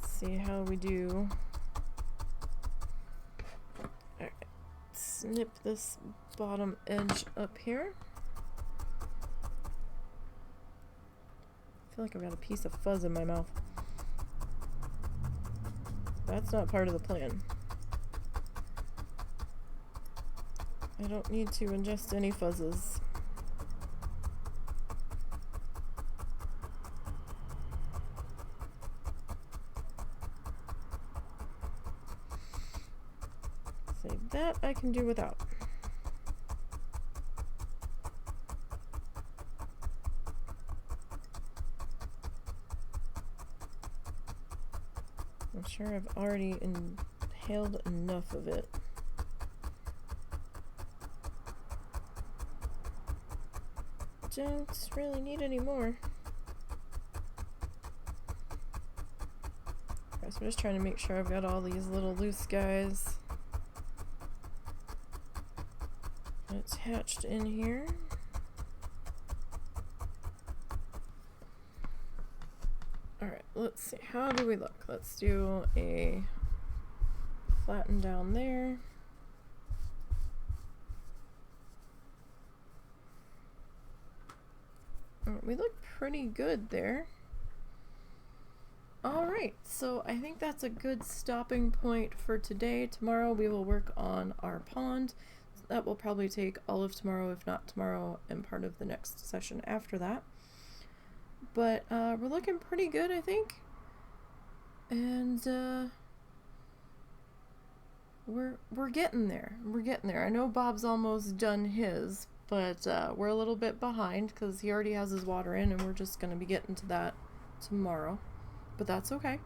See how we do. Alright, snip this bottom edge up here. I feel like I've got a piece of fuzz in my mouth. That's not part of the plan. I don't need to ingest any fuzzes. So that I can do without. I'm sure I've already inhaled enough of it. Don't really need any more. Okay, so I'm just trying to make sure I've got all these little loose guys attached in here. Alright, let's see. How do we look? Let's do a flatten down there. We look pretty good there. Alright, so I think that's a good stopping point for today. Tomorrow we will work on our pond. That will probably take all of tomorrow, if not tomorrow, and part of the next session after that. But we're looking pretty good, I think. And we're getting there. We're getting there. I know Bob's almost done his, but we're a little bit behind because he already has his water in, and we're just going to be getting to that tomorrow. But that's okay.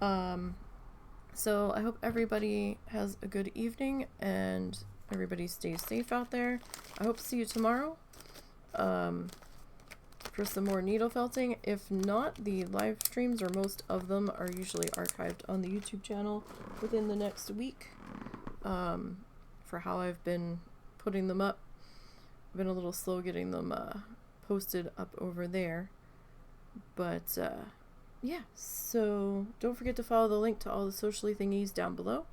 So I hope everybody has a good evening and everybody stays safe out there. I hope to see you tomorrow for some more needle felting. If not, the live streams, or most of them, are usually archived on the YouTube channel within the next week. For how I've been putting them up, I've been a little slow getting them posted up over there. But yeah, so don't forget to follow the link to all the socially thingies down below.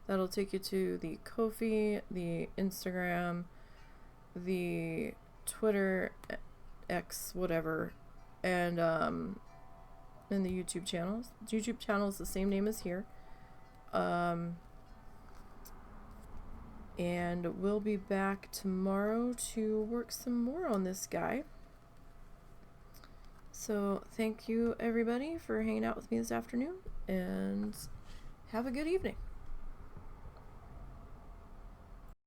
That'll take you to the Ko-fi, the Instagram, the Twitter, X, whatever, and the YouTube channels. The YouTube channel is the same name as here. And we'll be back tomorrow to work some more on this guy. So thank you everybody for hanging out with me this afternoon, and have a good evening.